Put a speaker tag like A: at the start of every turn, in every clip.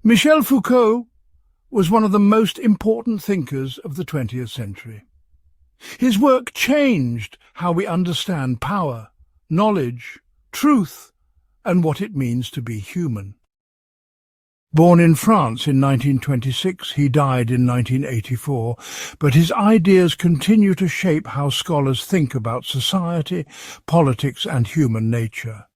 A: Michel Foucault was one of the most important thinkers of the 20th century. His work changed how we understand power, knowledge, truth, and what it means to be human. Born in France in 1926, he died in 1984, but his ideas continue to shape how scholars think about society, politics, and human nature.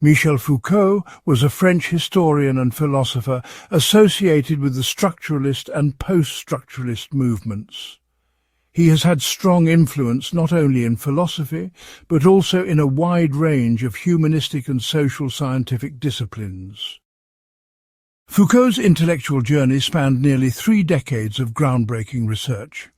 A: Michel Foucault was a French historian and philosopher associated with the structuralist and post-structuralist movements. He has had strong influence not only in philosophy, but also in a wide range of humanistic and social scientific disciplines. Foucault's intellectual journey spanned nearly 3 decades of groundbreaking research.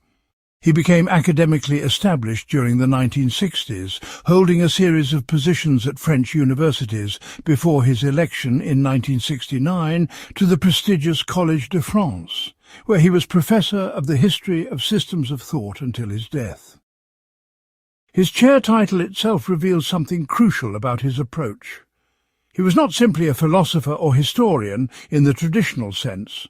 A: He became academically established during the 1960s, holding a series of positions at French universities before his election in 1969 to the prestigious Collège de France, where he was professor of the history of systems of thought until his death. His chair title itself reveals something crucial about his approach. He was not simply a philosopher or historian in the traditional sense.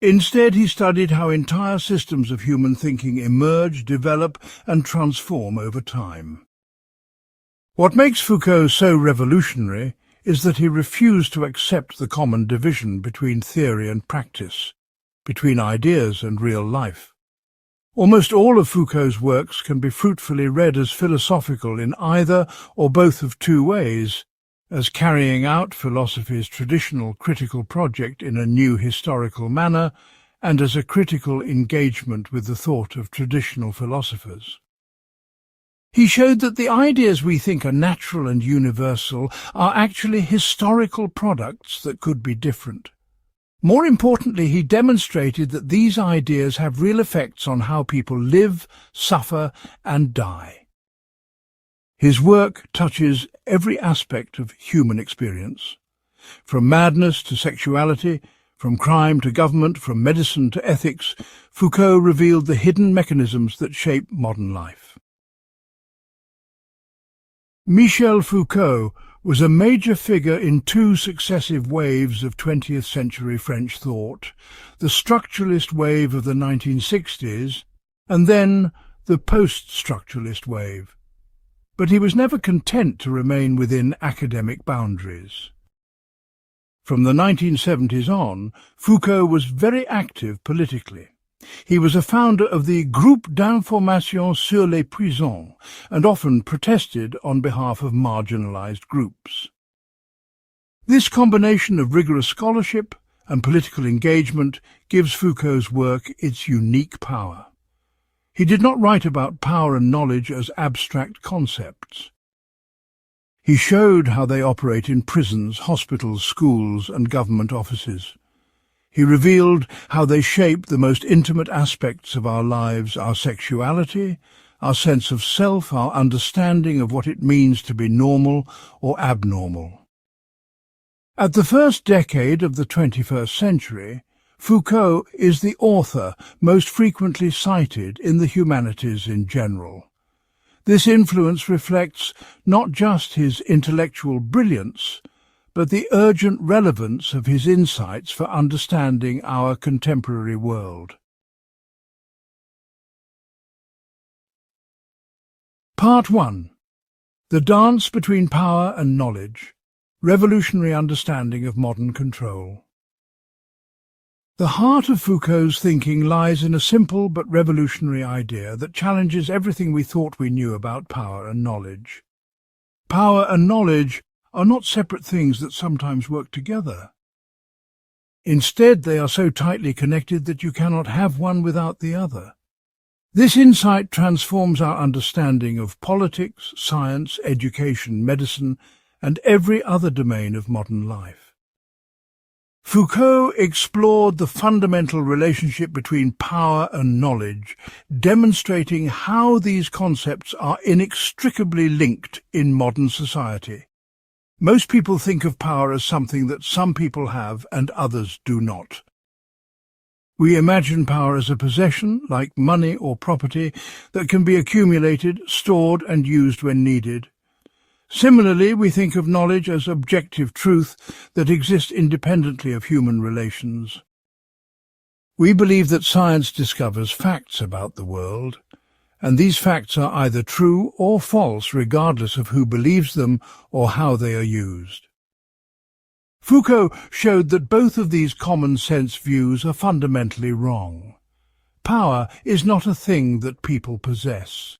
A: Instead, he studied how entire systems of human thinking emerge, develop, and transform over time. What makes Foucault so revolutionary is that he refused to accept the common division between theory and practice, between ideas and real life. Almost all of Foucault's works can be fruitfully read as philosophical in either or both of 2 ways, as carrying out philosophy's traditional critical project in a new historical manner, and as a critical engagement with the thought of traditional philosophers. He showed that the ideas we think are natural and universal are actually historical products that could be different. More importantly, he demonstrated that these ideas have real effects on how people live, suffer, and die. His work touches every aspect of human experience, from madness to sexuality, from crime to government, from medicine to ethics. Foucault revealed the hidden mechanisms that shape modern life. Michel Foucault was a major figure in 2 successive waves of 20th century French thought, the structuralist wave of the 1960s and then the post-structuralist wave. But he was never content to remain within academic boundaries. From the 1970s on, Foucault was very active politically. He was a founder of the Groupe d'information sur les prisons and often protested on behalf of marginalized groups. This combination of rigorous scholarship and political engagement gives Foucault's work its unique power. He did not write about power and knowledge as abstract concepts. He showed how they operate in prisons, hospitals, schools, and government offices. He revealed how they shape the most intimate aspects of our lives, our sexuality, our sense of self, our understanding of what it means to be normal or abnormal. At the first decade of the 21st century, Foucault is the author most frequently cited in the humanities in general. This influence reflects not just his intellectual brilliance, but the urgent relevance of his insights for understanding our contemporary world. Part 1. The Dance Between Power and Knowledge, Revolutionary Understanding of Modern Control. The heart of Foucault's thinking lies in a simple but revolutionary idea that challenges everything we thought we knew about power and knowledge. Power and knowledge are not separate things that sometimes work together. Instead, they are so tightly connected that you cannot have one without the other. This insight transforms our understanding of politics, science, education, medicine, and every other domain of modern life. Foucault explored the fundamental relationship between power and knowledge, demonstrating how these concepts are inextricably linked in modern society. Most people think of power as something that some people have and others do not. We imagine power as a possession, like money or property, that can be accumulated, stored and used when needed. Similarly, we think of knowledge as objective truth that exists independently of human relations. We believe that science discovers facts about the world, and these facts are either true or false regardless of who believes them or how they are used. Foucault showed that both of these common-sense views are fundamentally wrong. Power is not a thing that people possess.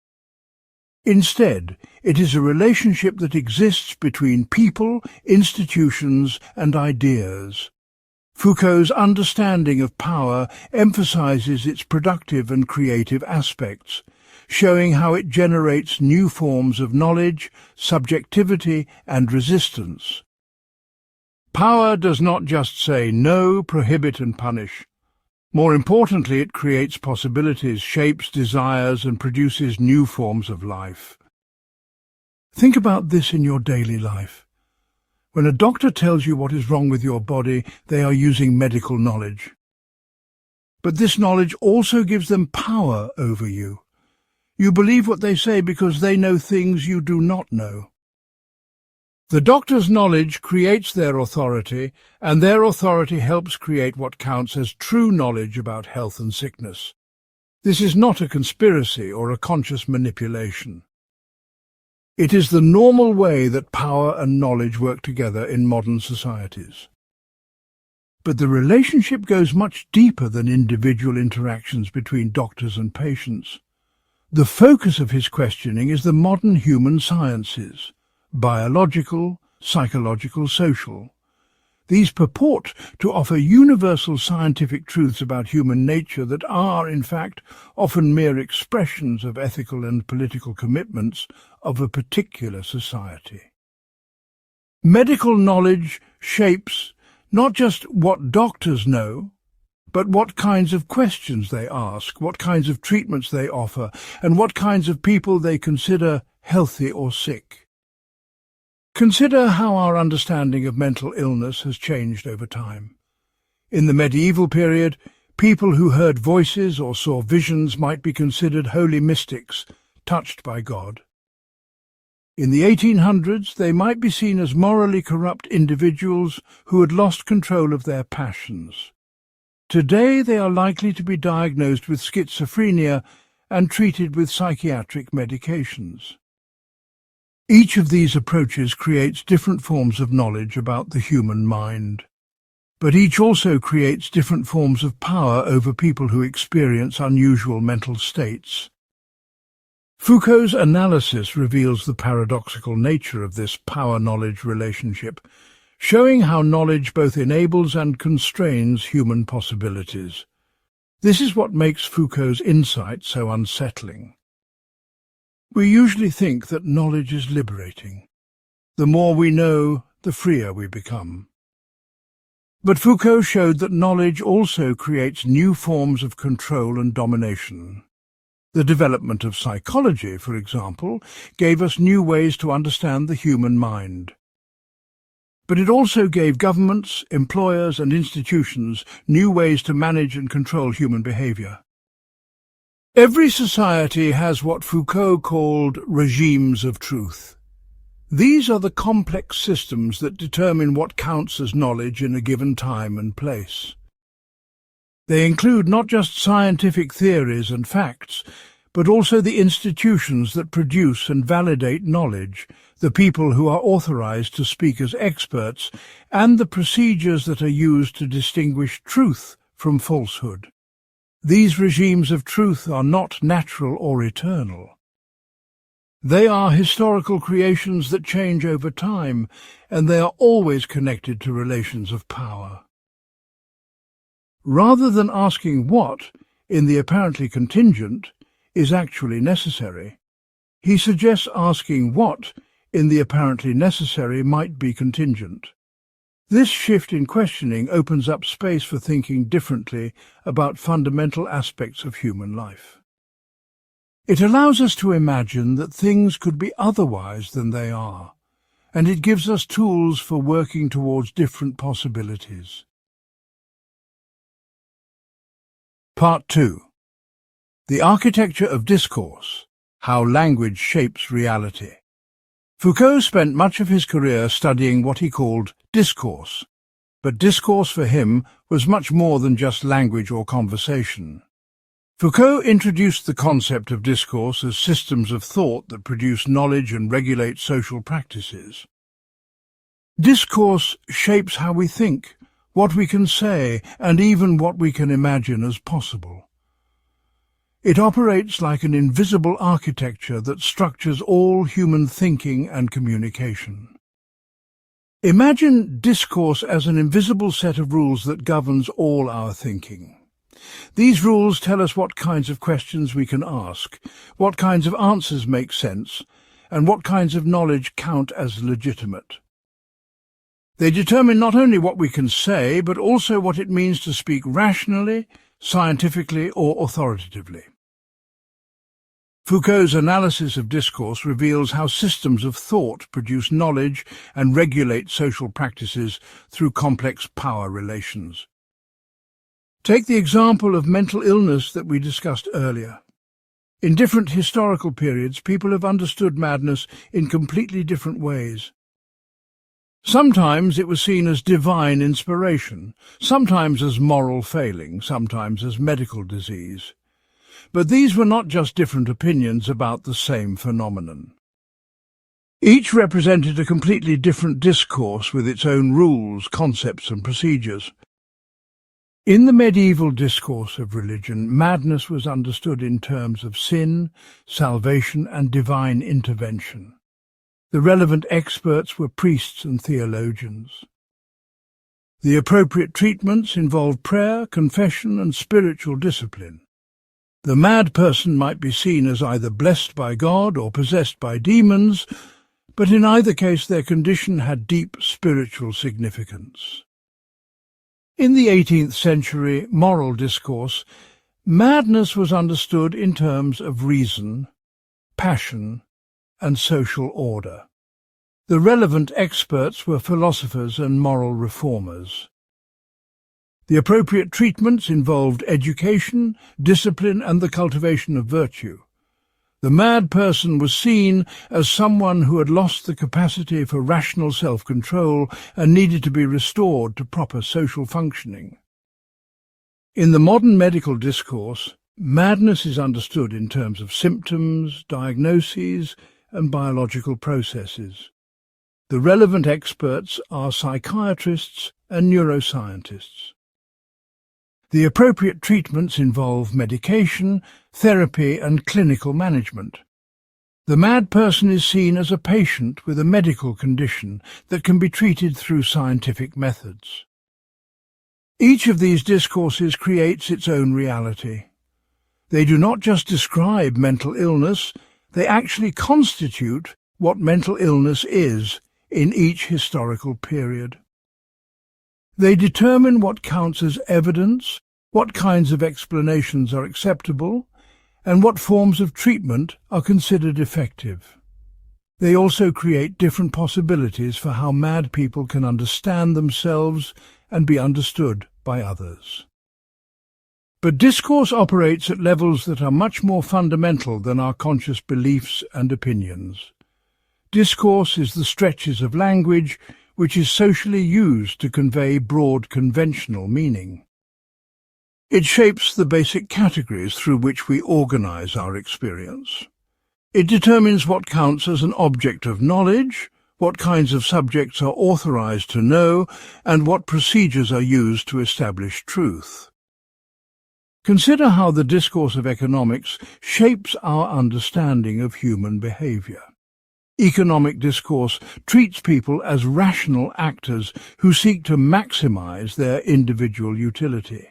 A: Instead, it is a relationship that exists between people, institutions, and ideas. Foucault's understanding of power emphasizes its productive and creative aspects, showing how it generates new forms of knowledge, subjectivity, and resistance. Power does not just say no, prohibit, and punish. More importantly, it creates possibilities, shapes desires, and produces new forms of life. Think about this in your daily life. When a doctor tells you what is wrong with your body, they are using medical knowledge. But this knowledge also gives them power over you. You believe what they say because they know things you do not know. The doctor's knowledge creates their authority, and their authority helps create what counts as true knowledge about health and sickness. This is not a conspiracy or a conscious manipulation. It is the normal way that power and knowledge work together in modern societies. But the relationship goes much deeper than individual interactions between doctors and patients. The focus of his questioning is the modern human sciences: biological, psychological, social. These purport to offer universal scientific truths about human nature that are, in fact, often mere expressions of ethical and political commitments of a particular society. Medical knowledge shapes not just what doctors know, but what kinds of questions they ask, what kinds of treatments they offer, and what kinds of people they consider healthy or sick. Consider how our understanding of mental illness has changed over time. In the medieval period, people who heard voices or saw visions might be considered holy mystics, touched by God. In the 1800s, they might be seen as morally corrupt individuals who had lost control of their passions. Today, they are likely to be diagnosed with schizophrenia and treated with psychiatric medications. Each of these approaches creates different forms of knowledge about the human mind, but each also creates different forms of power over people who experience unusual mental states. Foucault's analysis reveals the paradoxical nature of this power-knowledge relationship, showing how knowledge both enables and constrains human possibilities. This is what makes Foucault's insight so unsettling. We usually think that knowledge is liberating. The more we know, the freer we become. But Foucault showed that knowledge also creates new forms of control and domination. The development of psychology, for example, gave us new ways to understand the human mind. But it also gave governments, employers, and institutions new ways to manage and control human behavior. Every society has what Foucault called regimes of truth. These are the complex systems that determine what counts as knowledge in a given time and place. They include not just scientific theories and facts, but also the institutions that produce and validate knowledge, the people who are authorized to speak as experts, and the procedures that are used to distinguish truth from falsehood. These regimes of truth are not natural or eternal. They are historical creations that change over time, and they are always connected to relations of power. Rather than asking what, in the apparently contingent, is actually necessary, he suggests asking what, in the apparently necessary, might be contingent. This shift in questioning opens up space for thinking differently about fundamental aspects of human life. It allows us to imagine that things could be otherwise than they are, and it gives us tools for working towards different possibilities. Part 2. The Architecture of Discourse: How Language Shapes Reality. Foucault spent much of his career studying what he called discourse, but discourse for him was much more than just language or conversation. Foucault introduced the concept of discourse as systems of thought that produce knowledge and regulate social practices. Discourse shapes how we think, what we can say, and even what we can imagine as possible. It operates like an invisible architecture that structures all human thinking and communication. Imagine discourse as an invisible set of rules that governs all our thinking. These rules tell us what kinds of questions we can ask, what kinds of answers make sense, and what kinds of knowledge count as legitimate. They determine not only what we can say, but also what it means to speak rationally, scientifically, or authoritatively. Foucault's analysis of discourse reveals how systems of thought produce knowledge and regulate social practices through complex power relations. Take the example of mental illness that we discussed earlier. In different historical periods, people have understood madness in completely different ways. Sometimes it was seen as divine inspiration, sometimes as moral failing, sometimes as medical disease. But these were not just different opinions about the same phenomenon. Each represented a completely different discourse with its own rules, concepts and procedures. In the medieval discourse of religion, madness was understood in terms of sin, salvation and divine intervention. The relevant experts were priests and theologians. The appropriate treatments involved prayer, confession and spiritual discipline. The mad person might be seen as either blessed by God or possessed by demons, but in either case their condition had deep spiritual significance. In the 18th century moral discourse, madness was understood in terms of reason, passion, and social order. The relevant experts were philosophers and moral reformers. The appropriate treatments involved education, discipline, and the cultivation of virtue. The mad person was seen as someone who had lost the capacity for rational self-control and needed to be restored to proper social functioning. In the modern medical discourse, madness is understood in terms of symptoms, diagnoses, and biological processes. The relevant experts are psychiatrists and neuroscientists. The appropriate treatments involve medication, therapy and clinical management. The mad person is seen as a patient with a medical condition that can be treated through scientific methods. Each of these discourses creates its own reality. They do not just describe mental illness, they actually constitute what mental illness is in each historical period. They determine what counts as evidence, what kinds of explanations are acceptable, and what forms of treatment are considered effective. They also create different possibilities for how mad people can understand themselves and be understood by others. But discourse operates at levels that are much more fundamental than our conscious beliefs and opinions. Discourse is the stretches of language which is socially used to convey broad conventional meaning. It shapes the basic categories through which we organize our experience. It determines what counts as an object of knowledge, what kinds of subjects are authorized to know, and what procedures are used to establish truth. Consider how the discourse of economics shapes our understanding of human behavior. Economic discourse treats people as rational actors who seek to maximize their individual utility.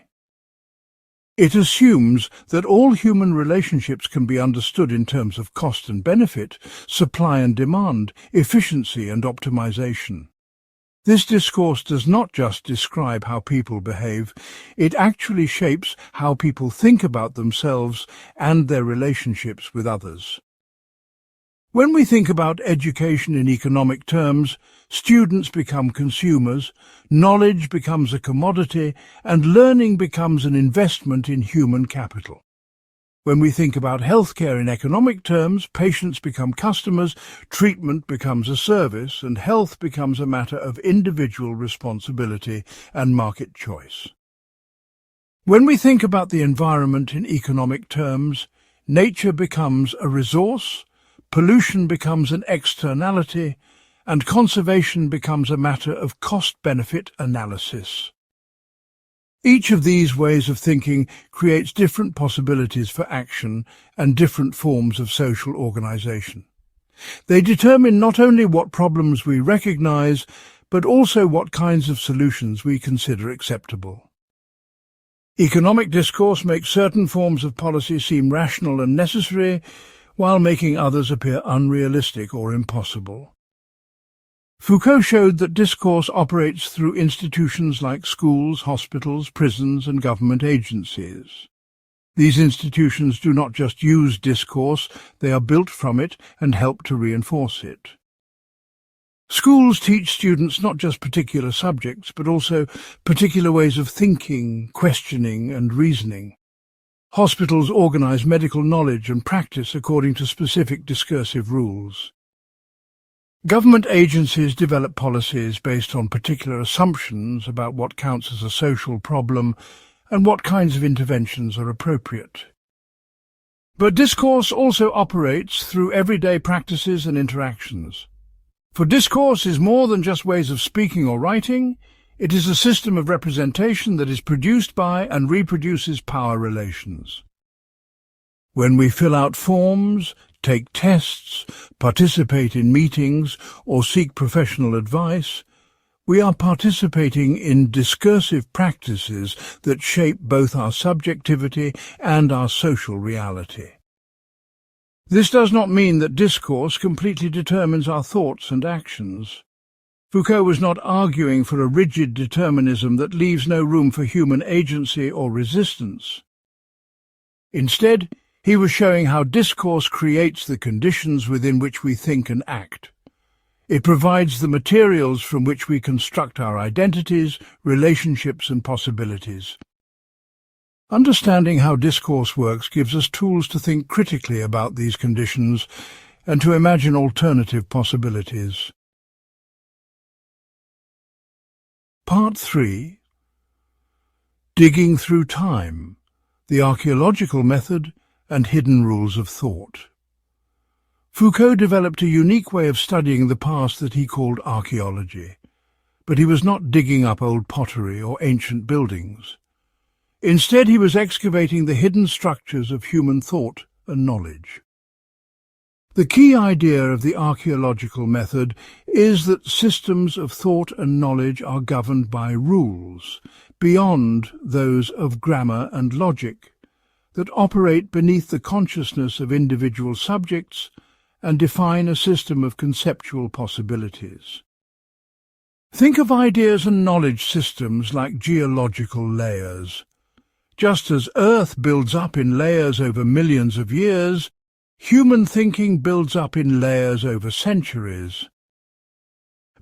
A: It assumes that all human relationships can be understood in terms of cost and benefit, supply and demand, efficiency and optimization. This discourse does not just describe how people behave, it actually shapes how people think about themselves and their relationships with others. When we think about education in economic terms, students become consumers, knowledge becomes a commodity, and learning becomes an investment in human capital. When we think about healthcare in economic terms, patients become customers, treatment becomes a service, and health becomes a matter of individual responsibility and market choice. When we think about the environment in economic terms, nature becomes a resource, pollution becomes an externality, and conservation becomes a matter of cost-benefit analysis. Each of these ways of thinking creates different possibilities for action and different forms of social organization. They determine not only what problems we recognize, but also what kinds of solutions we consider acceptable. Economic discourse makes certain forms of policy seem rational and necessary, while making others appear unrealistic or impossible. Foucault showed that discourse operates through institutions like schools, hospitals, prisons, and government agencies. These institutions do not just use discourse, they are built from it and help to reinforce it. Schools teach students not just particular subjects, but also particular ways of thinking, questioning, and reasoning. Hospitals organize medical knowledge and practice according to specific discursive rules. Government agencies develop policies based on particular assumptions about what counts as a social problem and what kinds of interventions are appropriate. But discourse also operates through everyday practices and interactions. For discourse is more than just ways of speaking or writing, it is a system of representation that is produced by and reproduces power relations. When we fill out forms, take tests, participate in meetings, or seek professional advice, we are participating in discursive practices that shape both our subjectivity and our social reality. This does not mean that discourse completely determines our thoughts and actions. Foucault was not arguing for a rigid determinism that leaves no room for human agency or resistance. Instead, he was showing how discourse creates the conditions within which we think and act. It provides the materials from which we construct our identities, relationships, and possibilities. Understanding how discourse works gives us tools to think critically about these conditions and to imagine alternative possibilities. Part 3. Digging Through Time, the Archaeological Method and Hidden Rules of Thought. Foucault developed a unique way of studying the past that he called archaeology, but he was not digging up old pottery or ancient buildings. Instead, he was excavating the hidden structures of human thought and knowledge. The key idea of the archaeological method is that systems of thought and knowledge are governed by rules, beyond those of grammar and logic, that operate beneath the consciousness of individual subjects and define a system of conceptual possibilities. Think of ideas and knowledge systems like geological layers. Just as Earth builds up in layers over millions of years, human thinking builds up in layers over centuries.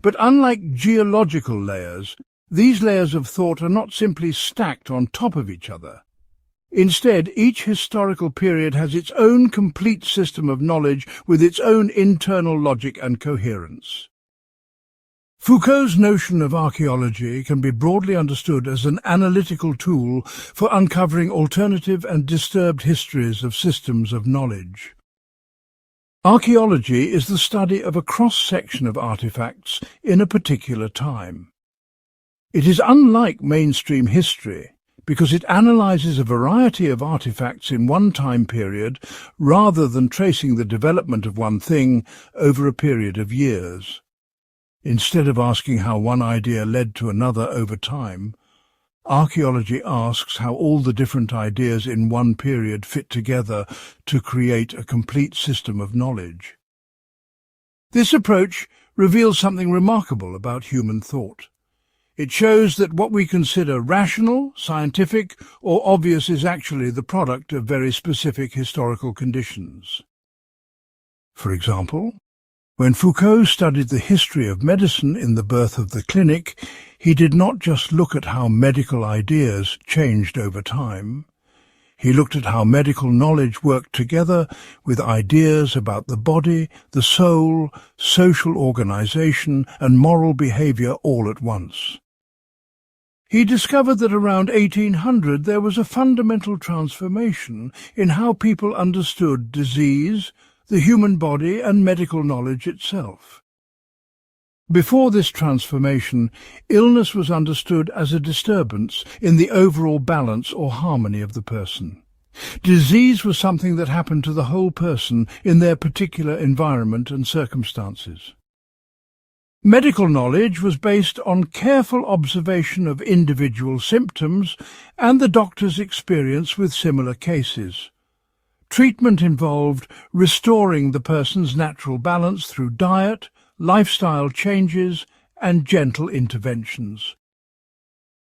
A: But unlike geological layers, these layers of thought are not simply stacked on top of each other. Instead, each historical period has its own complete system of knowledge with its own internal logic and coherence. Foucault's notion of archaeology can be broadly understood as an analytical tool for uncovering alternative and disturbed histories of systems of knowledge. Archaeology is the study of a cross-section of artifacts in a particular time. It is unlike mainstream history, because it analyzes a variety of artifacts in one time period rather than tracing the development of one thing over a period of years. Instead of asking how one idea led to another over time, archaeology asks how all the different ideas in one period fit together to create a complete system of knowledge. This approach reveals something remarkable about human thought. It shows that what we consider rational, scientific, or obvious is actually the product of very specific historical conditions. For example, when Foucault studied the history of medicine in The Birth of the Clinic, he did not just look at how medical ideas changed over time. He looked at how medical knowledge worked together with ideas about the body, the soul, social organization, and moral behavior all at once. He discovered that around 1800 there was a fundamental transformation in how people understood disease, the human body, and medical knowledge itself. Before this transformation, illness was understood as a disturbance in the overall balance or harmony of the person. Disease was something that happened to the whole person in their particular environment and circumstances. Medical knowledge was based on careful observation of individual symptoms and the doctor's experience with similar cases. Treatment involved restoring the person's natural balance through diet, lifestyle changes, and gentle interventions.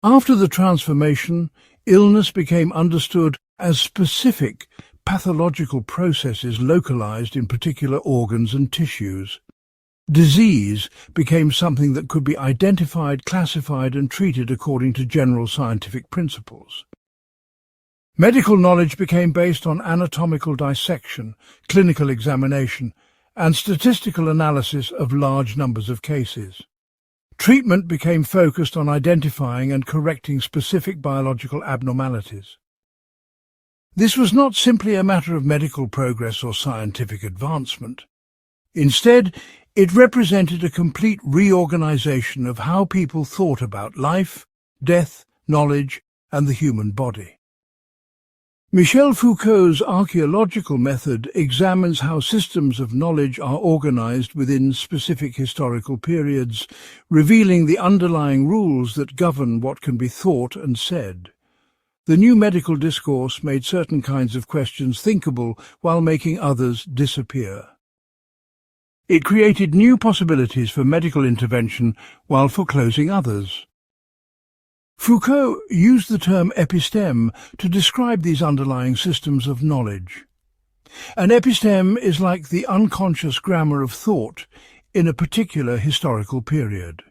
A: After the transformation, illness became understood as specific pathological processes localized in particular organs and tissues. Disease became something that could be identified, classified, and treated according to general scientific principles. Medical knowledge became based on anatomical dissection, clinical examination, and statistical analysis of large numbers of cases. Treatment became focused on identifying and correcting specific biological abnormalities. This was not simply a matter of medical progress or scientific advancement. Instead, it represented a complete reorganization of how people thought about life, death, knowledge, and the human body. Michel Foucault's archaeological method examines how systems of knowledge are organized within specific historical periods, revealing the underlying rules that govern what can be thought and said. The new medical discourse made certain kinds of questions thinkable while making others disappear. It created new possibilities for medical intervention while foreclosing others. Foucault used the term episteme to describe these underlying systems of knowledge. An episteme is like the unconscious grammar of thought in a particular historical period.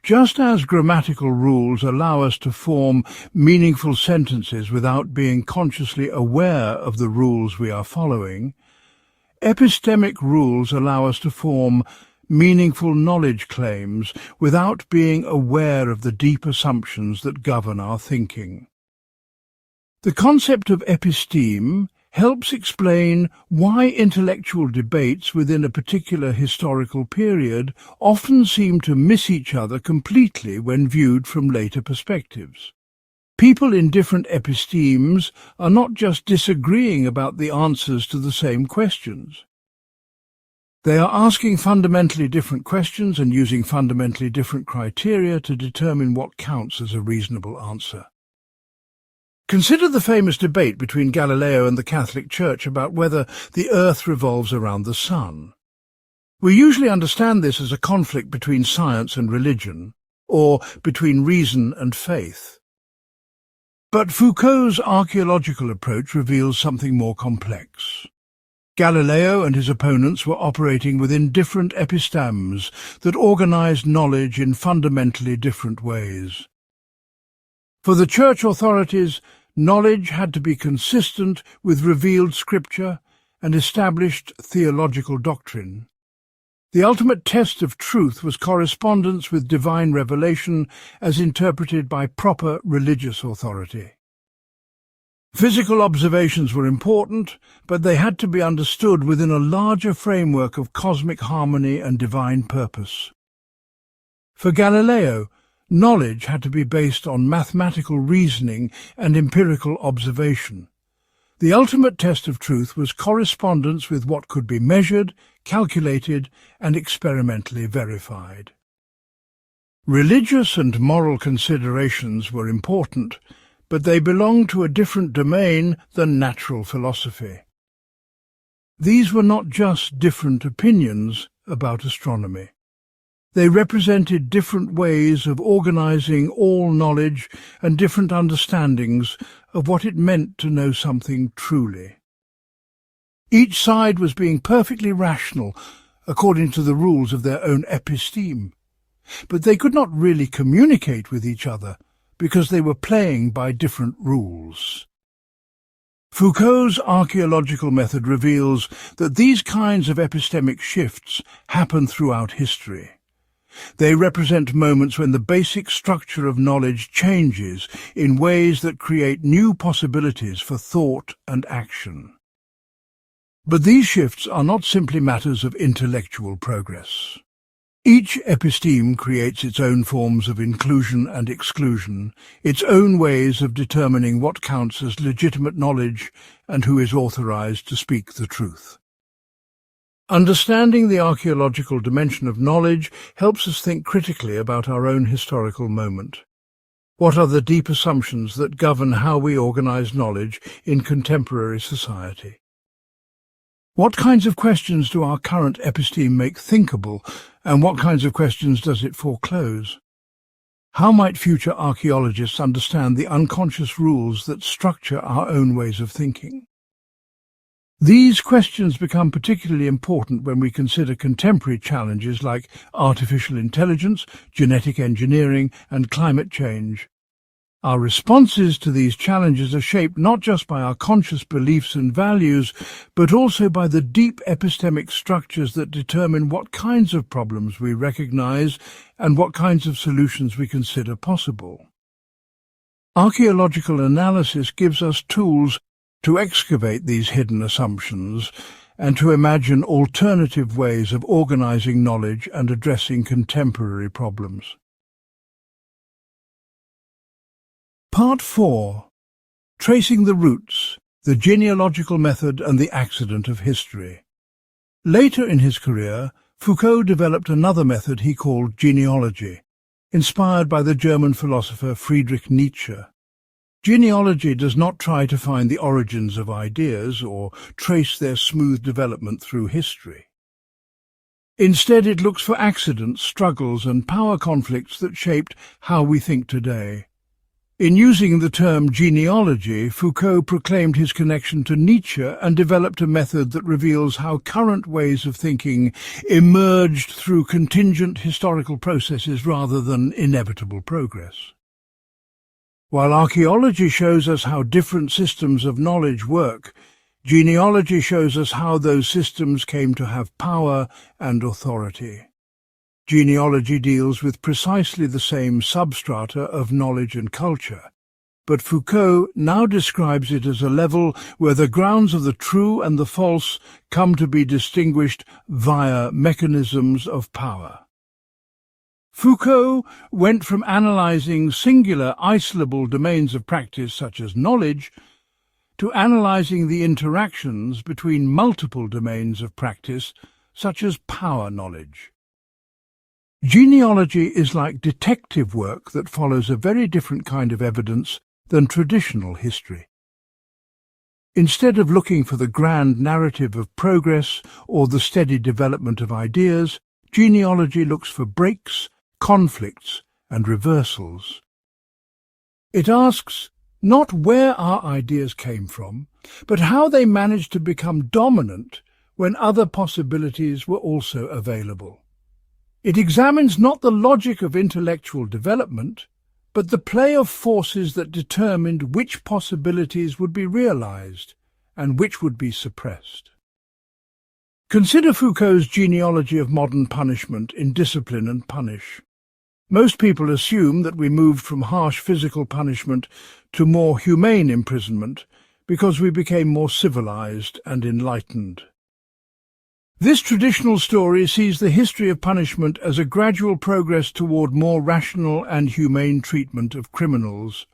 A: Just as grammatical rules allow us to form meaningful sentences without being consciously aware of the rules we are following, epistemic rules allow us to form meaningful knowledge claims without being aware of the deep assumptions that govern our thinking. The concept of episteme helps explain why intellectual debates within a particular historical period often seem to miss each other completely when viewed from later perspectives. People in different epistemes are not just disagreeing about the answers to the same questions. They are asking fundamentally different questions and using fundamentally different criteria to determine what counts as a reasonable answer. Consider the famous debate between Galileo and the Catholic Church about whether the Earth revolves around the Sun. We usually understand this as a conflict between science and religion, or between reason and faith. But Foucault's archaeological approach reveals something more complex. Galileo and his opponents were operating within different epistemes that organized knowledge in fundamentally different ways. For the church authorities, knowledge had to be consistent with revealed scripture and established theological doctrine. The ultimate test of truth was correspondence with divine revelation as interpreted by proper religious authority. Physical observations were important, but they had to be understood within a larger framework of cosmic harmony and divine purpose. For Galileo, knowledge had to be based on mathematical reasoning and empirical observation. The ultimate test of truth was correspondence with what could be measured, calculated, and experimentally verified. Religious and moral considerations were important, but they belonged to a different domain than natural philosophy. These were not just different opinions about astronomy. They represented different ways of organizing all knowledge and different understandings of what it meant to know something truly. Each side was being perfectly rational according to the rules of their own episteme, but they could not really communicate with each other because they were playing by different rules. Foucault's archaeological method reveals that these kinds of epistemic shifts happen throughout history. They represent moments when the basic structure of knowledge changes in ways that create new possibilities for thought and action. But these shifts are not simply matters of intellectual progress. Each episteme creates its own forms of inclusion and exclusion, its own ways of determining what counts as legitimate knowledge and who is authorized to speak the truth. Understanding the archaeological dimension of knowledge helps us think critically about our own historical moment. What are the deep assumptions that govern how we organize knowledge in contemporary society? What kinds of questions do our current episteme make thinkable, and what kinds of questions does it foreclose? How might future archaeologists understand the unconscious rules that structure our own ways of thinking? These questions become particularly important when we consider contemporary challenges like artificial intelligence, genetic engineering, and climate change. Our responses to these challenges are shaped not just by our conscious beliefs and values, but also by the deep epistemic structures that determine what kinds of problems we recognize and what kinds of solutions we consider possible. Archaeological analysis gives us tools to excavate these hidden assumptions and to imagine alternative ways of organizing knowledge and addressing contemporary problems. Part 4. Tracing the Roots, the Genealogical Method and the Accident of History. Later in his career, Foucault developed another method he called genealogy, inspired by the German philosopher Friedrich Nietzsche. Genealogy does not try to find the origins of ideas or trace their smooth development through history. Instead, it looks for accidents, struggles, and power conflicts that shaped how we think today. In using the term genealogy, Foucault proclaimed his connection to Nietzsche and developed a method that reveals how current ways of thinking emerged through contingent historical processes rather than inevitable progress. While archaeology shows us how different systems of knowledge work, genealogy shows us how those systems came to have power and authority. Genealogy deals with precisely the same substrata of knowledge and culture, but Foucault now describes it as a level where the grounds of the true and the false come to be distinguished via mechanisms of power. Foucault went from analyzing singular, isolable domains of practice such as knowledge to analyzing the interactions between multiple domains of practice such as power knowledge. Genealogy is like detective work that follows a very different kind of evidence than traditional history. Instead of looking for the grand narrative of progress or the steady development of ideas, genealogy looks for breaks, conflicts, and reversals. It asks not where our ideas came from, but how they managed to become dominant when other possibilities were also available. It examines not the logic of intellectual development, but the play of forces that determined which possibilities would be realized and which would be suppressed. Consider Foucault's genealogy of modern punishment in Discipline and Punish. Most people assume that we moved from harsh physical punishment to more humane imprisonment because we became more civilized and enlightened. This traditional story sees the history of punishment as a gradual progress toward more rational and humane treatment of criminals.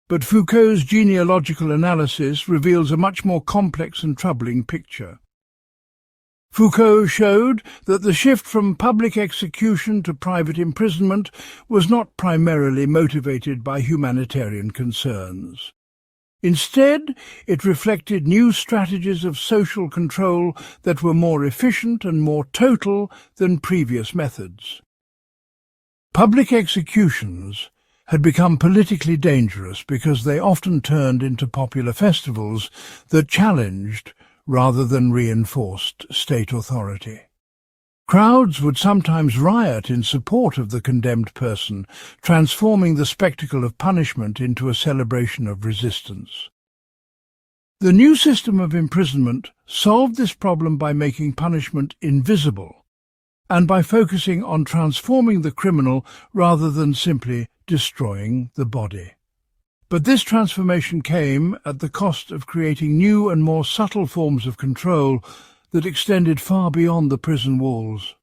A: But Foucault's genealogical analysis reveals a much more complex and troubling picture. Foucault showed that the shift from public execution to private imprisonment was not primarily motivated by humanitarian concerns. Instead, it reflected new strategies of social control that were more efficient and more total than previous methods. Public executions had become politically dangerous because they often turned into popular festivals that challenged rather than reinforced state authority. Crowds would sometimes riot in support of the condemned person, transforming the spectacle of punishment into a celebration of resistance. The new system of imprisonment solved this problem by making punishment invisible and by focusing on transforming the criminal rather than simply destroying the body. But this transformation came at the cost of creating new and more subtle forms of control that extended far beyond the prison walls.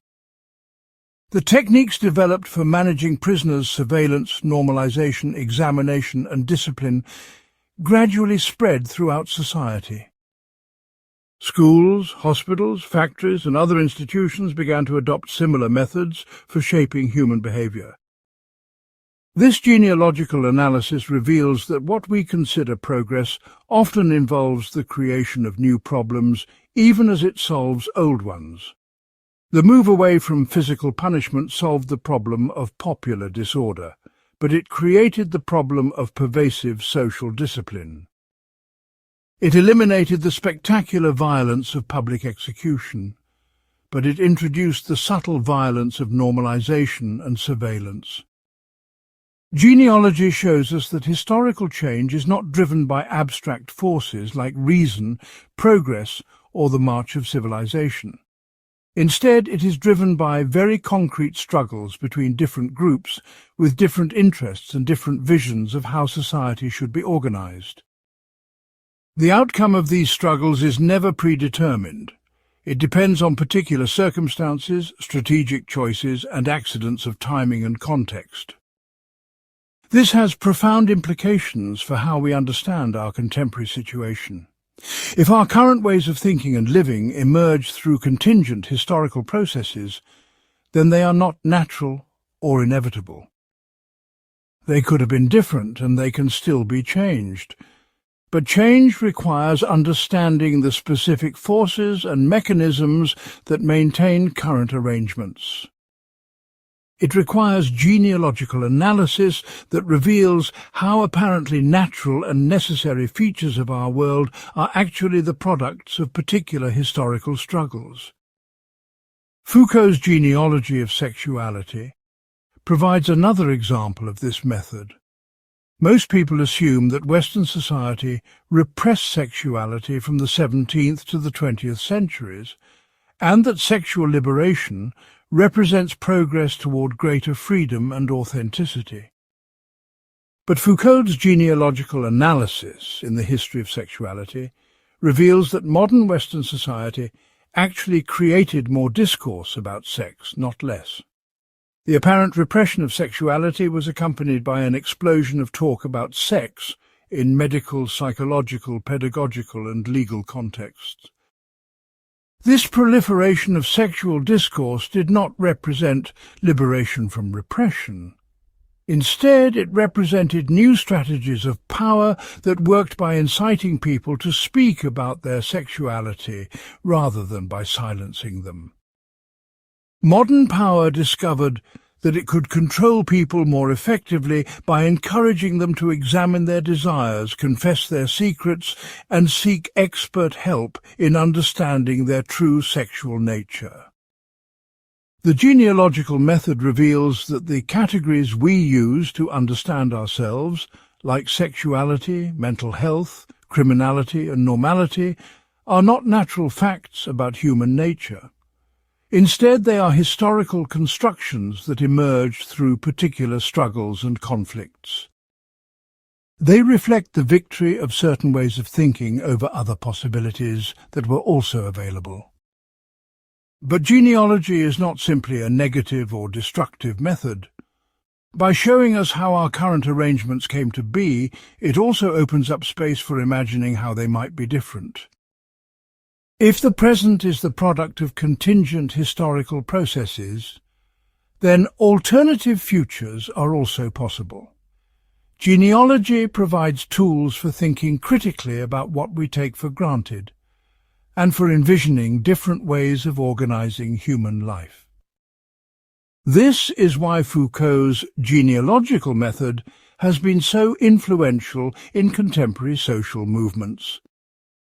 A: The techniques developed for managing prisoners' surveillance, normalization, examination and discipline gradually spread throughout society. Schools, hospitals, factories and other institutions began to adopt similar methods for shaping human behavior. This genealogical analysis reveals that what we consider progress often involves the creation of new problems, even as it solves old ones. The move away from physical punishment solved the problem of popular disorder, but it created the problem of pervasive social discipline. It eliminated the spectacular violence of public execution, but it introduced the subtle violence of normalization and surveillance. Genealogy shows us that historical change is not driven by abstract forces like reason, progress, or the march of civilization. Instead, it is driven by very concrete struggles between different groups with different interests and different visions of how society should be organized. The outcome of these struggles is never predetermined. It depends on particular circumstances, strategic choices, and accidents of timing and context. This has profound implications for how we understand our contemporary situation. If our current ways of thinking and living emerge through contingent historical processes, then they are not natural or inevitable. They could have been different and they can still be changed. But change requires understanding the specific forces and mechanisms that maintain current arrangements. It requires genealogical analysis that reveals how apparently natural and necessary features of our world are actually the products of particular historical struggles. Foucault's genealogy of sexuality provides another example of this method. Most people assume that Western society repressed sexuality from the 17th to the 20th centuries, and that sexual liberation represents progress toward greater freedom and authenticity. But Foucault's genealogical analysis in the history of sexuality reveals that modern Western society actually created more discourse about sex, not less. The apparent repression of sexuality was accompanied by an explosion of talk about sex in medical, psychological, pedagogical and legal contexts. This proliferation of sexual discourse did not represent liberation from repression. Instead, it represented new strategies of power that worked by inciting people to speak about their sexuality rather than by silencing them. Modern power discovered that it could control people more effectively by encouraging them to examine their desires, confess their secrets, and seek expert help in understanding their true sexual nature. The genealogical method reveals that the categories we use to understand ourselves, like sexuality, mental health, criminality, and normality, are not natural facts about human nature. Instead, they are historical constructions that emerged through particular struggles and conflicts. They reflect the victory of certain ways of thinking over other possibilities that were also available. But genealogy is not simply a negative or destructive method. By showing us how our current arrangements came to be, it also opens up space for imagining how they might be different. If the present is the product of contingent historical processes, then alternative futures are also possible. Genealogy provides tools for thinking critically about what we take for granted, and for envisioning different ways of organizing human life. This is why Foucault's genealogical method has been so influential in contemporary social movements.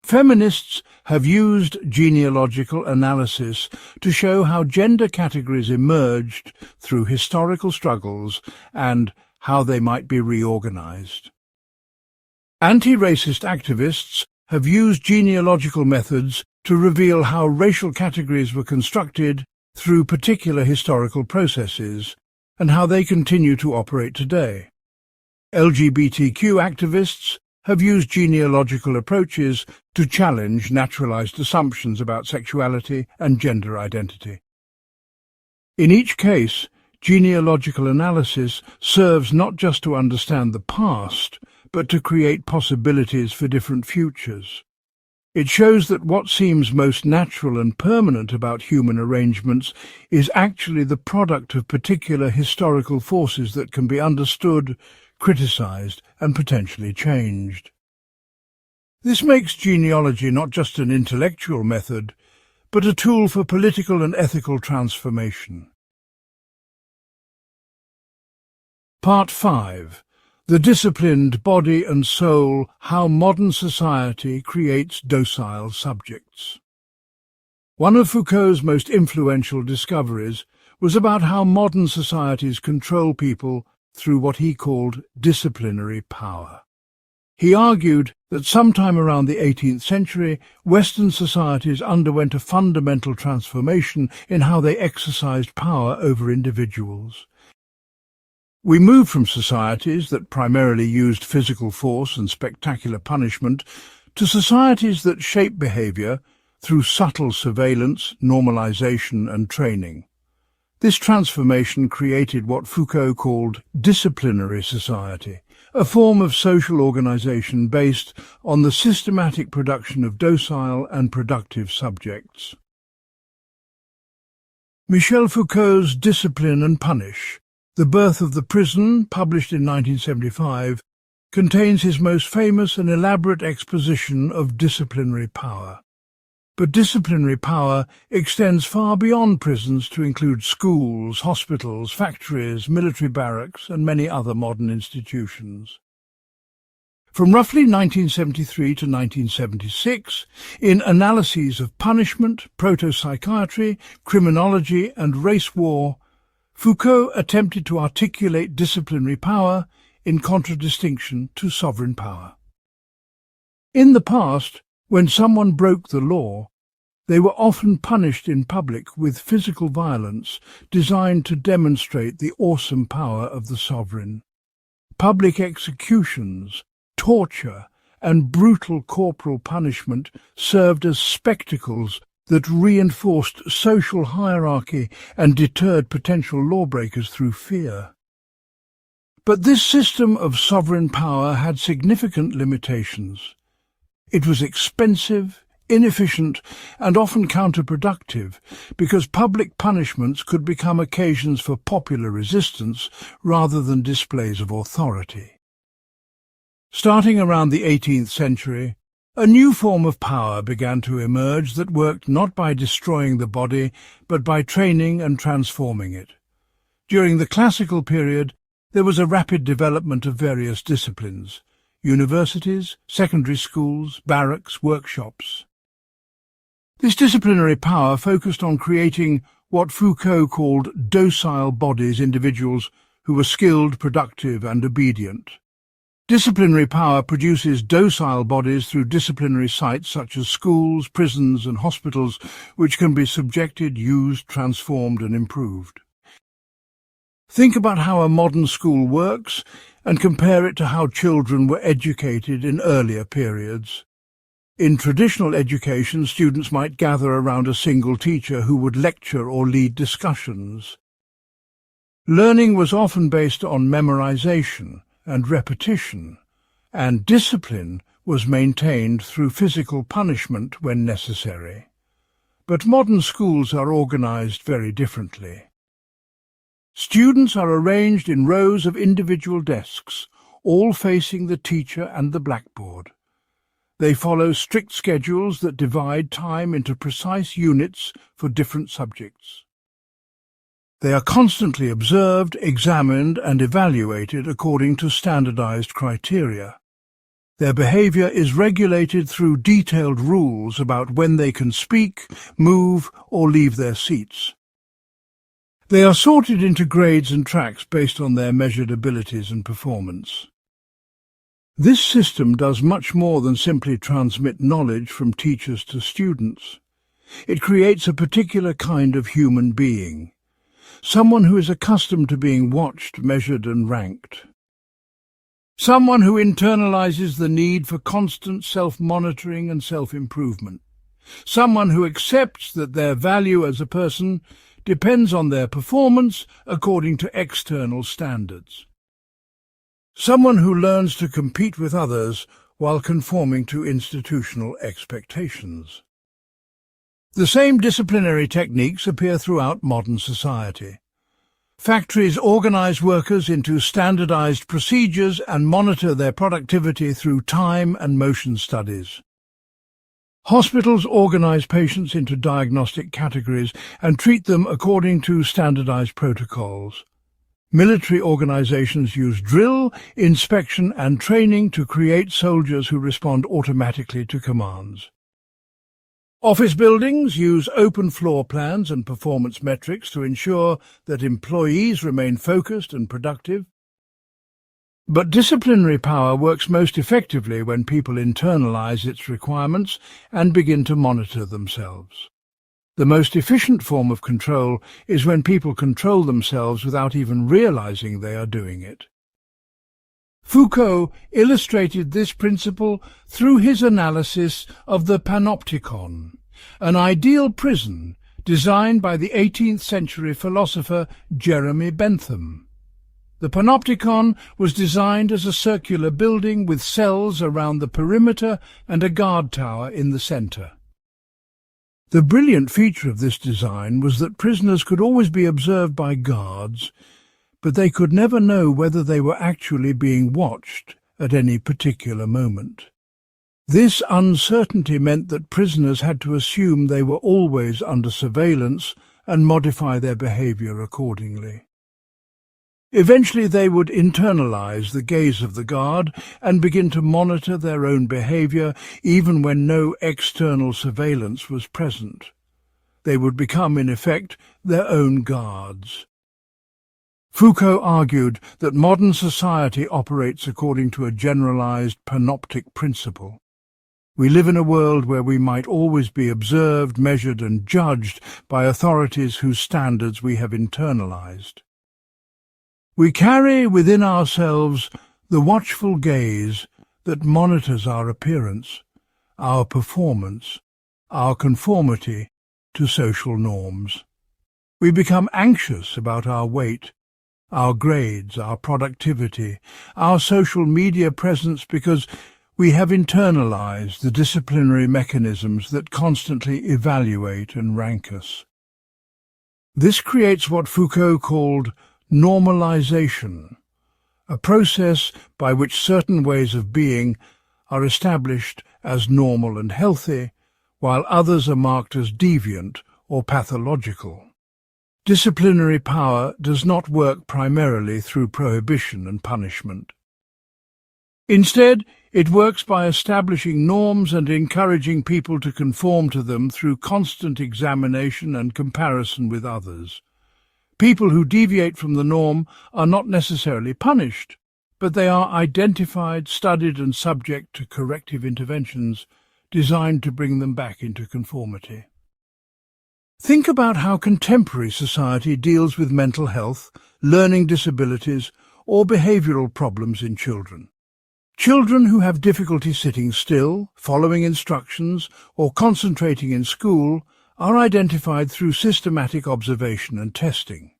A: Feminists have used genealogical analysis to show how gender categories emerged through historical struggles and how they might be reorganized. Anti-racist activists have used genealogical methods to reveal how racial categories were constructed through particular historical processes and how they continue to operate today. LGBTQ activists have used genealogical approaches to challenge naturalized assumptions about sexuality and gender identity. In each case, genealogical analysis serves not just to understand the past, but to create possibilities for different futures. It shows that what seems most natural and permanent about human arrangements is actually the product of particular historical forces that can be understood, criticized, and potentially changed. This makes genealogy not just an intellectual method, but a tool for political and ethical transformation. Part 5. The Disciplined Body and Soul, How Modern Society Creates Docile Subjects. One of Foucault's most influential discoveries was about how modern societies control people through what he called disciplinary power. He argued that sometime around the 18th century, Western societies underwent a fundamental transformation in how they exercised power over individuals. We moved from societies that primarily used physical force and spectacular punishment to societies that shape behavior through subtle surveillance, normalization, and training. This transformation created what Foucault called disciplinary society, a form of social organization based on the systematic production of docile and productive subjects. Michel Foucault's Discipline and Punish, The Birth of the Prison, published in 1975, contains his most famous and elaborate exposition of disciplinary power. But disciplinary power extends far beyond prisons to include schools, hospitals, factories, military barracks, and many other modern institutions. From roughly 1973 to 1976, in analyses of punishment, proto-psychiatry, criminology, and race war, Foucault attempted to articulate disciplinary power in contradistinction to sovereign power. In the past, when someone broke the law, they were often punished in public with physical violence designed to demonstrate the awesome power of the sovereign. Public executions, torture, and brutal corporal punishment served as spectacles that reinforced social hierarchy and deterred potential lawbreakers through fear. But this system of sovereign power had significant limitations. It was expensive, inefficient, and often counterproductive because public punishments could become occasions for popular resistance rather than displays of authority. Starting around the 18th century, a new form of power began to emerge that worked not by destroying the body, but by training and transforming it. During the classical period, there was a rapid development of various disciplines: universities, secondary schools, barracks, workshops. This disciplinary power focused on creating what Foucault called docile bodies, individuals who were skilled, productive, and obedient. Disciplinary power produces docile bodies through disciplinary sites such as schools, prisons, and hospitals, which can be subjected, used, transformed, and improved. Think about how a modern school works and compare it to how children were educated in earlier periods. In traditional education, students might gather around a single teacher who would lecture or lead discussions. Learning was often based on memorization and repetition, and discipline was maintained through physical punishment when necessary. But modern schools are organized very differently. Students are arranged in rows of individual desks, all facing the teacher and the blackboard. They follow strict schedules that divide time into precise units for different subjects. They are constantly observed, examined, and evaluated according to standardized criteria. Their behavior is regulated through detailed rules about when they can speak, move, or leave their seats. They are sorted into grades and tracks based on their measured abilities and performance. This system does much more than simply transmit knowledge from teachers to students. It creates a particular kind of human being, someone who is accustomed to being watched, measured and ranked. Someone who internalizes the need for constant self-monitoring and self-improvement. Someone who accepts that their value as a person depends on their performance according to external standards. Someone who learns to compete with others while conforming to institutional expectations. The same disciplinary techniques appear throughout modern society. Factories organize workers into standardized procedures and monitor their productivity through time and motion studies. Hospitals organize patients into diagnostic categories and treat them according to standardized protocols. Military organizations use drill, inspection and training to create soldiers who respond automatically to commands. Office buildings use open floor plans and performance metrics to ensure that employees remain focused and productive. But disciplinary power works most effectively when people internalize its requirements and begin to monitor themselves. The most efficient form of control is when people control themselves without even realizing they are doing it. Foucault illustrated this principle through his analysis of the panopticon, an ideal prison designed by the 18th century philosopher Jeremy Bentham. The panopticon was designed as a circular building with cells around the perimeter and a guard tower in the centre. The brilliant feature of this design was that prisoners could always be observed by guards, but they could never know whether they were actually being watched at any particular moment. This uncertainty meant that prisoners had to assume they were always under surveillance and modify their behaviour accordingly. Eventually they would internalize the gaze of the guard and begin to monitor their own behaviour even when no external surveillance was present. They would become, in effect, their own guards. Foucault argued that modern society operates according to a generalized panoptic principle. We live in a world where we might always be observed, measured and judged by authorities whose standards we have internalized. We carry within ourselves the watchful gaze that monitors our appearance, our performance, our conformity to social norms. We become anxious about our weight, our grades, our productivity, our social media presence because we have internalized the disciplinary mechanisms that constantly evaluate and rank us. This creates what Foucault called normalization, a process by which certain ways of being are established as normal and healthy, while others are marked as deviant or pathological. Disciplinary power does not work primarily through prohibition and punishment. Instead, it works by establishing norms and encouraging people to conform to them through constant examination and comparison with others. People who deviate from the norm are not necessarily punished, but they are identified, studied and subject to corrective interventions designed to bring them back into conformity. Think about how contemporary society deals with mental health, learning disabilities, or behavioural problems in children. Children who have difficulty sitting still, following instructions, or concentrating in school are identified through systematic observation and testing.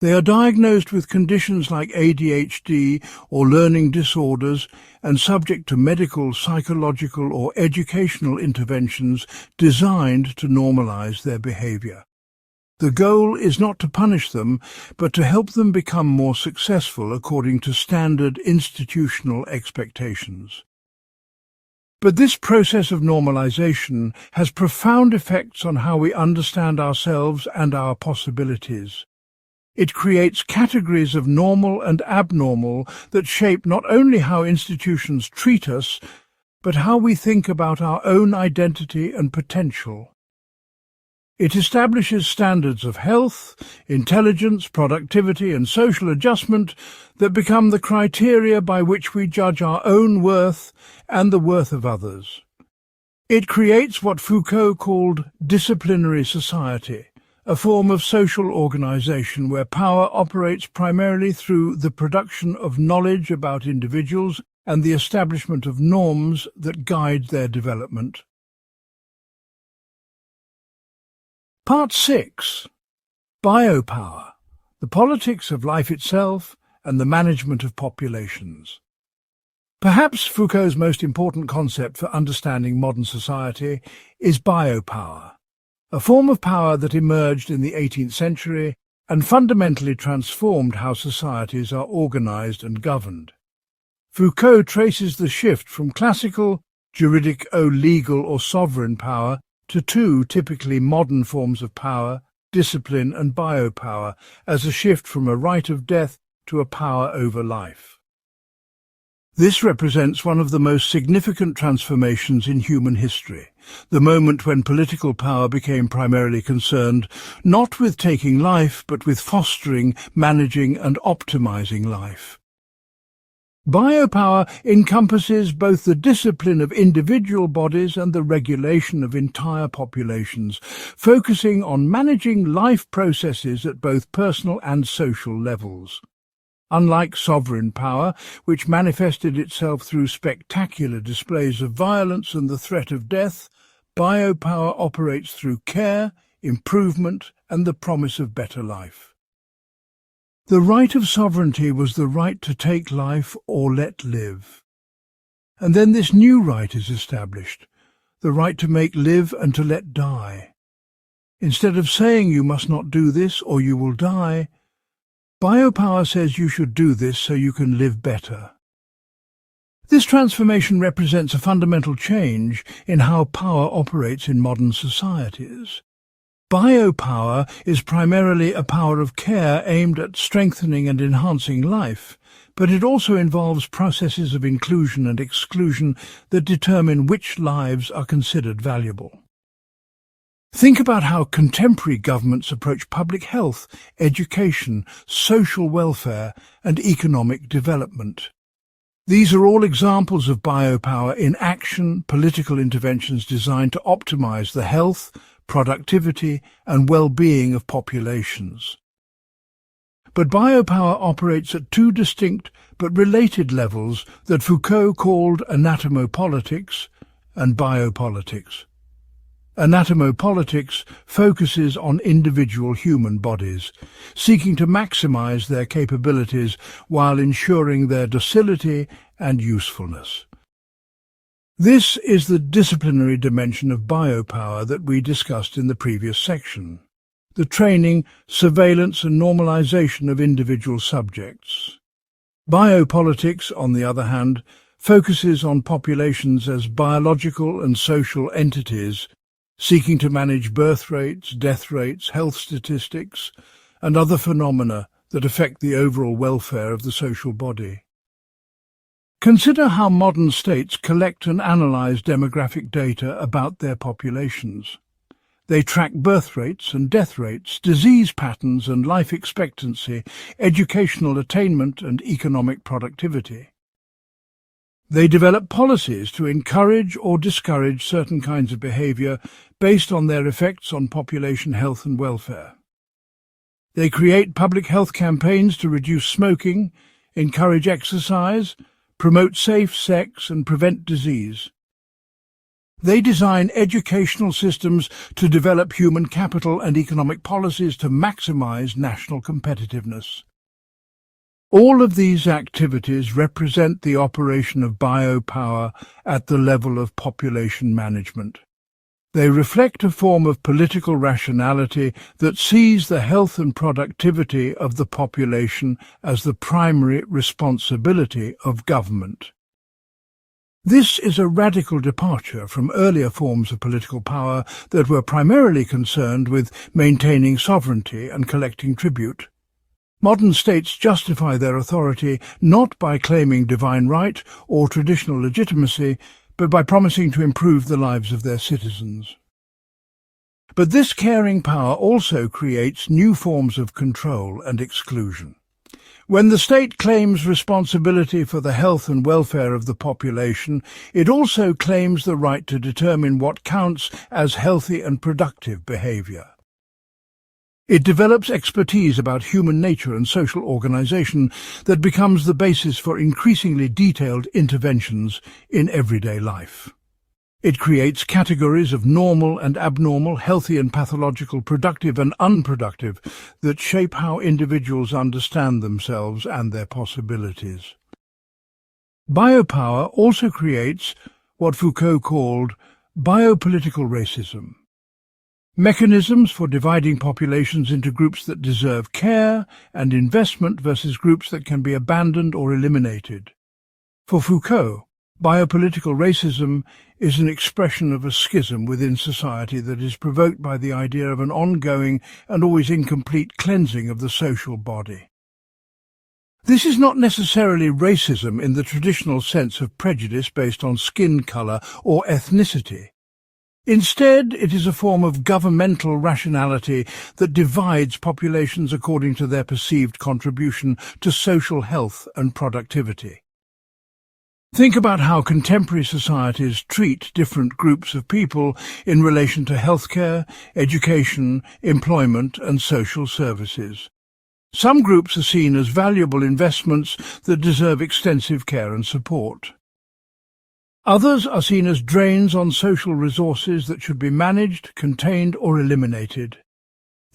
A: They are diagnosed with conditions like ADHD or learning disorders and subject to medical, psychological or educational interventions designed to normalize their behavior. The goal is not to punish them, but to help them become more successful according to standard institutional expectations. But this process of normalization has profound effects on how we understand ourselves and our possibilities. It creates categories of normal and abnormal that shape not only how institutions treat us, but how we think about our own identity and potential. It establishes standards of health, intelligence, productivity and social adjustment that become the criteria by which we judge our own worth and the worth of others. It creates what Foucault called disciplinary society, a form of social organization where power operates primarily through the production of knowledge about individuals and the establishment of norms that guide their development. Part 6. Biopower, the politics of life itself and the management of populations. Perhaps Foucault's most important concept for understanding modern society is biopower, a form of power that emerged in the 18th century and fundamentally transformed how societies are organized and governed. Foucault traces the shift from classical, juridico-legal or sovereign power to two typically modern forms of power, discipline and biopower, as a shift from a right of death to a power over life. This represents one of the most significant transformations in human history, the moment when political power became primarily concerned not with taking life but with fostering, managing and optimizing life. Biopower encompasses both the discipline of individual bodies and the regulation of entire populations, focusing on managing life processes at both personal and social levels. Unlike sovereign power, which manifested itself through spectacular displays of violence and the threat of death, biopower operates through care, improvement and the promise of better life. The right of sovereignty was the right to take life or let live. And then this new right is established, the right to make live and to let die. Instead of saying you must not do this or you will die, biopower says you should do this so you can live better. This transformation represents a fundamental change in how power operates in modern societies. Biopower is primarily a power of care aimed at strengthening and enhancing life, but it also involves processes of inclusion and exclusion that determine which lives are considered valuable. Think about how contemporary governments approach public health, education, social welfare and economic development. These are all examples of biopower in action, political interventions designed to optimize the health, productivity and well-being of populations. But biopower operates at two distinct but related levels that Foucault called anatomopolitics and biopolitics. Anatomopolitics focuses on individual human bodies, seeking to maximize their capabilities while ensuring their docility and usefulness. This is the disciplinary dimension of biopower that we discussed in the previous section, the training, surveillance and normalization of individual subjects. Biopolitics, on the other hand, focuses on populations as biological and social entities, seeking to manage birth rates, death rates, health statistics, and other phenomena that affect the overall welfare of the social body. Consider how modern states collect and analyze demographic data about their populations. They track birth rates and death rates, disease patterns and life expectancy, educational attainment and economic productivity. They develop policies to encourage or discourage certain kinds of behavior based on their effects on population health and welfare. They create public health campaigns to reduce smoking, encourage exercise, promote safe sex and prevent disease. They design educational systems to develop human capital and economic policies to maximize national competitiveness. All of these activities represent the operation of biopower at the level of population management. They reflect a form of political rationality that sees the health and productivity of the population as the primary responsibility of government. This is a radical departure from earlier forms of political power that were primarily concerned with maintaining sovereignty and collecting tribute. Modern states justify their authority not by claiming divine right or traditional legitimacy, but by promising to improve the lives of their citizens. But this caring power also creates new forms of control and exclusion. When the state claims responsibility for the health and welfare of the population, it also claims the right to determine what counts as healthy and productive behavior. It develops expertise about human nature and social organization that becomes the basis for increasingly detailed interventions in everyday life. It creates categories of normal and abnormal, healthy and pathological, productive and unproductive that shape how individuals understand themselves and their possibilities. Biopower also creates what Foucault called biopolitical racism. Mechanisms for dividing populations into groups that deserve care and investment versus groups that can be abandoned or eliminated. For Foucault, biopolitical racism is an expression of a schism within society that is provoked by the idea of an ongoing and always incomplete cleansing of the social body. This is not necessarily racism in the traditional sense of prejudice based on skin color or ethnicity. Instead, it is a form of governmental rationality that divides populations according to their perceived contribution to social health and productivity. Think about how contemporary societies treat different groups of people in relation to healthcare, education, employment and social services. Some groups are seen as valuable investments that deserve extensive care and support. Others are seen as drains on social resources that should be managed, contained or eliminated.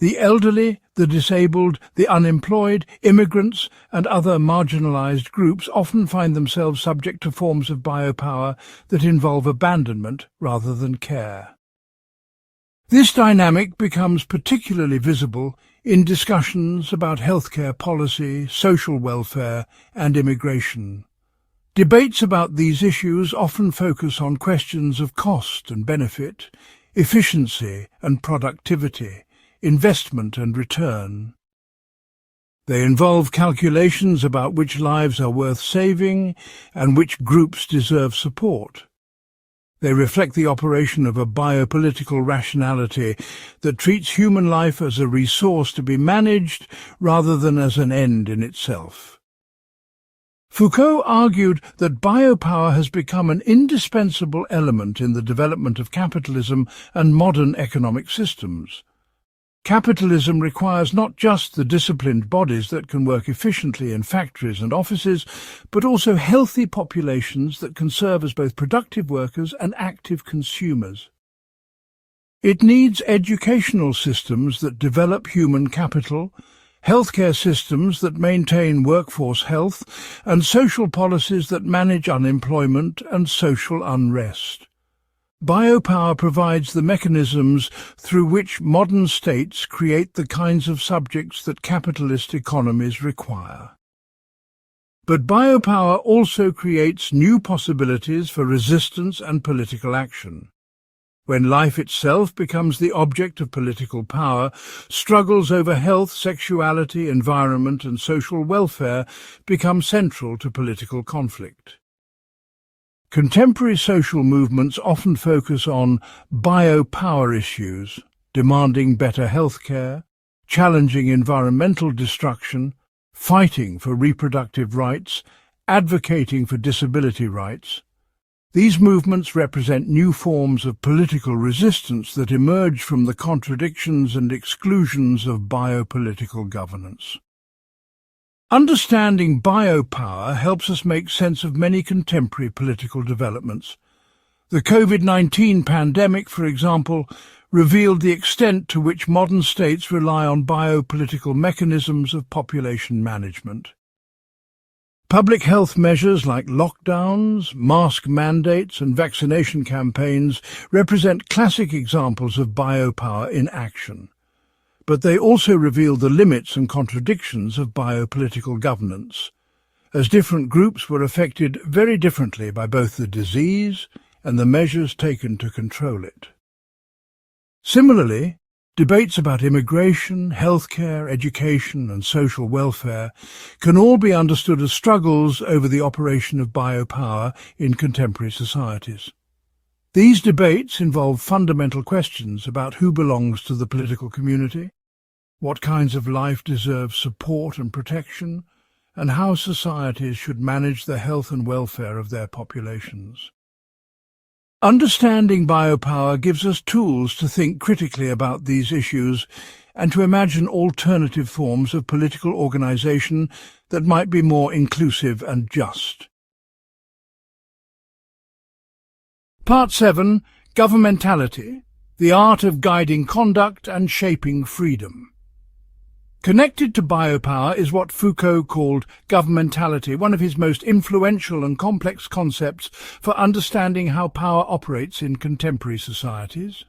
A: The elderly, the disabled, the unemployed, immigrants and other marginalized groups often find themselves subject to forms of biopower that involve abandonment rather than care. This dynamic becomes particularly visible in discussions about healthcare policy, social welfare and immigration. Debates about these issues often focus on questions of cost and benefit, efficiency and productivity, investment and return. They involve calculations about which lives are worth saving and which groups deserve support. They reflect the operation of a biopolitical rationality that treats human life as a resource to be managed rather than as an end in itself. Foucault argued that biopower has become an indispensable element in the development of capitalism and modern economic systems. Capitalism requires not just the disciplined bodies that can work efficiently in factories and offices, but also healthy populations that can serve as both productive workers and active consumers. It needs educational systems that develop human capital, healthcare systems that maintain workforce health, and social policies that manage unemployment and social unrest. Biopower provides the mechanisms through which modern states create the kinds of subjects that capitalist economies require. But biopower also creates new possibilities for resistance and political action. When life itself becomes the object of political power, struggles over health, sexuality, environment and social welfare become central to political conflict. Contemporary social movements often focus on biopower issues, demanding better healthcare, challenging environmental destruction, fighting for reproductive rights, advocating for disability rights. These movements represent new forms of political resistance that emerge from the contradictions and exclusions of biopolitical governance. Understanding biopower helps us make sense of many contemporary political developments. The COVID-19 pandemic, for example, revealed the extent to which modern states rely on biopolitical mechanisms of population management. Public health measures like lockdowns, mask mandates and vaccination campaigns represent classic examples of biopower in action. But they also reveal the limits and contradictions of biopolitical governance, as different groups were affected very differently by both the disease and the measures taken to control it. Similarly, debates about immigration, healthcare, education and social welfare can all be understood as struggles over the operation of biopower in contemporary societies. These debates involve fundamental questions about who belongs to the political community, what kinds of life deserve support and protection, and how societies should manage the health and welfare of their populations. Understanding biopower gives us tools to think critically about these issues and to imagine alternative forms of political organization that might be more inclusive and just. Part 7. Governmentality, the art of guiding conduct and shaping freedom. Connected to biopower is what Foucault called governmentality, one of his most influential and complex concepts for understanding how power operates in contemporary societies.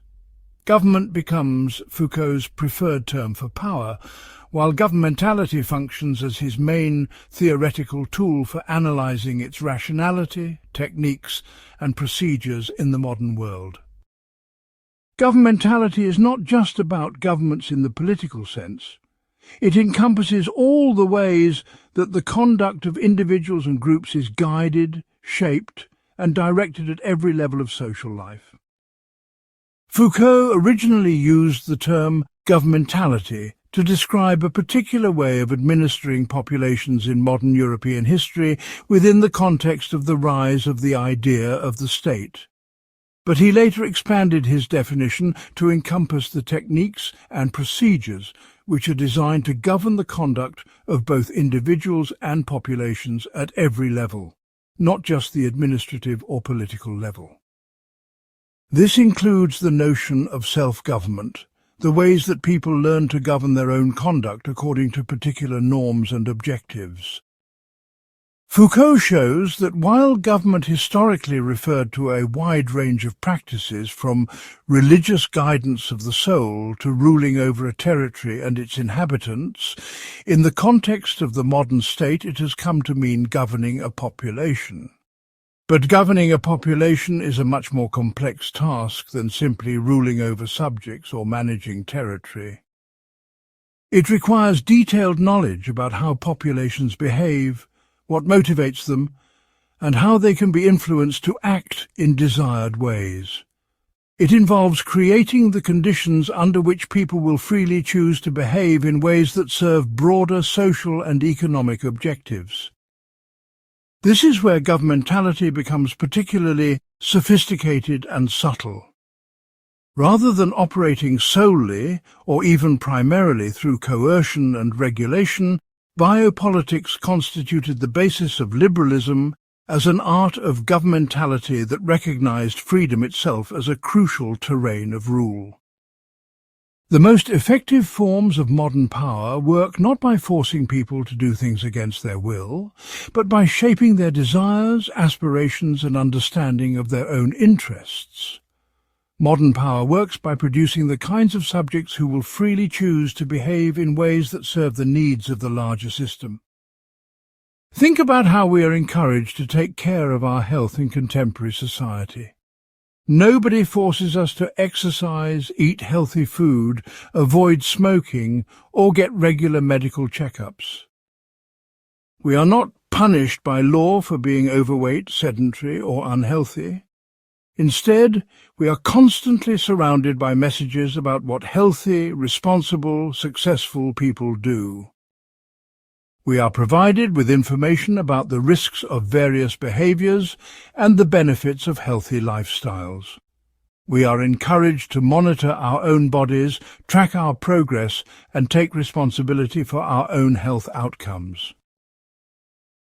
A: Government becomes Foucault's preferred term for power, while governmentality functions as his main theoretical tool for analysing its rationality, techniques and procedures in the modern world. Governmentality is not just about governments in the political sense. It encompasses all the ways that the conduct of individuals and groups is guided, shaped, and directed at every level of social life. Foucault originally used the term governmentality to describe a particular way of administering populations in modern European history within the context of the rise of the idea of the state. But he later expanded his definition to encompass the techniques and procedures which are designed to govern the conduct of both individuals and populations at every level, not just the administrative or political level. This includes the notion of self-government, the ways that people learn to govern their own conduct according to particular norms and objectives. Foucault shows that while government historically referred to a wide range of practices from religious guidance of the soul to ruling over a territory and its inhabitants, in the context of the modern state it has come to mean governing a population. But governing a population is a much more complex task than simply ruling over subjects or managing territory. It requires detailed knowledge about how populations behave, what motivates them, and how they can be influenced to act in desired ways. It involves creating the conditions under which people will freely choose to behave in ways that serve broader social and economic objectives. This is where governmentality becomes particularly sophisticated and subtle. Rather than operating solely, or even primarily through coercion and regulation, biopolitics constituted the basis of liberalism as an art of governmentality that recognized freedom itself as a crucial terrain of rule. The most effective forms of modern power work not by forcing people to do things against their will, but by shaping their desires, aspirations, and understanding of their own interests. Modern power works by producing the kinds of subjects who will freely choose to behave in ways that serve the needs of the larger system. Think about how we are encouraged to take care of our health in contemporary society. Nobody forces us to exercise, eat healthy food, avoid smoking, or get regular medical checkups. We are not punished by law for being overweight, sedentary, or unhealthy. Instead, we are constantly surrounded by messages about what healthy, responsible, successful people do. We are provided with information about the risks of various behaviors and the benefits of healthy lifestyles. We are encouraged to monitor our own bodies, track our progress, and take responsibility for our own health outcomes.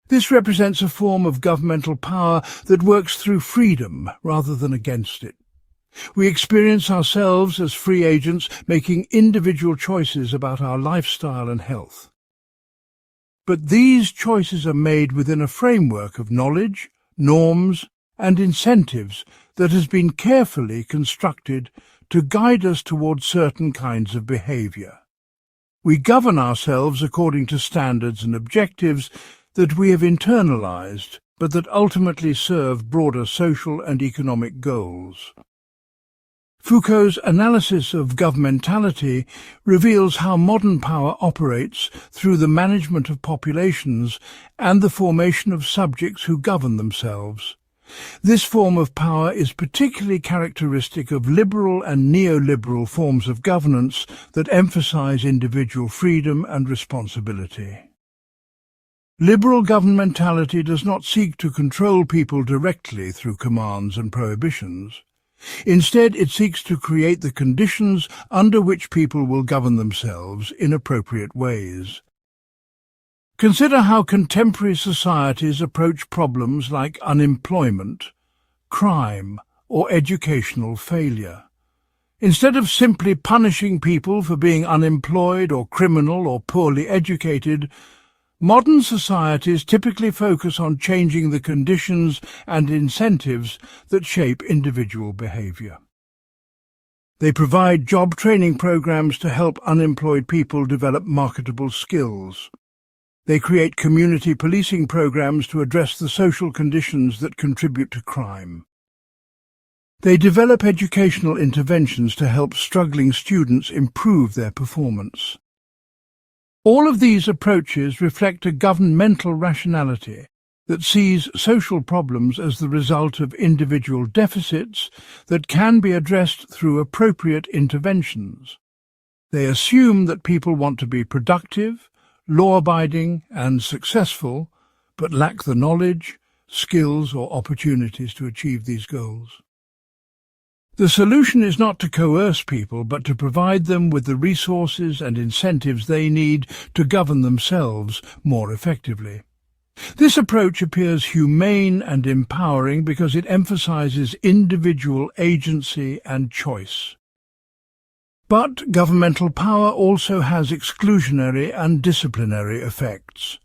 A: This represents a form of governmental power that works through freedom rather than against it. We experience ourselves as free agents making individual choices about our lifestyle and health. But these choices are made within a framework of knowledge, norms, and incentives that has been carefully constructed to guide us towards certain kinds of behavior. We govern ourselves according to standards and objectives that we have internalized, but that ultimately serve broader social and economic goals. Foucault's analysis of governmentality reveals how modern power operates through the management of populations and the formation of subjects who govern themselves. This form of power is particularly characteristic of liberal and neoliberal forms of governance that emphasize individual freedom and responsibility. Liberal governmentality does not seek to control people directly through commands and prohibitions. Instead, it seeks to create the conditions under which people will govern themselves in appropriate ways. Consider how contemporary societies approach problems like unemployment, crime, or educational failure. Instead of simply punishing people for being unemployed or criminal or poorly educated, modern societies typically focus on changing the conditions and incentives that shape individual behavior. They provide job training programs to help unemployed people develop marketable skills. They create community policing programs to address the social conditions that contribute to crime. They develop educational interventions to help struggling students improve their performance. All of these approaches reflect a governmental rationality that sees social problems as the result of individual deficits that can be addressed through appropriate interventions. They assume that people want to be productive, law-abiding and successful, but lack the knowledge, skills or opportunities to achieve these goals. The solution is not to coerce people, but to provide them with the resources and incentives they need to govern themselves more effectively. This approach appears humane and empowering because it emphasizes individual agency and choice. But governmental power also has exclusionary and disciplinary effects.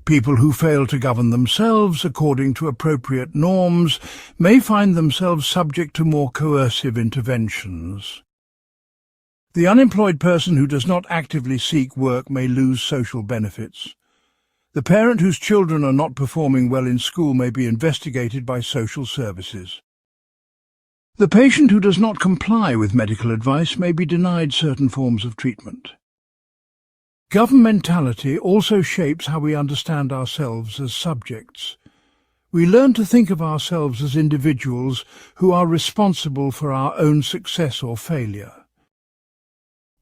A: People who fail to govern themselves according to appropriate norms may find themselves subject to more coercive interventions. The unemployed person who does not actively seek work may lose social benefits. The parent whose children are not performing well in school may be investigated by social services. The patient who does not comply with medical advice may be denied certain forms of treatment. Governmentality also shapes how we understand ourselves as subjects. We learn to think of ourselves as individuals who are responsible for our own success or failure.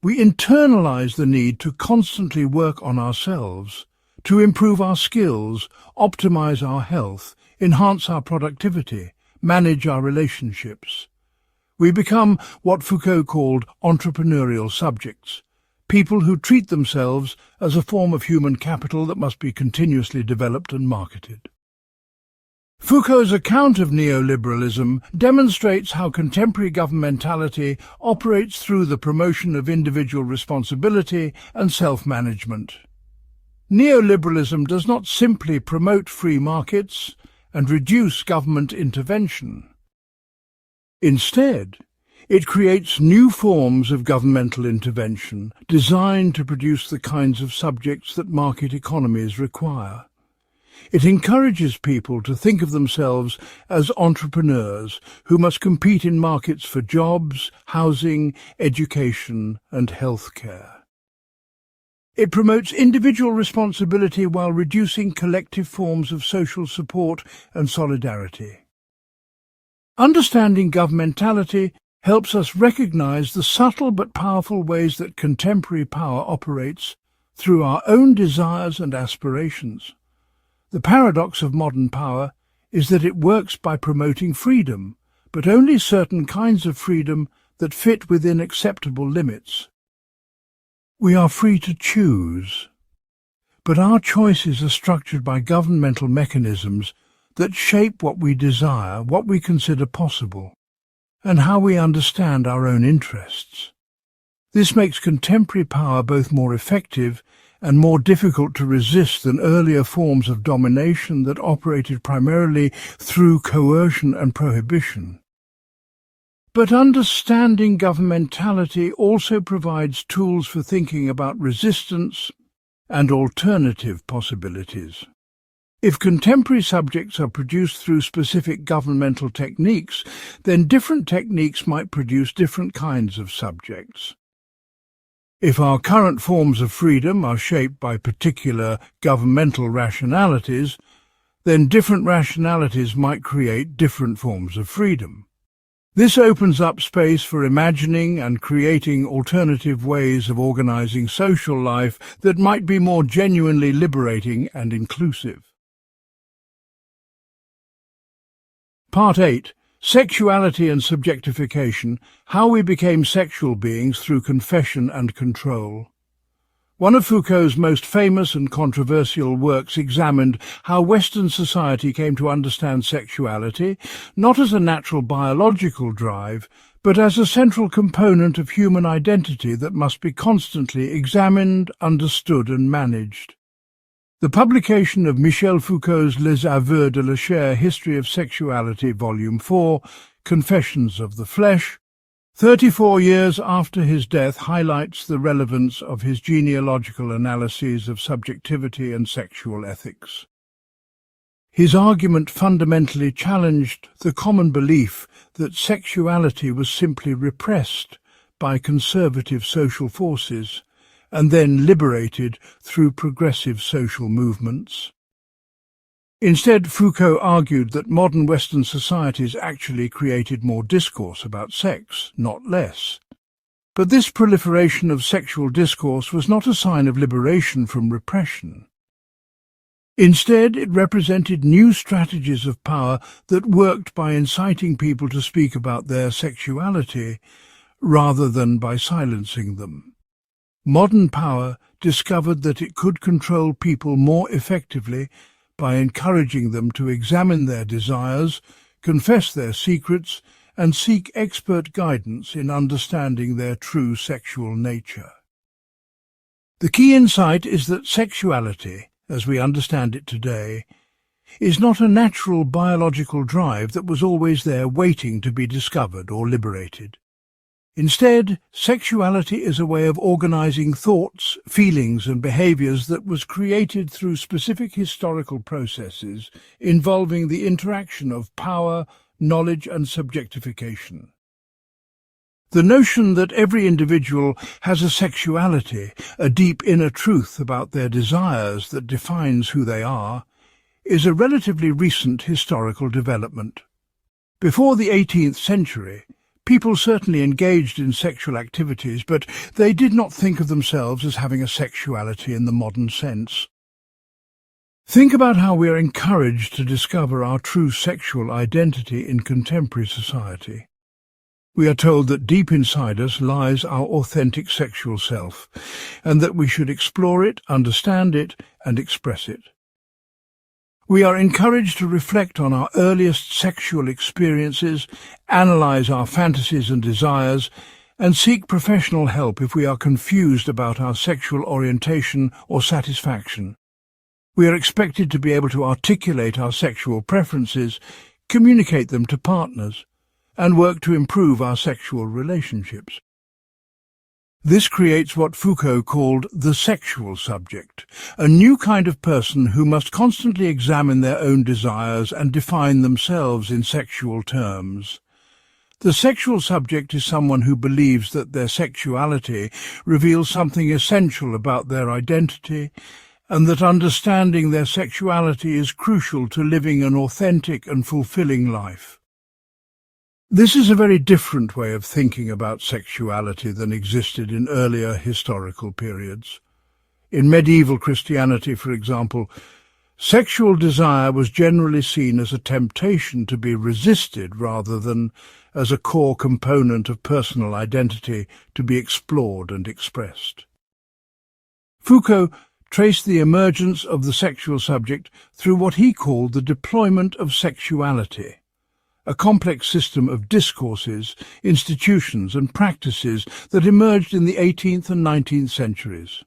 A: We internalize the need to constantly work on ourselves, to improve our skills, optimize our health, enhance our productivity, manage our relationships. We become what Foucault called entrepreneurial subjects, people who treat themselves as a form of human capital that must be continuously developed and marketed. Foucault's account of neoliberalism demonstrates how contemporary governmentality operates through the promotion of individual responsibility and self-management. Neoliberalism does not simply promote free markets and reduce government intervention. Instead, it creates new forms of governmental intervention designed to produce the kinds of subjects that market economies require. It encourages people to think of themselves as entrepreneurs who must compete in markets for jobs, housing, education, and healthcare. It promotes individual responsibility while reducing collective forms of social support and solidarity. Understanding governmentality helps us recognize the subtle but powerful ways that contemporary power operates through our own desires and aspirations. The paradox of modern power is that it works by promoting freedom, but only certain kinds of freedom that fit within acceptable limits. We are free to choose, but our choices are structured by governmental mechanisms that shape what we desire, what we consider possible, and how we understand our own interests. This makes contemporary power both more effective and more difficult to resist than earlier forms of domination that operated primarily through coercion and prohibition. But understanding governmentality also provides tools for thinking about resistance and alternative possibilities. If contemporary subjects are produced through specific governmental techniques, then different techniques might produce different kinds of subjects. If our current forms of freedom are shaped by particular governmental rationalities, then different rationalities might create different forms of freedom. This opens up space for imagining and creating alternative ways of organizing social life that might be more genuinely liberating and inclusive. Part 8. Sexuality and Subjectification, How We Became Sexual Beings Through Confession and Control. One of Foucault's most famous and controversial works examined how Western society came to understand sexuality, not as a natural biological drive, but as a central component of human identity that must be constantly examined, understood and managed. The publication of Michel Foucault's Les Aveux de la Chair, History of Sexuality, Volume 4, Confessions of the Flesh, 34 years after his death, highlights the relevance of his genealogical analyses of subjectivity and sexual ethics. His argument fundamentally challenged the common belief that sexuality was simply repressed by conservative social forces and then liberated through progressive social movements. Instead, Foucault argued that modern Western societies actually created more discourse about sex, not less. But this proliferation of sexual discourse was not a sign of liberation from repression. Instead, it represented new strategies of power that worked by inciting people to speak about their sexuality rather than by silencing them. Modern power discovered that it could control people more effectively by encouraging them to examine their desires, confess their secrets, and seek expert guidance in understanding their true sexual nature. The key insight is that sexuality, as we understand it today, is not a natural biological drive that was always there waiting to be discovered or liberated. Instead, sexuality is a way of organizing thoughts, feelings and behaviors that was created through specific historical processes involving the interaction of power, knowledge and subjectification. The notion that every individual has a sexuality, a deep inner truth about their desires that defines who they are, is a relatively recent historical development. Before the 18th century, people certainly engaged in sexual activities, but they did not think of themselves as having a sexuality in the modern sense. Think about how we are encouraged to discover our true sexual identity in contemporary society. We are told that deep inside us lies our authentic sexual self, and that we should explore it, understand it, and express it. We are encouraged to reflect on our earliest sexual experiences, analyze our fantasies and desires, and seek professional help if we are confused about our sexual orientation or satisfaction. We are expected to be able to articulate our sexual preferences, communicate them to partners, and work to improve our sexual relationships. This creates what Foucault called the sexual subject, a new kind of person who must constantly examine their own desires and define themselves in sexual terms. The sexual subject is someone who believes that their sexuality reveals something essential about their identity, and that understanding their sexuality is crucial to living an authentic and fulfilling life. This is a very different way of thinking about sexuality than existed in earlier historical periods. In medieval Christianity, for example, sexual desire was generally seen as a temptation to be resisted rather than as a core component of personal identity to be explored and expressed. Foucault traced the emergence of the sexual subject through what he called the deployment of sexuality, a complex system of discourses, institutions and practices that emerged in the 18th and 19th centuries.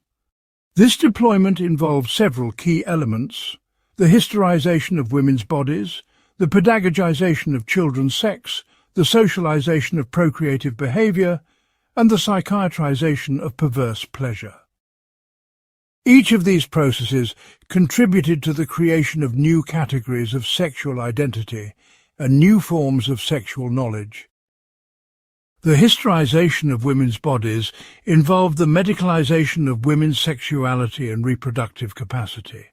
A: This deployment involved several key elements: the historization of women's bodies, the pedagogization of children's sex, the socialization of procreative behavior, and the psychiatrization of perverse pleasure. Each of these processes contributed to the creation of new categories of sexual identity and new forms of sexual knowledge. The historization of women's bodies involved the medicalization of women's sexuality and reproductive capacity.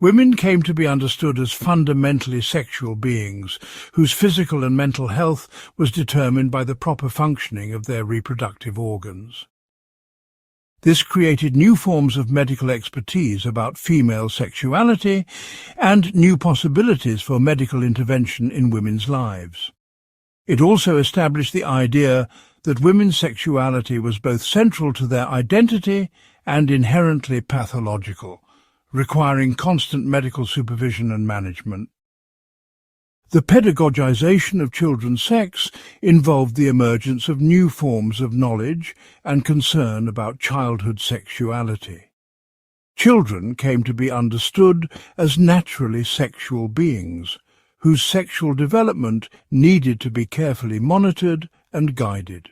A: Women came to be understood as fundamentally sexual beings, whose physical and mental health was determined by the proper functioning of their reproductive organs. This created new forms of medical expertise about female sexuality and new possibilities for medical intervention in women's lives. It also established the idea that women's sexuality was both central to their identity and inherently pathological, requiring constant medical supervision and management. The pedagogization of children's sex involved the emergence of new forms of knowledge and concern about childhood sexuality. Children came to be understood as naturally sexual beings, whose sexual development needed to be carefully monitored and guided.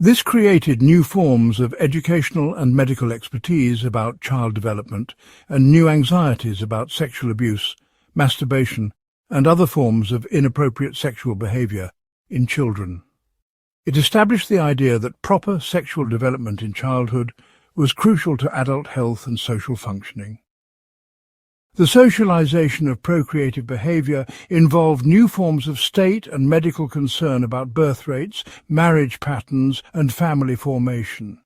A: This created new forms of educational and medical expertise about child development and new anxieties about sexual abuse, masturbation, and other forms of inappropriate sexual behavior in children. It established the idea that proper sexual development in childhood was crucial to adult health and social functioning. The socialization of procreative behavior involved new forms of state and medical concern about birth rates, marriage patterns, and family formation.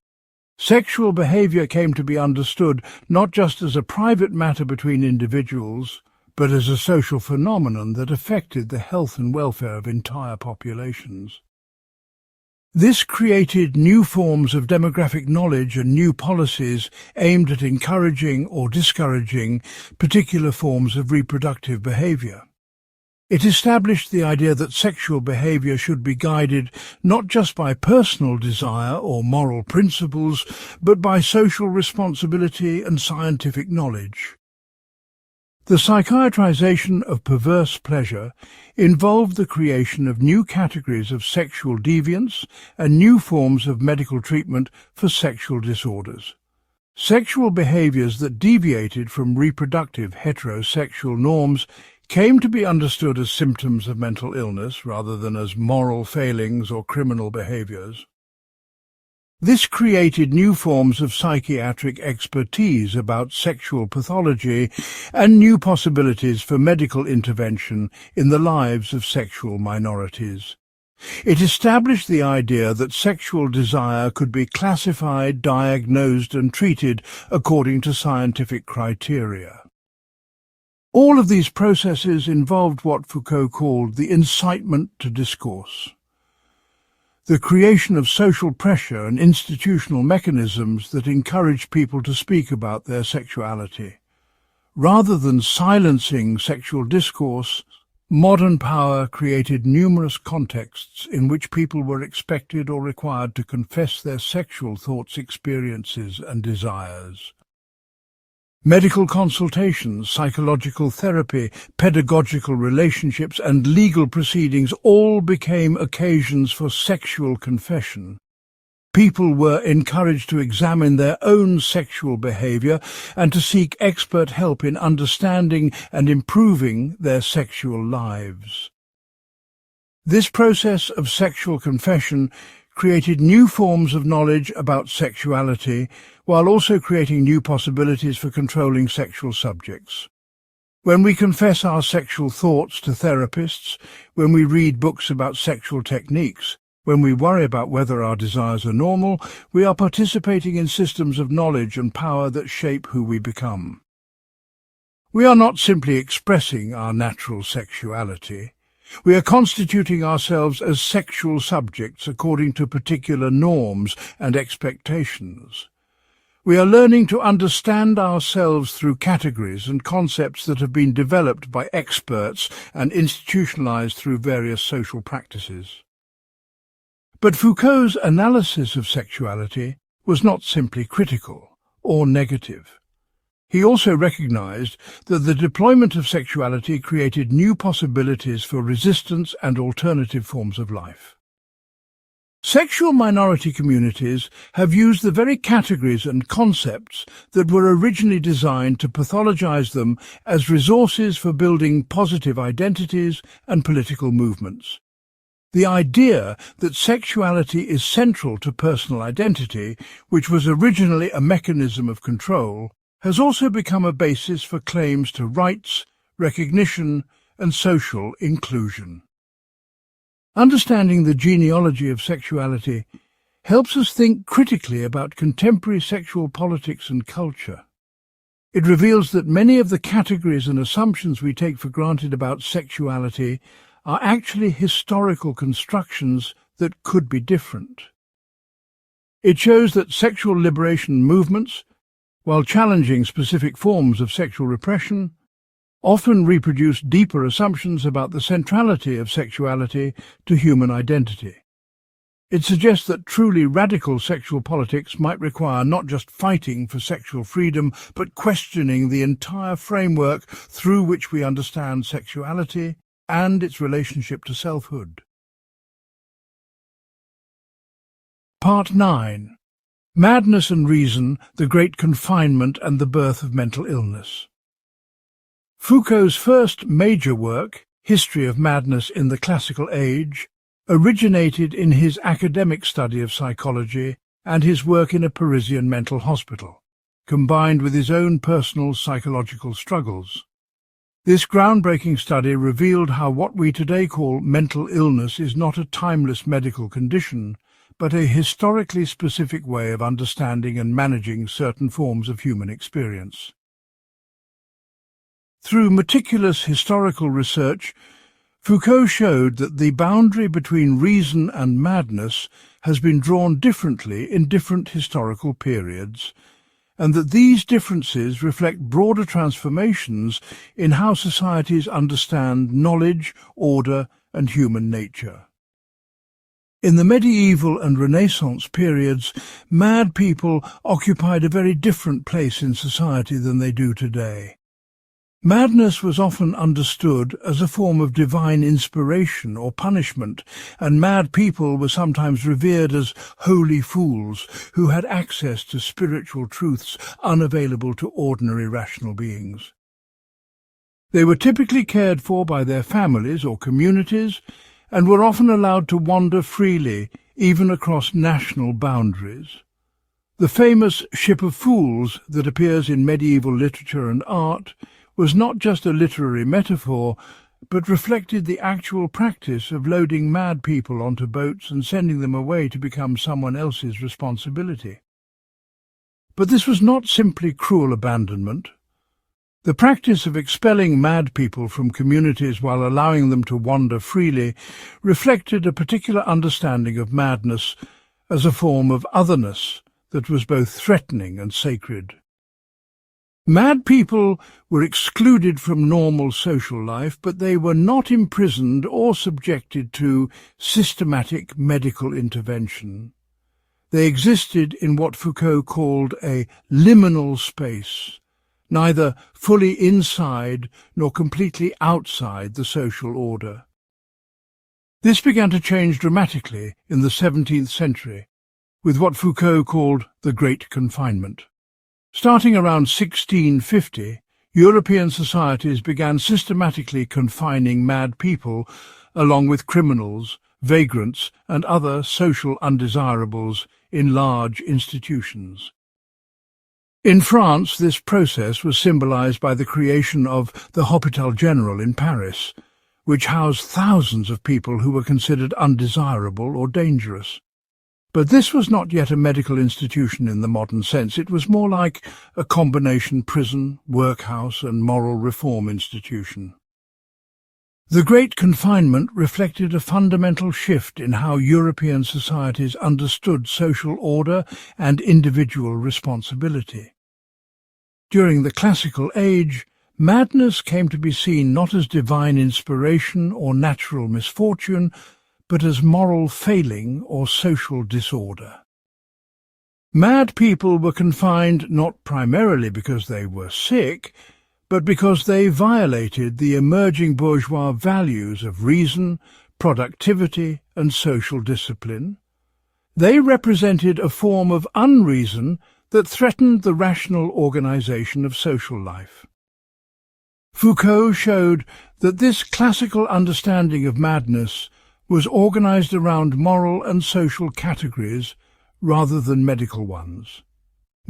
A: Sexual behavior came to be understood not just as a private matter between individuals, but as a social phenomenon that affected the health and welfare of entire populations. This created new forms of demographic knowledge and new policies aimed at encouraging or discouraging particular forms of reproductive behavior. It established the idea that sexual behavior should be guided not just by personal desire or moral principles, but by social responsibility and scientific knowledge. The psychiatrization of perverse pleasure involved the creation of new categories of sexual deviance and new forms of medical treatment for sexual disorders. Sexual behaviors that deviated from reproductive heterosexual norms came to be understood as symptoms of mental illness rather than as moral failings or criminal behaviors. This created new forms of psychiatric expertise about sexual pathology and new possibilities for medical intervention in the lives of sexual minorities. It established the idea that sexual desire could be classified, diagnosed, and treated according to scientific criteria. All of these processes involved what Foucault called the incitement to discourse. The creation of social pressure and institutional mechanisms that encourage people to speak about their sexuality. Rather than silencing sexual discourse, modern power created numerous contexts in which people were expected or required to confess their sexual thoughts, experiences, and desires. Medical consultations, psychological therapy, pedagogical relationships, and legal proceedings all became occasions for sexual confession. People were encouraged to examine their own sexual behavior and to seek expert help in understanding and improving their sexual lives. This process of sexual confession created new forms of knowledge about sexuality, while also creating new possibilities for controlling sexual subjects. When we confess our sexual thoughts to therapists, when we read books about sexual techniques, when we worry about whether our desires are normal, we are participating in systems of knowledge and power that shape who we become. We are not simply expressing our natural sexuality. We are constituting ourselves as sexual subjects according to particular norms and expectations. We are learning to understand ourselves through categories and concepts that have been developed by experts and institutionalized through various social practices. But Foucault's analysis of sexuality was not simply critical or negative. He also recognized that the deployment of sexuality created new possibilities for resistance and alternative forms of life. Sexual minority communities have used the very categories and concepts that were originally designed to pathologize them as resources for building positive identities and political movements. The idea that sexuality is central to personal identity, which was originally a mechanism of control, has also become a basis for claims to rights, recognition, and social inclusion. Understanding the genealogy of sexuality helps us think critically about contemporary sexual politics and culture. It reveals that many of the categories and assumptions we take for granted about sexuality are actually historical constructions that could be different. It shows that sexual liberation movements, while challenging specific forms of sexual repression, often reproduce deeper assumptions about the centrality of sexuality to human identity. It suggests that truly radical sexual politics might require not just fighting for sexual freedom, but questioning the entire framework through which we understand sexuality and its relationship to selfhood. Part 9. Madness and Reason, the Great Confinement and the Birth of Mental Illness. Foucault's first major work, History of Madness in the Classical Age, originated in his academic study of psychology and his work in a Parisian mental hospital, combined with his own personal psychological struggles. This groundbreaking study revealed how what we today call mental illness is not a timeless medical condition, but a historically specific way of understanding and managing certain forms of human experience. Through meticulous historical research, Foucault showed that the boundary between reason and madness has been drawn differently in different historical periods, and that these differences reflect broader transformations in how societies understand knowledge, order, and human nature. In the medieval and Renaissance periods, mad people occupied a very different place in society than they do today. Madness was often understood as a form of divine inspiration or punishment, and mad people were sometimes revered as holy fools who had access to spiritual truths unavailable to ordinary rational beings. They were typically cared for by their families or communities, and were often allowed to wander freely, even across national boundaries. The famous Ship of Fools that appears in medieval literature and art was not just a literary metaphor, but reflected the actual practice of loading mad people onto boats and sending them away to become someone else's responsibility. But this was not simply cruel abandonment. The practice of expelling mad people from communities while allowing them to wander freely reflected a particular understanding of madness as a form of otherness that was both threatening and sacred. Mad people were excluded from normal social life, but they were not imprisoned or subjected to systematic medical intervention. They existed in what Foucault called a liminal space, neither fully inside nor completely outside the social order. This began to change dramatically in the 17th century, with what Foucault called the Great Confinement. Starting around 1650, European societies began systematically confining mad people, along with criminals, vagrants, and other social undesirables in large institutions. In France, this process was symbolized by the creation of the Hôpital General in Paris, which housed thousands of people who were considered undesirable or dangerous. But this was not yet a medical institution in the modern sense. It was more like a combination prison, workhouse, and moral reform institution. The Great Confinement reflected a fundamental shift in how European societies understood social order and individual responsibility. During the Classical Age, madness came to be seen not as divine inspiration or natural misfortune, but as moral failing or social disorder. Mad people were confined not primarily because they were sick, but because they violated the emerging bourgeois values of reason, productivity, and social discipline. They represented a form of unreason that threatened the rational organization of social life. Foucault showed that this classical understanding of madness was organized around moral and social categories rather than medical ones.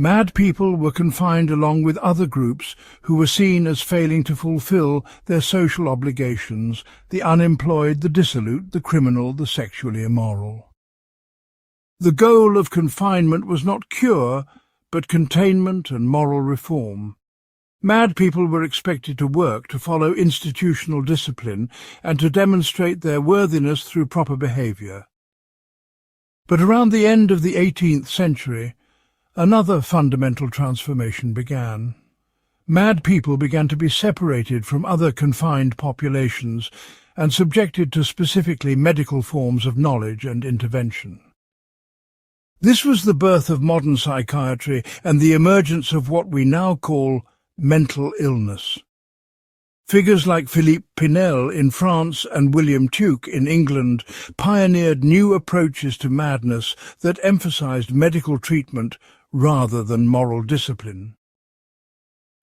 A: Mad people were confined along with other groups who were seen as failing to fulfill their social obligations: the unemployed, the dissolute, the criminal, the sexually immoral. The goal of confinement was not cure, but containment and moral reform. Mad people were expected to work, to follow institutional discipline, and to demonstrate their worthiness through proper behaviour. But around the end of the 18th century, another fundamental transformation began. Mad people began to be separated from other confined populations and subjected to specifically medical forms of knowledge and intervention. This was the birth of modern psychiatry and the emergence of what we now call mental illness. Figures like Philippe Pinel in France and William Tuke in England pioneered new approaches to madness that emphasized medical treatment rather than moral discipline.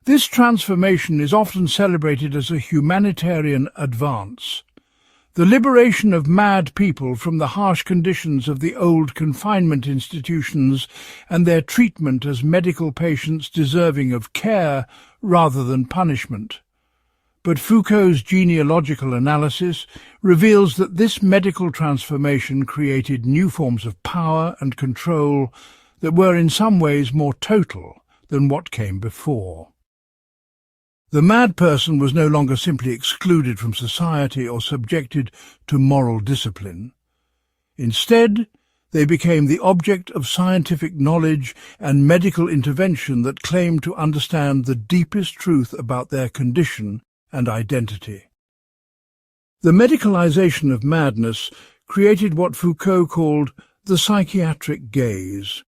A: This transformation is often celebrated as a humanitarian advance. The liberation of mad people from the harsh conditions of the old confinement institutions and their treatment as medical patients deserving of care rather than punishment. But Foucault's genealogical analysis reveals that this medical transformation created new forms of power and control that were in some ways more total than what came before. The mad person was no longer simply excluded from society or subjected to moral discipline. Instead, they became the object of scientific knowledge and medical intervention that claimed to understand the deepest truth about their condition and identity. The medicalization of madness created what Foucault called the psychiatric gaze,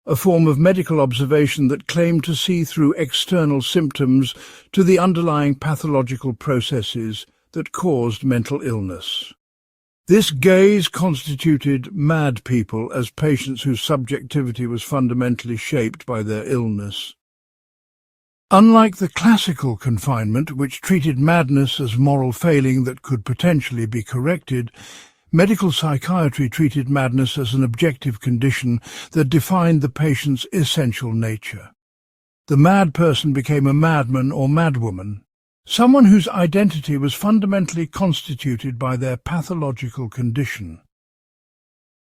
A: a form of medical observation that claimed to see through external symptoms to the underlying pathological processes that caused mental illness. This gaze constituted mad people as patients whose subjectivity was fundamentally shaped by their illness. Unlike the classical confinement, which treated madness as moral failing that could potentially be corrected, medical psychiatry treated madness as an objective condition that defined the patient's essential nature. The mad person became a madman or madwoman, someone whose identity was fundamentally constituted by their pathological condition.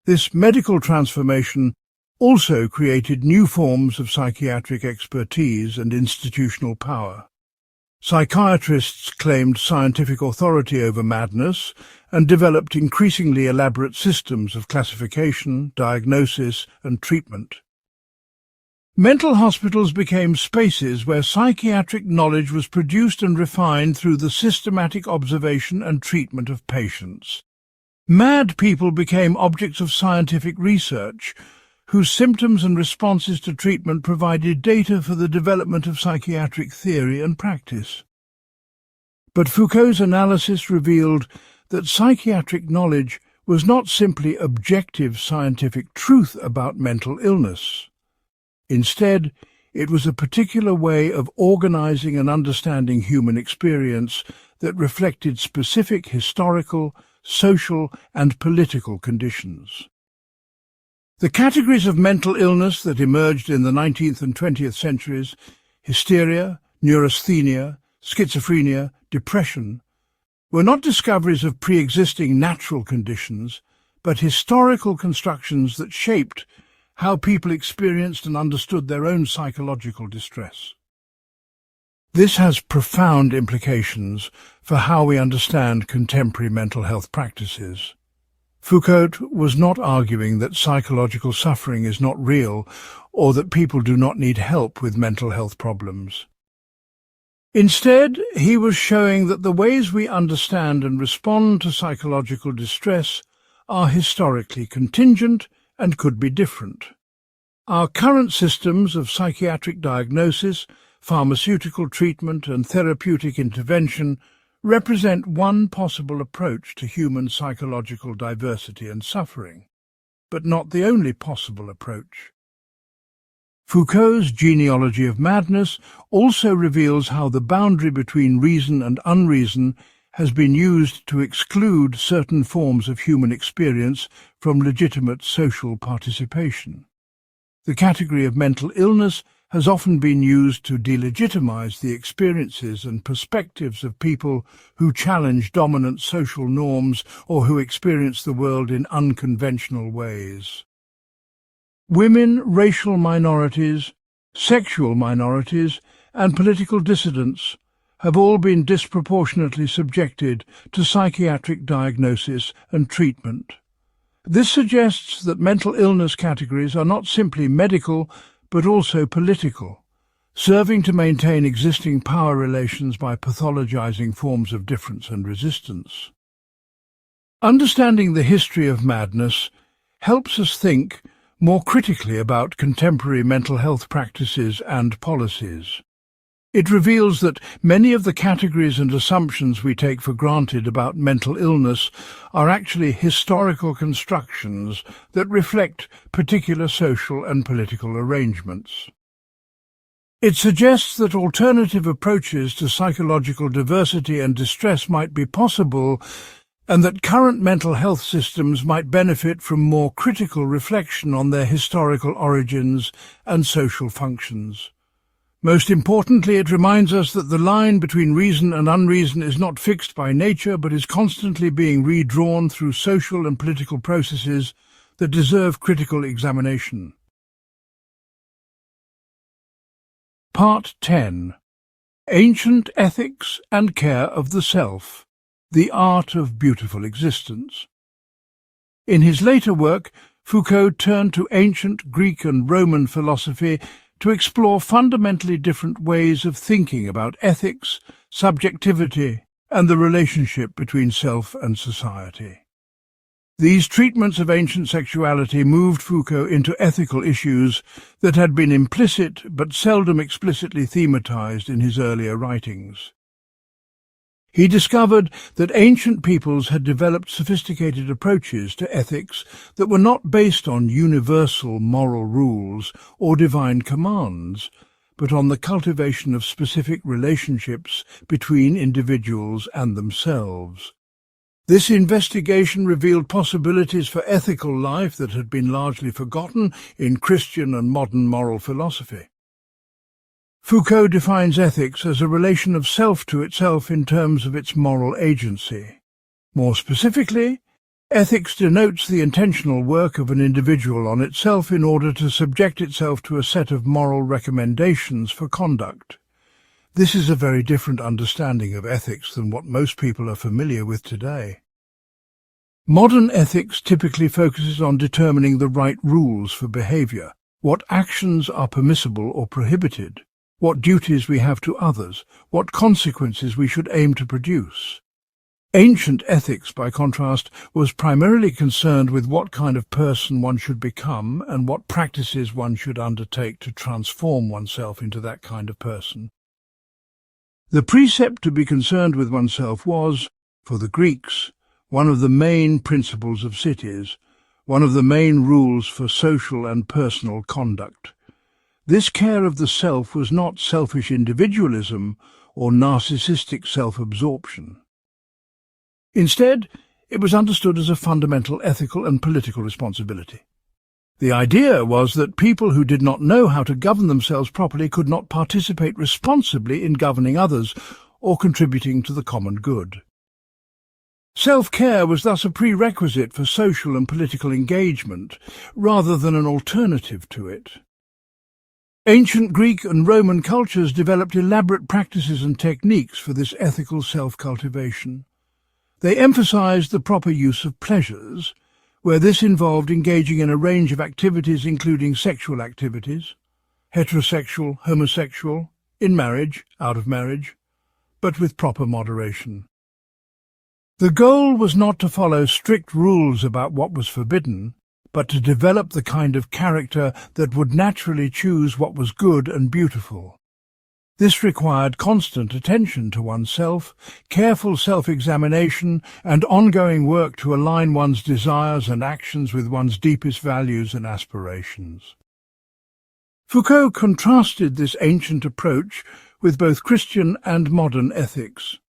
A: This medical transformation also created new forms of psychiatric expertise and institutional power. Psychiatrists claimed scientific authority over madness and developed increasingly elaborate systems of classification, diagnosis, and treatment. Mental hospitals became spaces where psychiatric knowledge was produced and refined through the systematic observation and treatment of patients. Mad people became objects of scientific research, whose symptoms and responses to treatment provided data for the development of psychiatric theory and practice. But Foucault's analysis revealed that psychiatric knowledge was not simply objective scientific truth about mental illness. Instead, it was a particular way of organizing and understanding human experience that reflected specific historical, social, and political conditions. The categories of mental illness that emerged in the 19th and 20th centuries, hysteria, neurasthenia, schizophrenia, depression, were not discoveries of pre-existing natural conditions, but historical constructions that shaped how people experienced and understood their own psychological distress. This has profound implications for how we understand contemporary mental health practices. Foucault was not arguing that psychological suffering is not real or that people do not need help with mental health problems. Instead, he was showing that the ways we understand and respond to psychological distress are historically contingent and could be different. Our current systems of psychiatric diagnosis, pharmaceutical treatment, and therapeutic intervention represent one possible approach to human psychological diversity and suffering, but not the only possible approach. Foucault's genealogy of madness also reveals how the boundary between reason and unreason has been used to exclude certain forms of human experience from legitimate social participation. The category of mental illness has often been used to delegitimize the experiences and perspectives of people who challenge dominant social norms or who experience the world in unconventional ways. Women, racial minorities, sexual minorities, and political dissidents have all been disproportionately subjected to psychiatric diagnosis and treatment. This suggests that mental illness categories are not simply medical but also political, serving to maintain existing power relations by pathologizing forms of difference and resistance. Understanding the history of madness helps us think more critically about contemporary mental health practices and policies. It reveals that many of the categories and assumptions we take for granted about mental illness are actually historical constructions that reflect particular social and political arrangements. It suggests that alternative approaches to psychological diversity and distress might be possible, and that current mental health systems might benefit from more critical reflection on their historical origins and social functions. Most importantly, it reminds us that the line between reason and unreason is not fixed by nature, but is constantly being redrawn through social and political processes that deserve critical examination. Part 10. Ancient Ethics and Care of the Self, the Art of Beautiful Existence. In his later work, Foucault turned to ancient Greek and Roman philosophy to explore fundamentally different ways of thinking about ethics, subjectivity, and the relationship between self and society. These treatments of ancient sexuality moved Foucault into ethical issues that had been implicit but seldom explicitly thematized in his earlier writings. He discovered that ancient peoples had developed sophisticated approaches to ethics that were not based on universal moral rules or divine commands, but on the cultivation of specific relationships between individuals and themselves. This investigation revealed possibilities for ethical life that had been largely forgotten in Christian and modern moral philosophy. Foucault defines ethics as a relation of self to itself in terms of its moral agency. More specifically, ethics denotes the intentional work of an individual on itself in order to subject itself to a set of moral recommendations for conduct. This is a very different understanding of ethics than what most people are familiar with today. Modern ethics typically focuses on determining the right rules for behavior, what actions are permissible or prohibited, what duties we have to others, what consequences we should aim to produce. Ancient ethics, by contrast, was primarily concerned with what kind of person one should become and what practices one should undertake to transform oneself into that kind of person. The precept to be concerned with oneself was, for the Greeks, one of the main principles of cities, one of the main rules for social and personal conduct. This care of the self was not selfish individualism or narcissistic self-absorption. Instead, it was understood as a fundamental ethical and political responsibility. The idea was that people who did not know how to govern themselves properly could not participate responsibly in governing others or contributing to the common good. Self-care was thus a prerequisite for social and political engagement, rather than an alternative to it. Ancient Greek and Roman cultures developed elaborate practices and techniques for this ethical self-cultivation. They emphasized the proper use of pleasures, where this involved engaging in a range of activities including sexual activities, heterosexual, homosexual, in marriage, out of marriage, but with proper moderation. The goal was not to follow strict rules about what was forbidden, but to develop the kind of character that would naturally choose what was good and beautiful. This required constant attention to oneself, careful self-examination, and ongoing work to align one's desires and actions with one's deepest values and aspirations. Foucault contrasted this ancient approach with both Christian and modern ethics.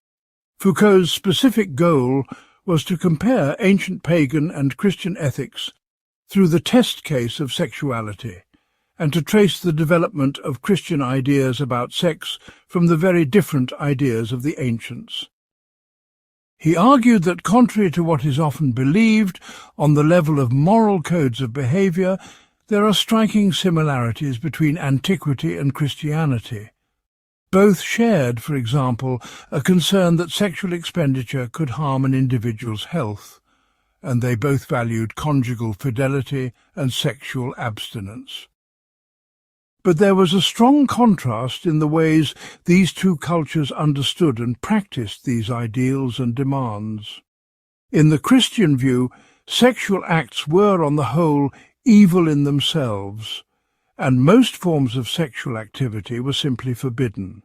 A: Foucault's specific goal was to compare ancient pagan and Christian ethics through the test case of sexuality, and to trace the development of Christian ideas about sex from the very different ideas of the ancients. He argued that contrary to what is often believed on the level of moral codes of behaviour, there are striking similarities between antiquity and Christianity. Both shared, for example, a concern that sexual expenditure could harm an individual's health, and they both valued conjugal fidelity and sexual abstinence. But there was a strong contrast in the ways these two cultures understood and practiced these ideals and demands. In the Christian view, sexual acts were, on the whole, evil in themselves, and most forms of sexual activity were simply forbidden.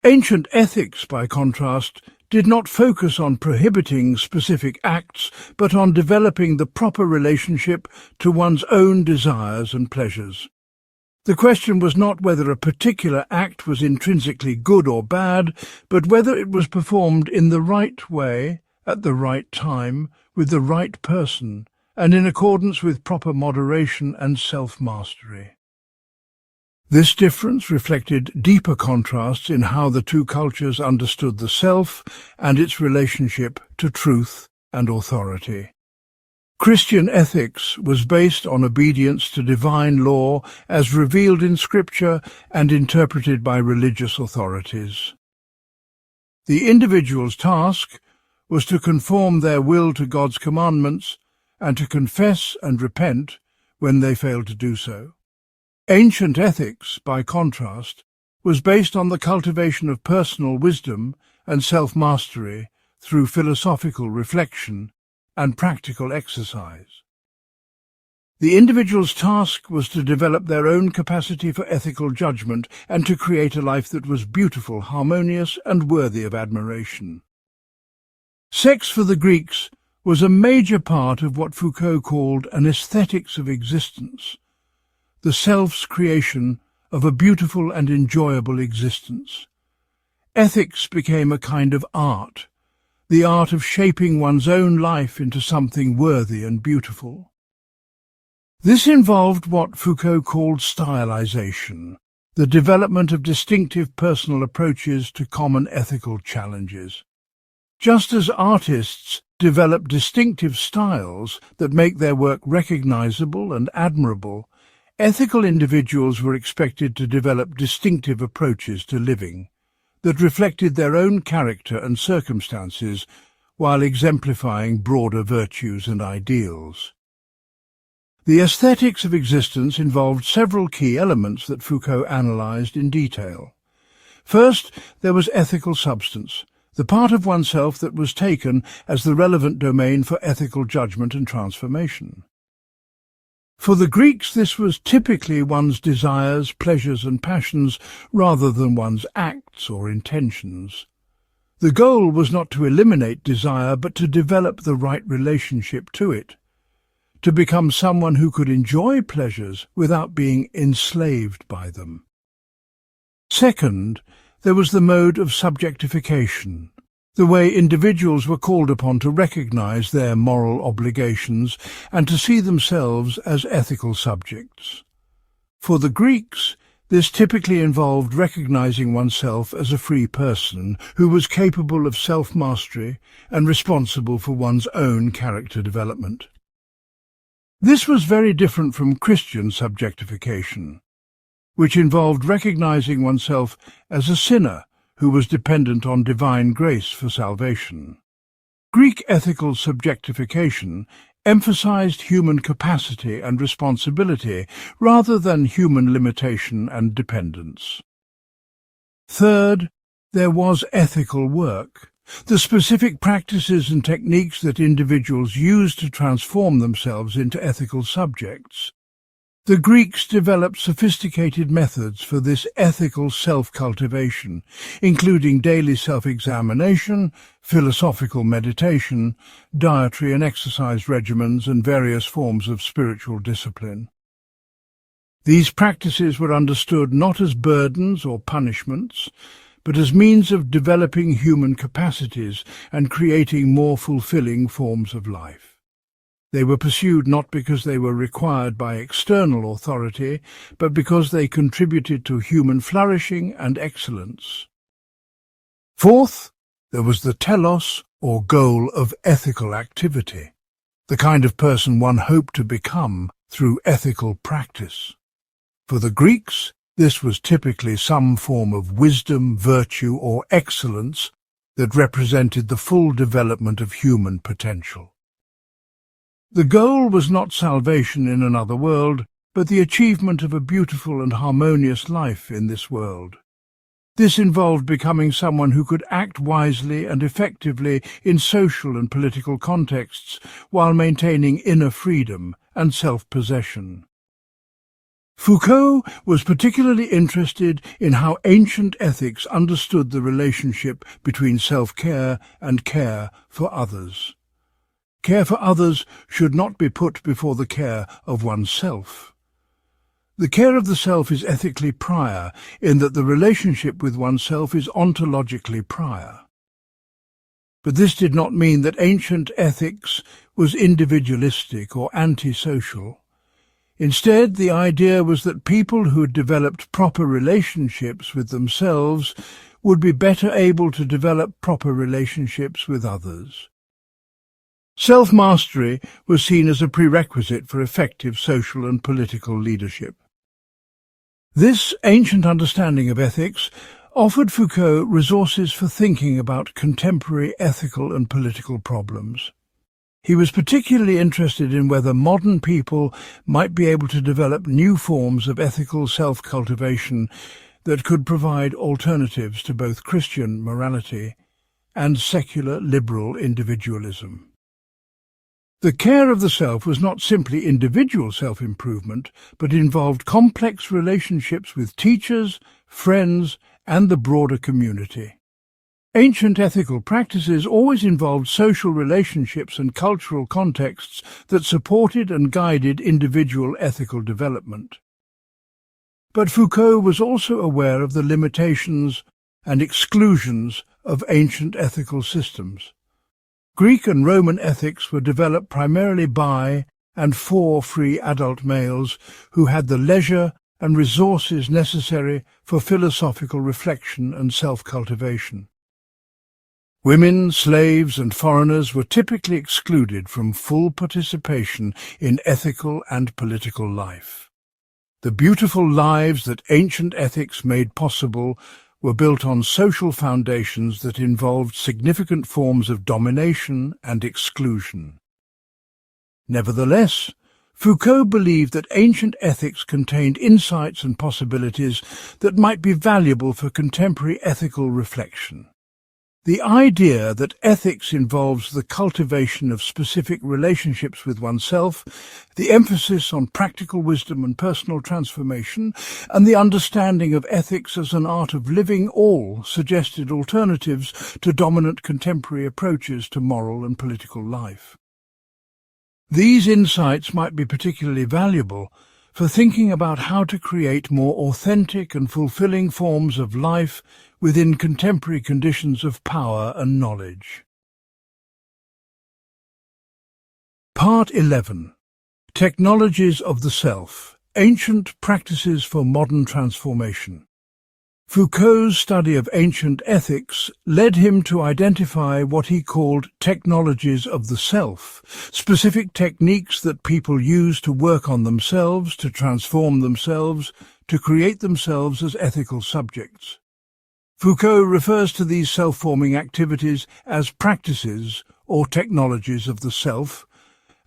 A: Ancient ethics, by contrast, did not focus on prohibiting specific acts, but on developing the proper relationship to one's own desires and pleasures. The question was not whether a particular act was intrinsically good or bad, but whether it was performed in the right way, at the right time, with the right person, and in accordance with proper moderation and self-mastery. This difference reflected deeper contrasts in how the two cultures understood the self and its relationship to truth and authority. Christian ethics was based on obedience to divine law as revealed in Scripture and interpreted by religious authorities. The individual's task was to conform their will to God's commandments and to confess and repent when they failed to do so. Ancient ethics, by contrast, was based on the cultivation of personal wisdom and self-mastery through philosophical reflection and practical exercise. The individual's task was to develop their own capacity for ethical judgment and to create a life that was beautiful, harmonious, and worthy of admiration. Sex for the Greeks was a major part of what Foucault called an aesthetics of existence, the self's creation of a beautiful and enjoyable existence. Ethics became a kind of art, the art of shaping one's own life into something worthy and beautiful. This involved what Foucault called stylization, the development of distinctive personal approaches to common ethical challenges. Just as artists develop distinctive styles that make their work recognizable and admirable, ethical individuals were expected to develop distinctive approaches to living that reflected their own character and circumstances while exemplifying broader virtues and ideals. The aesthetics of existence involved several key elements that Foucault analysed in detail. First, there was ethical substance, the part of oneself that was taken as the relevant domain for ethical judgment and transformation. For the Greeks, this was typically one's desires, pleasures and passions rather than one's acts or intentions. The goal was not to eliminate desire but to develop the right relationship to it, to become someone who could enjoy pleasures without being enslaved by them. Second, there was the mode of subjectification, the way individuals were called upon to recognize their moral obligations and to see themselves as ethical subjects. For the Greeks, this typically involved recognizing oneself as a free person who was capable of self-mastery and responsible for one's own character development. This was very different from Christian subjectification, which involved recognizing oneself as a sinner who was dependent on divine grace for salvation. Greek ethical subjectification emphasized human capacity and responsibility rather than human limitation and dependence. Third, there was ethical work, the specific practices and techniques that individuals used to transform themselves into ethical subjects. The Greeks developed sophisticated methods for this ethical self-cultivation, including daily self-examination, philosophical meditation, dietary and exercise regimens, and various forms of spiritual discipline. These practices were understood not as burdens or punishments, but as means of developing human capacities and creating more fulfilling forms of life. They were pursued not because they were required by external authority, but because they contributed to human flourishing and excellence. Fourth, there was the telos, or goal of ethical activity, the kind of person one hoped to become through ethical practice. For the Greeks, this was typically some form of wisdom, virtue, or excellence that represented the full development of human potential. The goal was not salvation in another world, but the achievement of a beautiful and harmonious life in this world. This involved becoming someone who could act wisely and effectively in social and political contexts while maintaining inner freedom and self-possession. Foucault was particularly interested in how ancient ethics understood the relationship between self-care and care for others. Care for others should not be put before the care of oneself. The care of the self is ethically prior, in that the relationship with oneself is ontologically prior. But this did not mean that ancient ethics was individualistic or antisocial. Instead, the idea was that people who had developed proper relationships with themselves would be better able to develop proper relationships with others. Self-mastery was seen as a prerequisite for effective social and political leadership. This ancient understanding of ethics offered Foucault resources for thinking about contemporary ethical and political problems. He was particularly interested in whether modern people might be able to develop new forms of ethical self-cultivation that could provide alternatives to both Christian morality and secular liberal individualism. The care of the self was not simply individual self-improvement, but involved complex relationships with teachers, friends, and the broader community. Ancient ethical practices always involved social relationships and cultural contexts that supported and guided individual ethical development. But Foucault was also aware of the limitations and exclusions of ancient ethical systems. Greek and Roman ethics were developed primarily by and for free adult males who had the leisure and resources necessary for philosophical reflection and self-cultivation. Women, slaves, and foreigners were typically excluded from full participation in ethical and political life. The beautiful lives that ancient ethics made possible were built on social foundations that involved significant forms of domination and exclusion. Nevertheless, Foucault believed that ancient ethics contained insights and possibilities that might be valuable for contemporary ethical reflection. The idea that ethics involves the cultivation of specific relationships with oneself, the emphasis on practical wisdom and personal transformation, and the understanding of ethics as an art of living all suggested alternatives to dominant contemporary approaches to moral and political life. These insights might be particularly valuable for thinking about how to create more authentic and fulfilling forms of life within contemporary conditions of power and knowledge. Part 11. Technologies of the Self. Ancient Practices for Modern Transformation. Foucault's study of ancient ethics led him to identify what he called technologies of the self, specific techniques that people use to work on themselves, to transform themselves, to create themselves as ethical subjects. Foucault refers to these self-forming activities as practices or technologies of the self,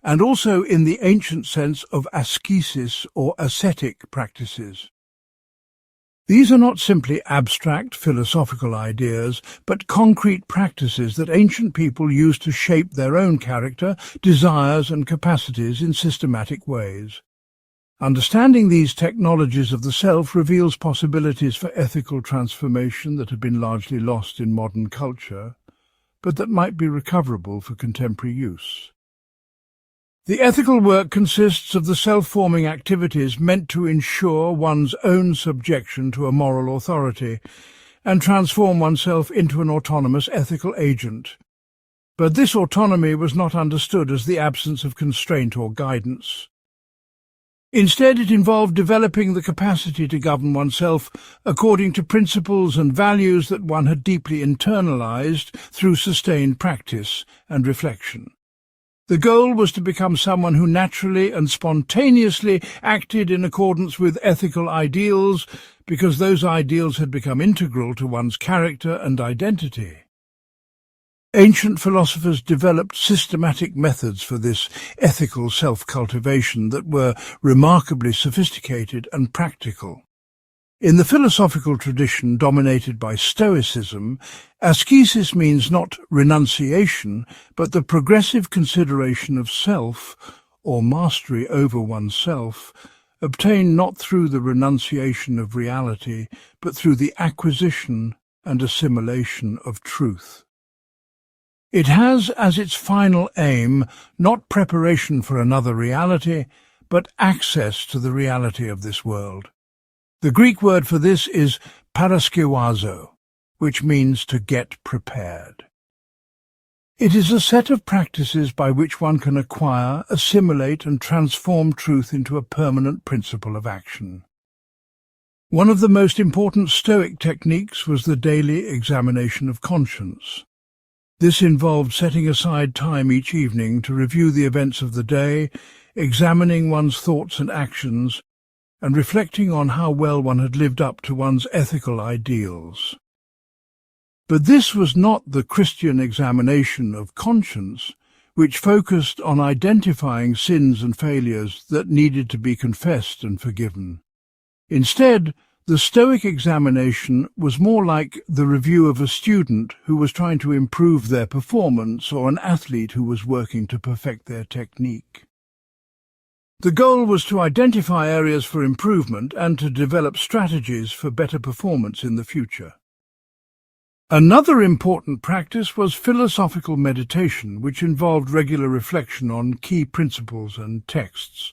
A: and also in the ancient sense of ascesis or ascetic practices. These are not simply abstract philosophical ideas, but concrete practices that ancient people used to shape their own character, desires and capacities in systematic ways. Understanding these technologies of the self reveals possibilities for ethical transformation that have been largely lost in modern culture, but that might be recoverable for contemporary use. The ethical work consists of the self-forming activities meant to ensure one's own subjection to a moral authority and transform oneself into an autonomous ethical agent. But this autonomy was not understood as the absence of constraint or guidance. Instead, it involved developing the capacity to govern oneself according to principles and values that one had deeply internalized through sustained practice and reflection. The goal was to become someone who naturally and spontaneously acted in accordance with ethical ideals, because those ideals had become integral to one's character and identity. Ancient philosophers developed systematic methods for this ethical self-cultivation that were remarkably sophisticated and practical. In the philosophical tradition dominated by Stoicism, ascesis means not renunciation, but the progressive consideration of self, or mastery over oneself, obtained not through the renunciation of reality, but through the acquisition and assimilation of truth. It has as its final aim not preparation for another reality, but access to the reality of this world. The Greek word for this is paraskiwazo, which means to get prepared. It is a set of practices by which one can acquire, assimilate and transform truth into a permanent principle of action. One of the most important Stoic techniques was the daily examination of conscience. This involved setting aside time each evening to review the events of the day, examining one's thoughts and actions, and reflecting on how well one had lived up to one's ethical ideals. But this was not the Christian examination of conscience, which focused on identifying sins and failures that needed to be confessed and forgiven. Instead, the Stoic examination was more like the review of a student who was trying to improve their performance or an athlete who was working to perfect their technique. The goal was to identify areas for improvement and to develop strategies for better performance in the future. Another important practice was philosophical meditation, which involved regular reflection on key principles and texts.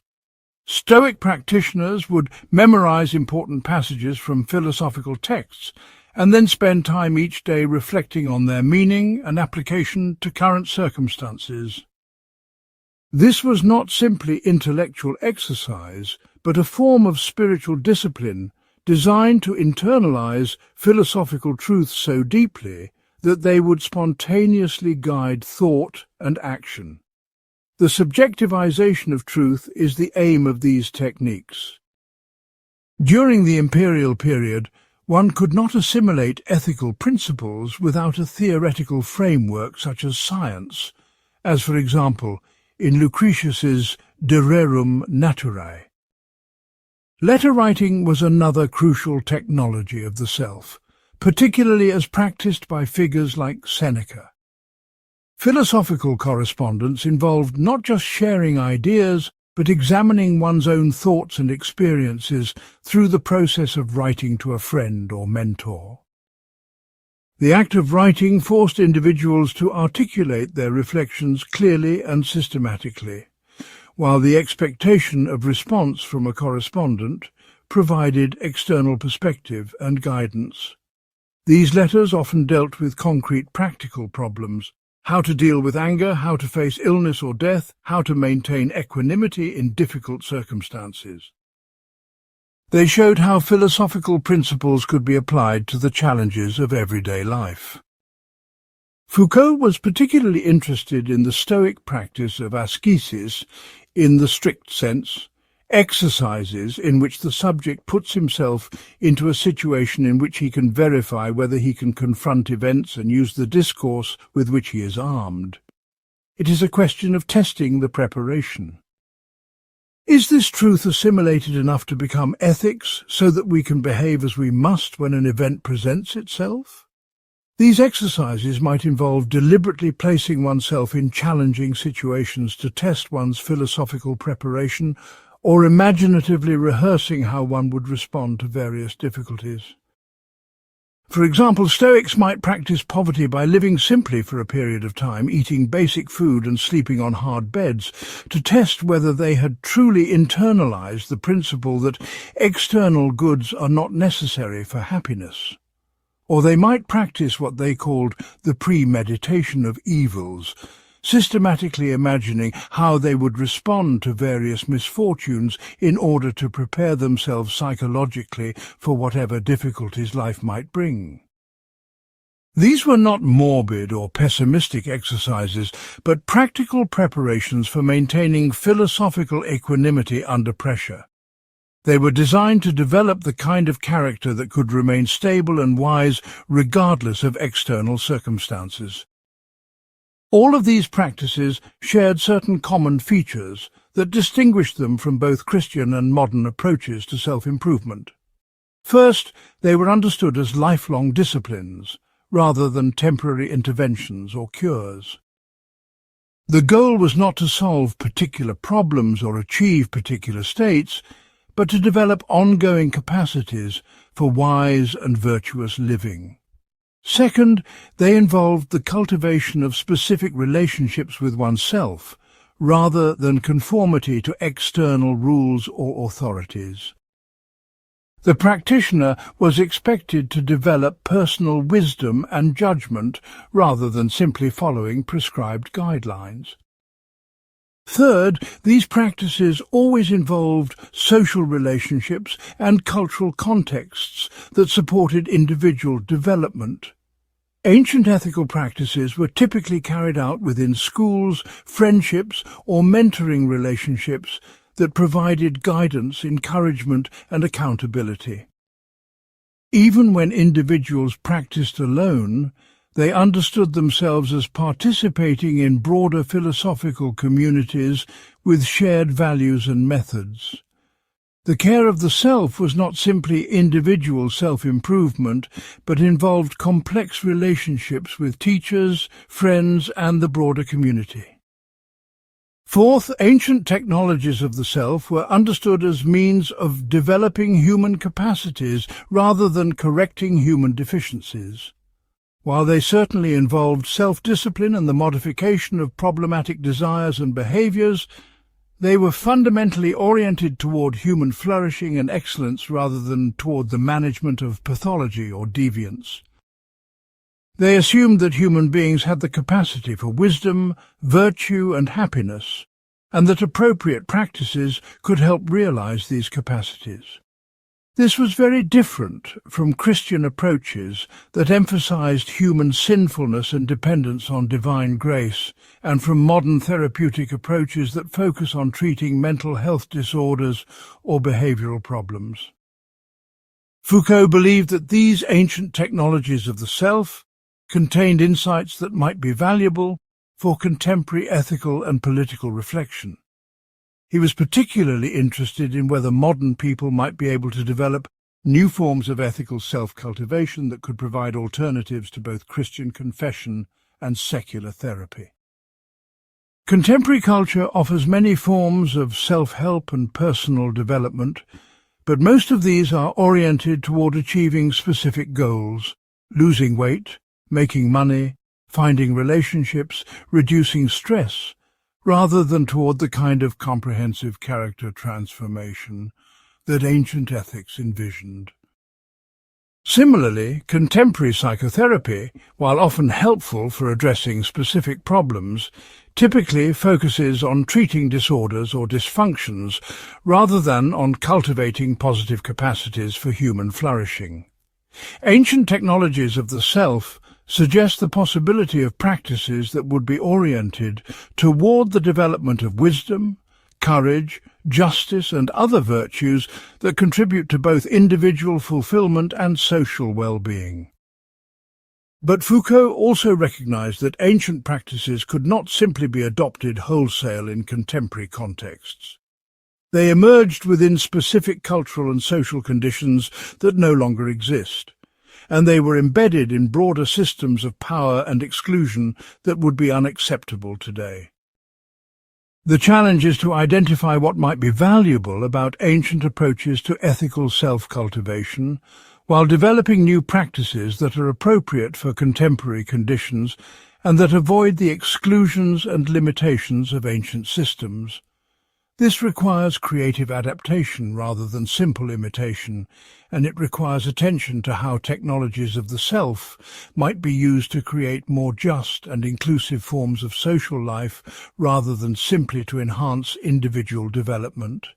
A: Stoic practitioners would memorize important passages from philosophical texts and then spend time each day reflecting on their meaning and application to current circumstances. This was not simply intellectual exercise, but a form of spiritual discipline designed to internalize philosophical truths so deeply that they would spontaneously guide thought and action. The subjectivization of truth is the aim of these techniques. During the imperial period, one could not assimilate ethical principles without a theoretical framework such as science, as, for example, in Lucretius's De Rerum Naturae. Letter writing was another crucial technology of the self, particularly as practiced by figures like Seneca. Philosophical correspondence involved not just sharing ideas, but examining one's own thoughts and experiences through the process of writing to a friend or mentor. The act of writing forced individuals to articulate their reflections clearly and systematically, while the expectation of response from a correspondent provided external perspective and guidance. These letters often dealt with concrete practical problems: how to deal with anger, how to face illness or death, how to maintain equanimity in difficult circumstances. They showed how philosophical principles could be applied to the challenges of everyday life. Foucault was particularly interested in the Stoic practice of ascesis in the strict sense, exercises in which the subject puts himself into a situation in which he can verify whether he can confront events and use the discourse with which he is armed. It is a question of testing the preparation. Is this truth assimilated enough to become ethics so that we can behave as we must when an event presents itself? These exercises might involve deliberately placing oneself in challenging situations to test one's philosophical preparation, or imaginatively rehearsing how one would respond to various difficulties. For example, Stoics might practice poverty by living simply for a period of time, eating basic food and sleeping on hard beds, to test whether they had truly internalized the principle that external goods are not necessary for happiness. Or they might practice what they called the premeditation of evils, systematically imagining how they would respond to various misfortunes in order to prepare themselves psychologically for whatever difficulties life might bring. These were not morbid or pessimistic exercises, but practical preparations for maintaining philosophical equanimity under pressure. They were designed to develop the kind of character that could remain stable and wise regardless of external circumstances. All of these practices shared certain common features that distinguished them from both Christian and modern approaches to self-improvement. First, they were understood as lifelong disciplines, rather than temporary interventions or cures. The goal was not to solve particular problems or achieve particular states, but to develop ongoing capacities for wise and virtuous living. Second, they involved the cultivation of specific relationships with oneself, rather than conformity to external rules or authorities. The practitioner was expected to develop personal wisdom and judgment rather than simply following prescribed guidelines. Third, these practices always involved social relationships and cultural contexts that supported individual development. Ancient ethical practices were typically carried out within schools, friendships, or mentoring relationships that provided guidance, encouragement, and accountability. Even when individuals practiced alone, they understood themselves as participating in broader philosophical communities with shared values and methods. The care of the self was not simply individual self-improvement, but involved complex relationships with teachers, friends, and the broader community. Fourth, ancient technologies of the self were understood as means of developing human capacities rather than correcting human deficiencies. While they certainly involved self-discipline and the modification of problematic desires and behaviors, they were fundamentally oriented toward human flourishing and excellence rather than toward the management of pathology or deviance. They assumed that human beings had the capacity for wisdom, virtue, and happiness, and that appropriate practices could help realize these capacities. This was very different from Christian approaches that emphasized human sinfulness and dependence on divine grace, and from modern therapeutic approaches that focus on treating mental health disorders or behavioral problems. Foucault believed that these ancient technologies of the self contained insights that might be valuable for contemporary ethical and political reflection. He was particularly interested in whether modern people might be able to develop new forms of ethical self-cultivation that could provide alternatives to both Christian confession and secular therapy. Contemporary culture offers many forms of self-help and personal development, but most of these are oriented toward achieving specific goals: losing weight, making money, finding relationships, reducing stress, rather than toward the kind of comprehensive character transformation that ancient ethics envisioned. Similarly, contemporary psychotherapy, while often helpful for addressing specific problems, typically focuses on treating disorders or dysfunctions rather than on cultivating positive capacities for human flourishing. Ancient technologies of the self suggest the possibility of practices that would be oriented toward the development of wisdom, courage, justice, and other virtues that contribute to both individual fulfillment and social well-being. But Foucault also recognized that ancient practices could not simply be adopted wholesale in contemporary contexts. They emerged within specific cultural and social conditions that no longer exist, and they were embedded in broader systems of power and exclusion that would be unacceptable today. The challenge is to identify what might be valuable about ancient approaches to ethical self-cultivation, while developing new practices that are appropriate for contemporary conditions and that avoid the exclusions and limitations of ancient systems. This requires creative adaptation rather than simple imitation, and it requires attention to how technologies of the self might be used to create more just and inclusive forms of social life rather than simply to enhance individual development.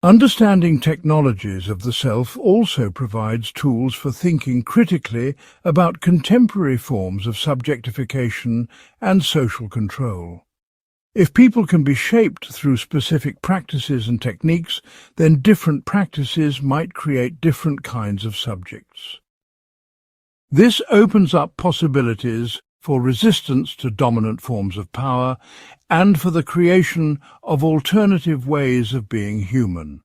A: Understanding technologies of the self also provides tools for thinking critically about contemporary forms of subjectification and social control. If people can be shaped through specific practices and techniques, then different practices might create different kinds of subjects. This opens up possibilities for resistance to dominant forms of power and for the creation of alternative ways of being human.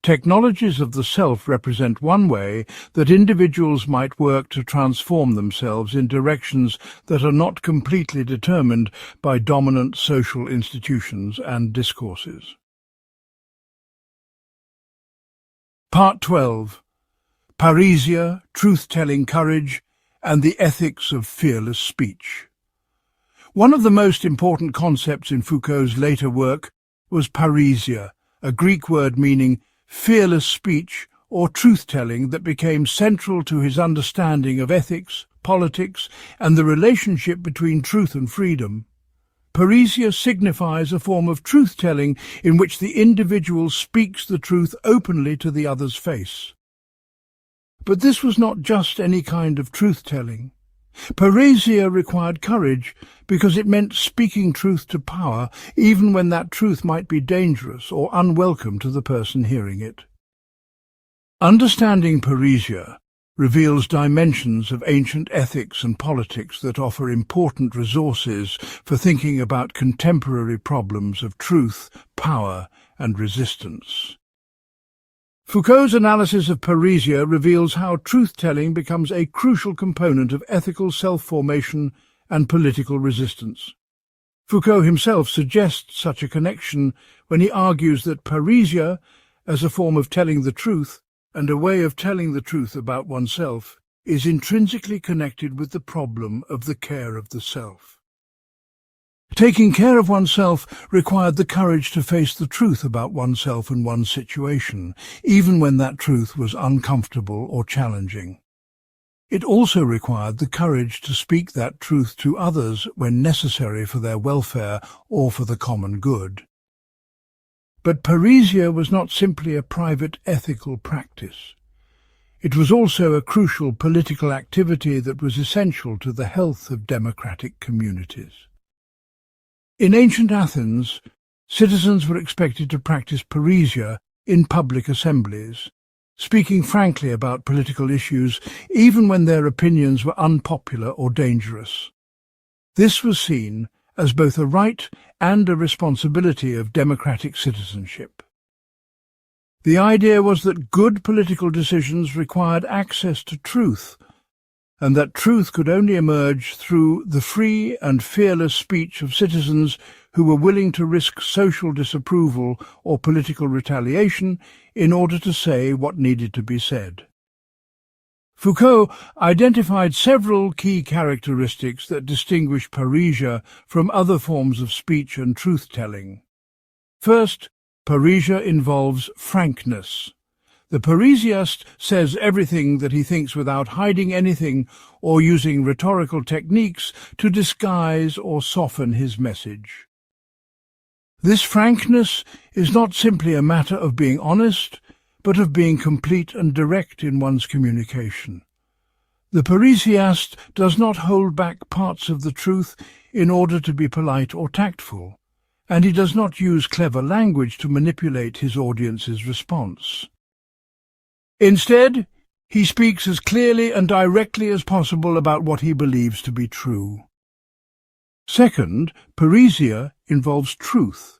A: Technologies of the self represent one way that individuals might work to transform themselves in directions that are not completely determined by dominant social institutions and discourses. Part 12. Parrhesia, Truth-Telling Courage, and the Ethics of Fearless Speech. One of the most important concepts in Foucault's later work was parrhesia, a Greek word meaning fearless speech or truth-telling that became central to his understanding of ethics, politics, and the relationship between truth and freedom. Parrhesia signifies a form of truth-telling in which the individual speaks the truth openly to the other's face. But this was not just any kind of truth-telling. Parrhesia required courage because it meant speaking truth to power, even when that truth might be dangerous or unwelcome to the person hearing it. Understanding Parrhesia reveals dimensions of ancient ethics and politics that offer important resources for thinking about contemporary problems of truth, power, and resistance. Foucault's analysis of Parrhesia reveals how truth-telling becomes a crucial component of ethical self-formation and political resistance. Foucault himself suggests such a connection when he argues that Parrhesia, as a form of telling the truth and a way of telling the truth about oneself, is intrinsically connected with the problem of the care of the self. Taking care of oneself required the courage to face the truth about oneself and one's situation, even when that truth was uncomfortable or challenging. It also required the courage to speak that truth to others when necessary for their welfare or for the common good. But Parrhesia was not simply a private ethical practice. It was also a crucial political activity that was essential to the health of democratic communities. In ancient Athens, citizens were expected to practice parrhesia in public assemblies, speaking frankly about political issues even when their opinions were unpopular or dangerous. This was seen as both a right and a responsibility of democratic citizenship. The idea was that good political decisions required access to truth, and that truth could only emerge through the free and fearless speech of citizens who were willing to risk social disapproval or political retaliation in order to say what needed to be said. Foucault identified several key characteristics that distinguish parrhesia from other forms of speech and truth-telling. First, parrhesia involves frankness. The Parrhesiast says everything that he thinks without hiding anything or using rhetorical techniques to disguise or soften his message. This frankness is not simply a matter of being honest, but of being complete and direct in one's communication. The Parrhesiast does not hold back parts of the truth in order to be polite or tactful, and he does not use clever language to manipulate his audience's response. Instead, he speaks as clearly and directly as possible about what he believes to be true. Second, parrhesia involves truth.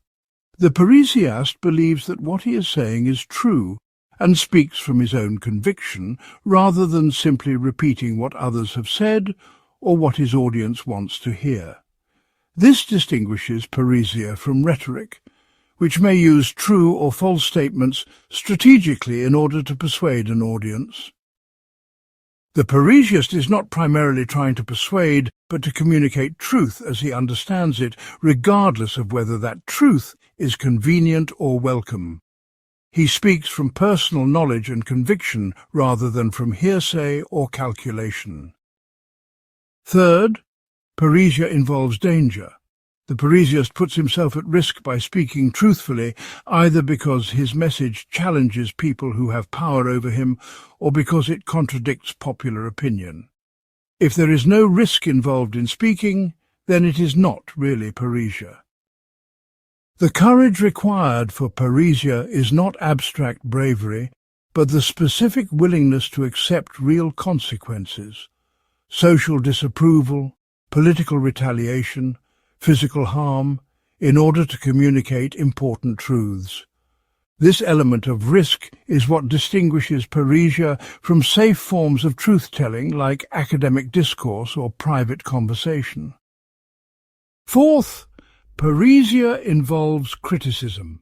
A: The Parrhesiast believes that what he is saying is true and speaks from his own conviction rather than simply repeating what others have said or what his audience wants to hear. This distinguishes parrhesia from rhetoric, which may use true or false statements strategically in order to persuade an audience. The Parrhesiast is not primarily trying to persuade, but to communicate truth as he understands it, regardless of whether that truth is convenient or welcome. He speaks from personal knowledge and conviction rather than from hearsay or calculation. Third, Parrhesia involves danger. The Parrhesiast puts himself at risk by speaking truthfully, either because his message challenges people who have power over him or because it contradicts popular opinion. If there is no risk involved in speaking, then it is not really Parrhesia. The courage required for Parrhesia is not abstract bravery, but the specific willingness to accept real consequences: social disapproval, political retaliation, physical harm, in order to communicate important truths. This element of risk is what distinguishes Parrhesia from safe forms of truth-telling like academic discourse or private conversation. Fourth, Parrhesia involves criticism.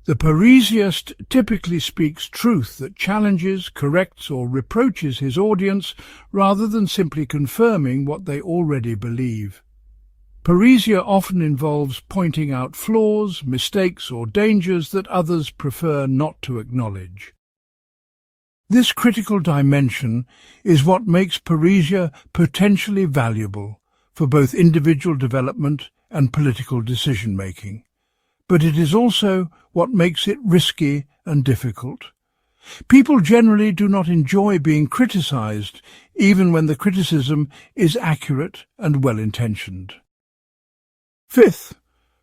A: The Parrhesiast typically speaks truth that challenges, corrects, or reproaches his audience rather than simply confirming what they already believe. Parrhesia often involves pointing out flaws, mistakes, or dangers that others prefer not to acknowledge. This critical dimension is what makes Parrhesia potentially valuable for both individual development and political decision-making, but it is also what makes it risky and difficult. People generally do not enjoy being criticized, even when the criticism is accurate and well-intentioned. Fifth,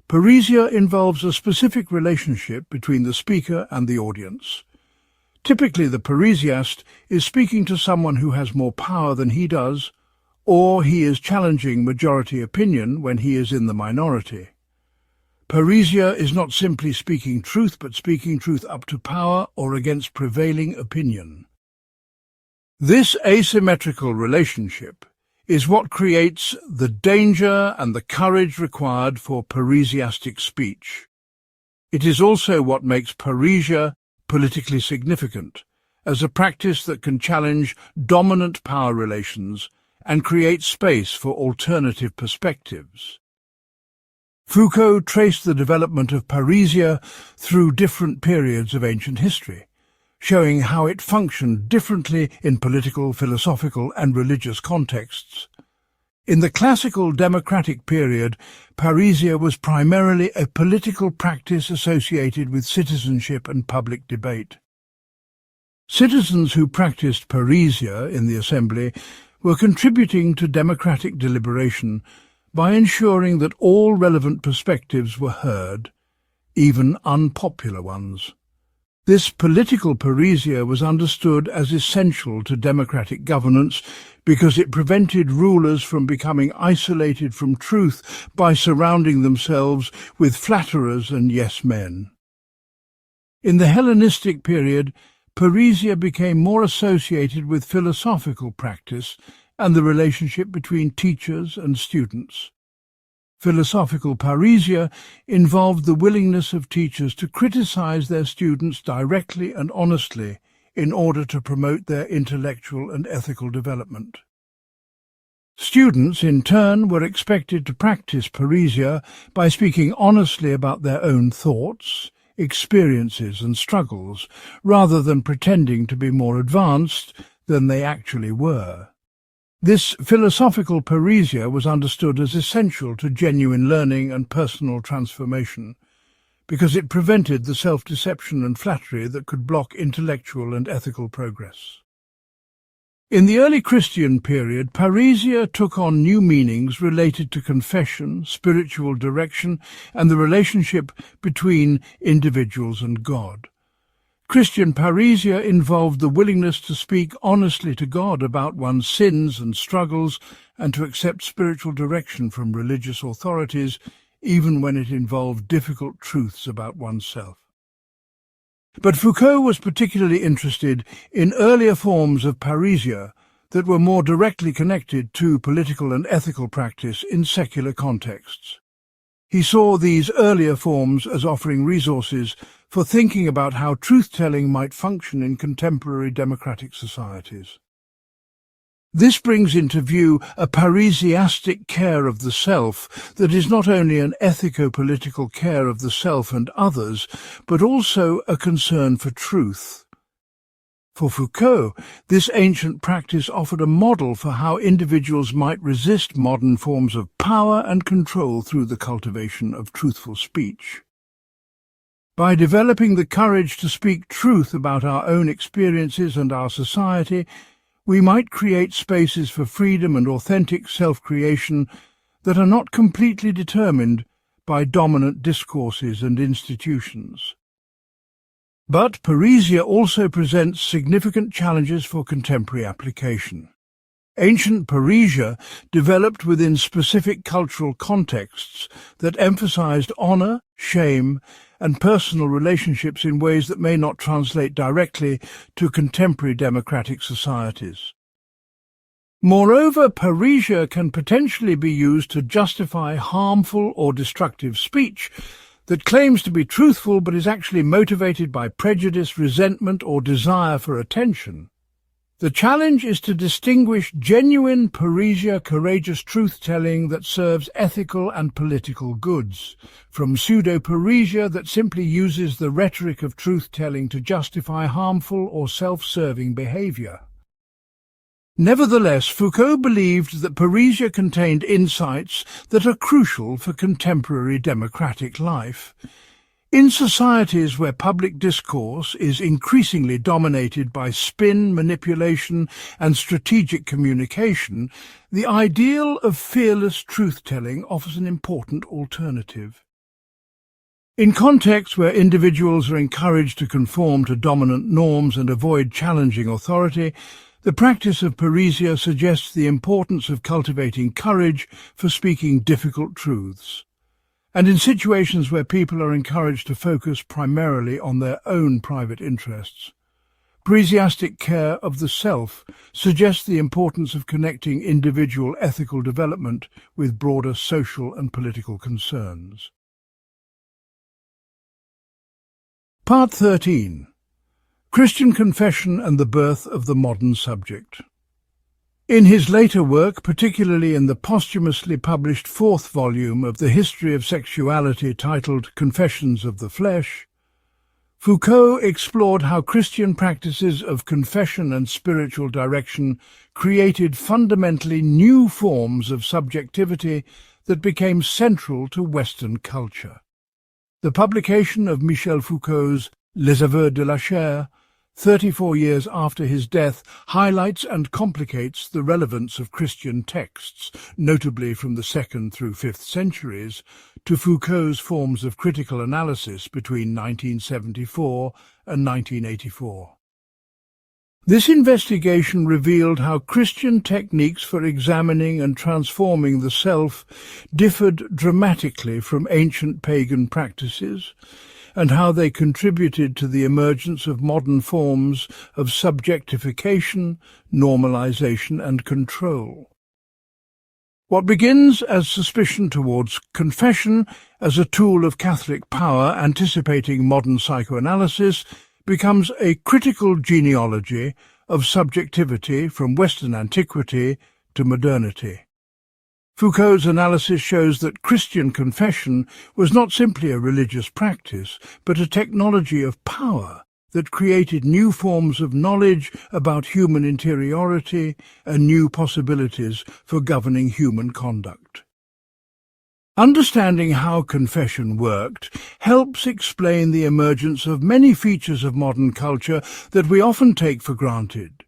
A: Parrhesia involves a specific relationship between the speaker and the audience. Typically, the Parrhesiast is speaking to someone who has more power than he does, or he is challenging majority opinion when he is in the minority. Parrhesia is not simply speaking truth, but speaking truth up to power or against prevailing opinion. This asymmetrical relationship is what creates the danger and the courage required for Parrhesiastic speech. It is also what makes Parrhesia politically significant, as a practice that can challenge dominant power relations and create space for alternative perspectives. Foucault traced the development of Parrhesia through different periods of ancient history, showing how it functioned differently in political, philosophical, and religious contexts. In the classical democratic period, Parrhesia was primarily a political practice associated with citizenship and public debate. Citizens who practiced Parrhesia in the assembly were contributing to democratic deliberation by ensuring that all relevant perspectives were heard, even unpopular ones. This political Parrhesia was understood as essential to democratic governance because it prevented rulers from becoming isolated from truth by surrounding themselves with flatterers and yes-men. In the Hellenistic period, Parrhesia became more associated with philosophical practice and the relationship between teachers and students. Philosophical Parrhesia involved the willingness of teachers to criticize their students directly and honestly in order to promote their intellectual and ethical development. Students, in turn, were expected to practice Parrhesia by speaking honestly about their own thoughts, experiences and struggles, rather than pretending to be more advanced than they actually were. This philosophical Parrhesia was understood as essential to genuine learning and personal transformation, because it prevented the self-deception and flattery that could block intellectual and ethical progress. In the early Christian period, Parrhesia took on new meanings related to confession, spiritual direction, and the relationship between individuals and God. Christian Parrhesia involved the willingness to speak honestly to God about one's sins and struggles and to accept spiritual direction from religious authorities, even when it involved difficult truths about oneself. But Foucault was particularly interested in earlier forms of Parrhesia that were more directly connected to political and ethical practice in secular contexts. He saw these earlier forms as offering resources for thinking about how truth-telling might function in contemporary democratic societies. This brings into view a Parrhesiastic care of the self that is not only an ethico-political care of the self and others, but also a concern for truth. For Foucault, this ancient practice offered a model for how individuals might resist modern forms of power and control through the cultivation of truthful speech. By developing the courage to speak truth about our own experiences and our society, we might create spaces for freedom and authentic self-creation that are not completely determined by dominant discourses and institutions. But Parrhesia also presents significant challenges for contemporary application. Ancient Parrhesia developed within specific cultural contexts that emphasized honor, shame, and personal relationships in ways that may not translate directly to contemporary democratic societies. Moreover, Parrhesia can potentially be used to justify harmful or destructive speech that claims to be truthful but is actually motivated by prejudice, resentment, or desire for attention. The challenge is to distinguish genuine Parrhesia courageous truth-telling that serves ethical and political goods, from pseudo-Parrhesia that simply uses the rhetoric of truth-telling to justify harmful or self-serving behavior. Nevertheless, Foucault believed that Parrhesia contained insights that are crucial for contemporary democratic life. In societies where public discourse is increasingly dominated by spin, manipulation, and strategic communication, the ideal of fearless truth-telling offers an important alternative. In contexts where individuals are encouraged to conform to dominant norms and avoid challenging authority, the practice of Parrhesia suggests the importance of cultivating courage for speaking difficult truths. And in situations where people are encouraged to focus primarily on their own private interests, Parrhesiastic care of the self suggests the importance of connecting individual ethical development with broader social and political concerns. Part 13. Christian Confession and the Birth of the Modern Subject. In his later work, particularly in the posthumously published fourth volume of the History of Sexuality titled Confessions of the Flesh, Foucault explored how Christian practices of confession and spiritual direction created fundamentally new forms of subjectivity that became central to Western culture. The publication of Michel Foucault's Les Aveux de la Chair, 34 years after his death, highlights and complicates the relevance of Christian texts, notably from the 2nd through 5th centuries, to Foucault's forms of critical analysis between 1974 and 1984. This investigation revealed how Christian techniques for examining and transforming the self differed dramatically from ancient pagan practices, and how they contributed to the emergence of modern forms of subjectification, normalization, and control. What begins as suspicion towards confession as a tool of Catholic power anticipating modern psychoanalysis becomes a critical genealogy of subjectivity from Western antiquity to modernity. Foucault's analysis shows that Christian confession was not simply a religious practice, but a technology of power that created new forms of knowledge about human interiority and new possibilities for governing human conduct. Understanding how confession worked helps explain the emergence of many features of modern culture that we often take for granted: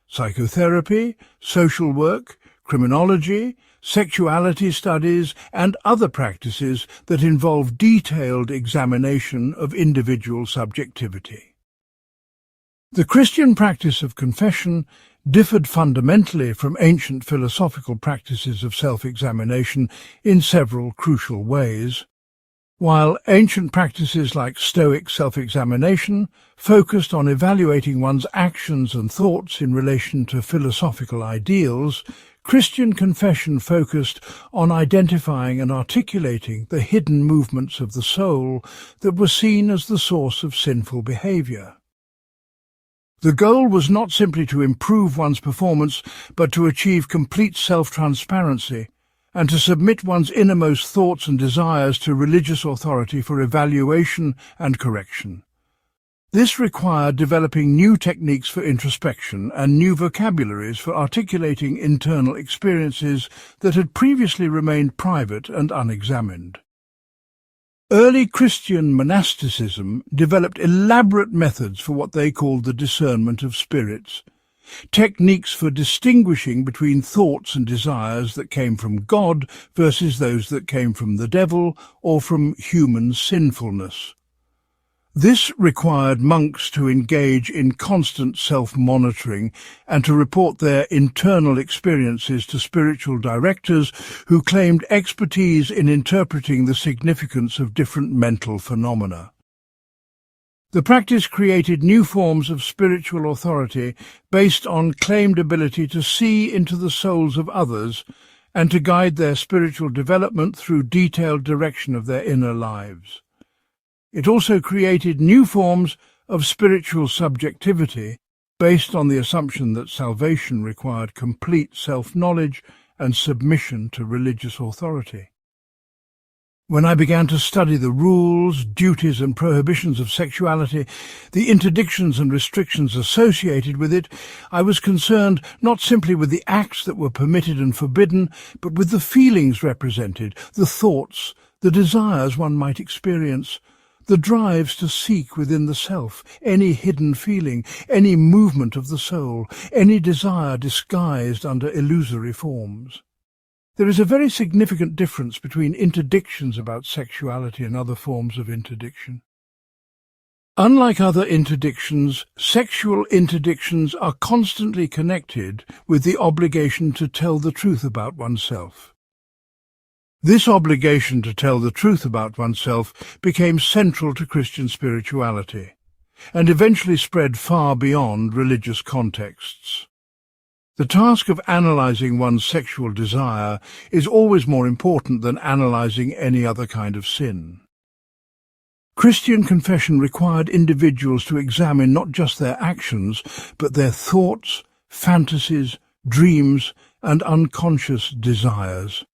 A: psychotherapy, social work, criminology, sexuality studies, and other practices that involve detailed examination of individual subjectivity. The Christian practice of confession differed fundamentally from ancient philosophical practices of self-examination in several crucial ways. While ancient practices like Stoic self-examination focused on evaluating one's actions and thoughts in relation to philosophical ideals, Christian confession focused on identifying and articulating the hidden movements of the soul that were seen as the source of sinful behavior. The goal was not simply to improve one's performance, but to achieve complete self-transparency and to submit one's innermost thoughts and desires to religious authority for evaluation and correction. This required developing new techniques for introspection and new vocabularies for articulating internal experiences that had previously remained private and unexamined. Early Christian monasticism developed elaborate methods for what they called the discernment of spirits, techniques for distinguishing between thoughts and desires that came from God versus those that came from the devil or from human sinfulness. This required monks to engage in constant self-monitoring and to report their internal experiences to spiritual directors who claimed expertise in interpreting the significance of different mental phenomena. The practice created new forms of spiritual authority based on claimed ability to see into the souls of others and to guide their spiritual development through detailed direction of their inner lives. It also created new forms of spiritual subjectivity based on the assumption that salvation required complete self-knowledge and submission to religious authority. When I began to study the rules, duties and prohibitions of sexuality, the interdictions and restrictions associated with it, I was concerned not simply with the acts that were permitted and forbidden, but with the feelings represented, the thoughts, the desires one might experience, the drives to seek within the self, any hidden feeling, any movement of the soul, any desire disguised under illusory forms. There is a very significant difference between interdictions about sexuality and other forms of interdiction. Unlike other interdictions, sexual interdictions are constantly connected with the obligation to tell the truth about oneself. This obligation to tell the truth about oneself became central to Christian spirituality, and eventually spread far beyond religious contexts. The task of analyzing one's sexual desire is always more important than analyzing any other kind of sin. Christian confession required individuals to examine not just their actions, but their thoughts, fantasies, dreams, and unconscious desires.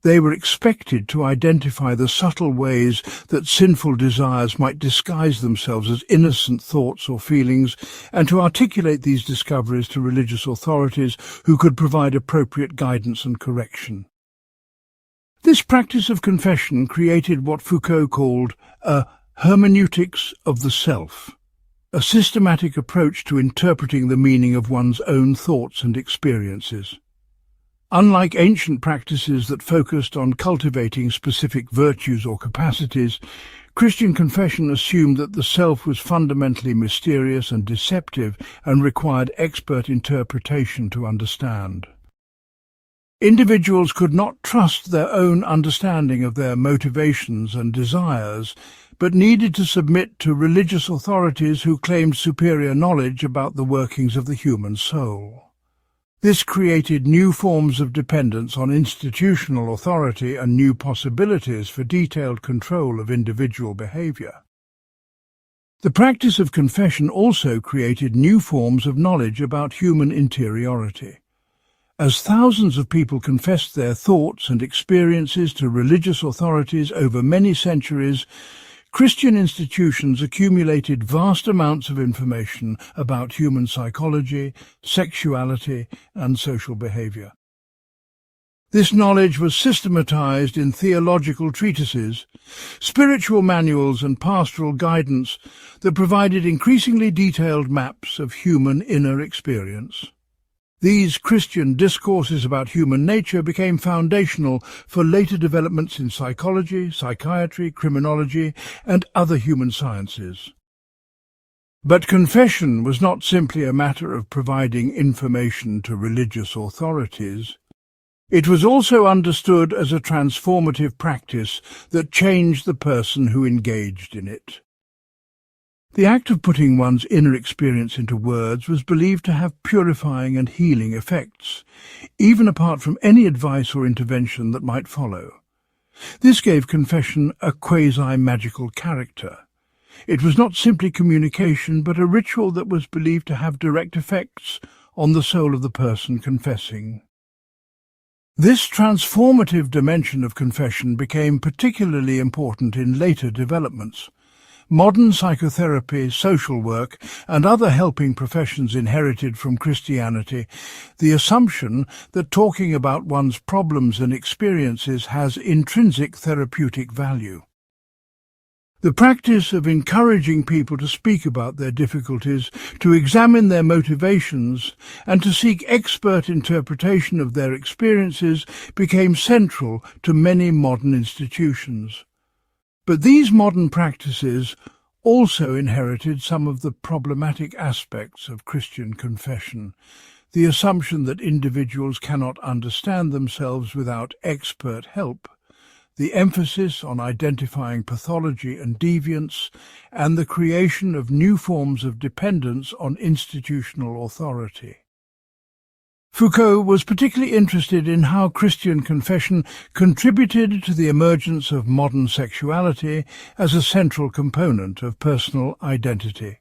A: They were expected to identify the subtle ways that sinful desires might disguise themselves as innocent thoughts or feelings, and to articulate these discoveries to religious authorities who could provide appropriate guidance and correction. This practice of confession created what Foucault called a hermeneutics of the self, a systematic approach to interpreting the meaning of one's own thoughts and experiences. Unlike ancient practices that focused on cultivating specific virtues or capacities, Christian confession assumed that the self was fundamentally mysterious and deceptive and required expert interpretation to understand. Individuals could not trust their own understanding of their motivations and desires, but needed to submit to religious authorities who claimed superior knowledge about the workings of the human soul. This created new forms of dependence on institutional authority and new possibilities for detailed control of individual behavior. The practice of confession also created new forms of knowledge about human interiority. As thousands of people confessed their thoughts and experiences to religious authorities over many centuries, Christian institutions accumulated vast amounts of information about human psychology, sexuality, and social behavior. This knowledge was systematized in theological treatises, spiritual manuals and pastoral guidance that provided increasingly detailed maps of human inner experience. These Christian discourses about human nature became foundational for later developments in psychology, psychiatry, criminology, and other human sciences. But confession was not simply a matter of providing information to religious authorities. It was also understood as a transformative practice that changed the person who engaged in it. The act of putting one's inner experience into words was believed to have purifying and healing effects, even apart from any advice or intervention that might follow. This gave confession a quasi-magical character. It was not simply communication, but a ritual that was believed to have direct effects on the soul of the person confessing. This transformative dimension of confession became particularly important in later developments. Modern psychotherapy, social work, and other helping professions inherited from Christianity the assumption that talking about one's problems and experiences has intrinsic therapeutic value. The practice of encouraging people to speak about their difficulties, to examine their motivations, and to seek expert interpretation of their experiences became central to many modern institutions. But these modern practices also inherited some of the problematic aspects of Christian confession, the assumption that individuals cannot understand themselves without expert help, the emphasis on identifying pathology and deviance, and the creation of new forms of dependence on institutional authority. Foucault was particularly interested in how Christian confession contributed to the emergence of modern sexuality as a central component of personal identity.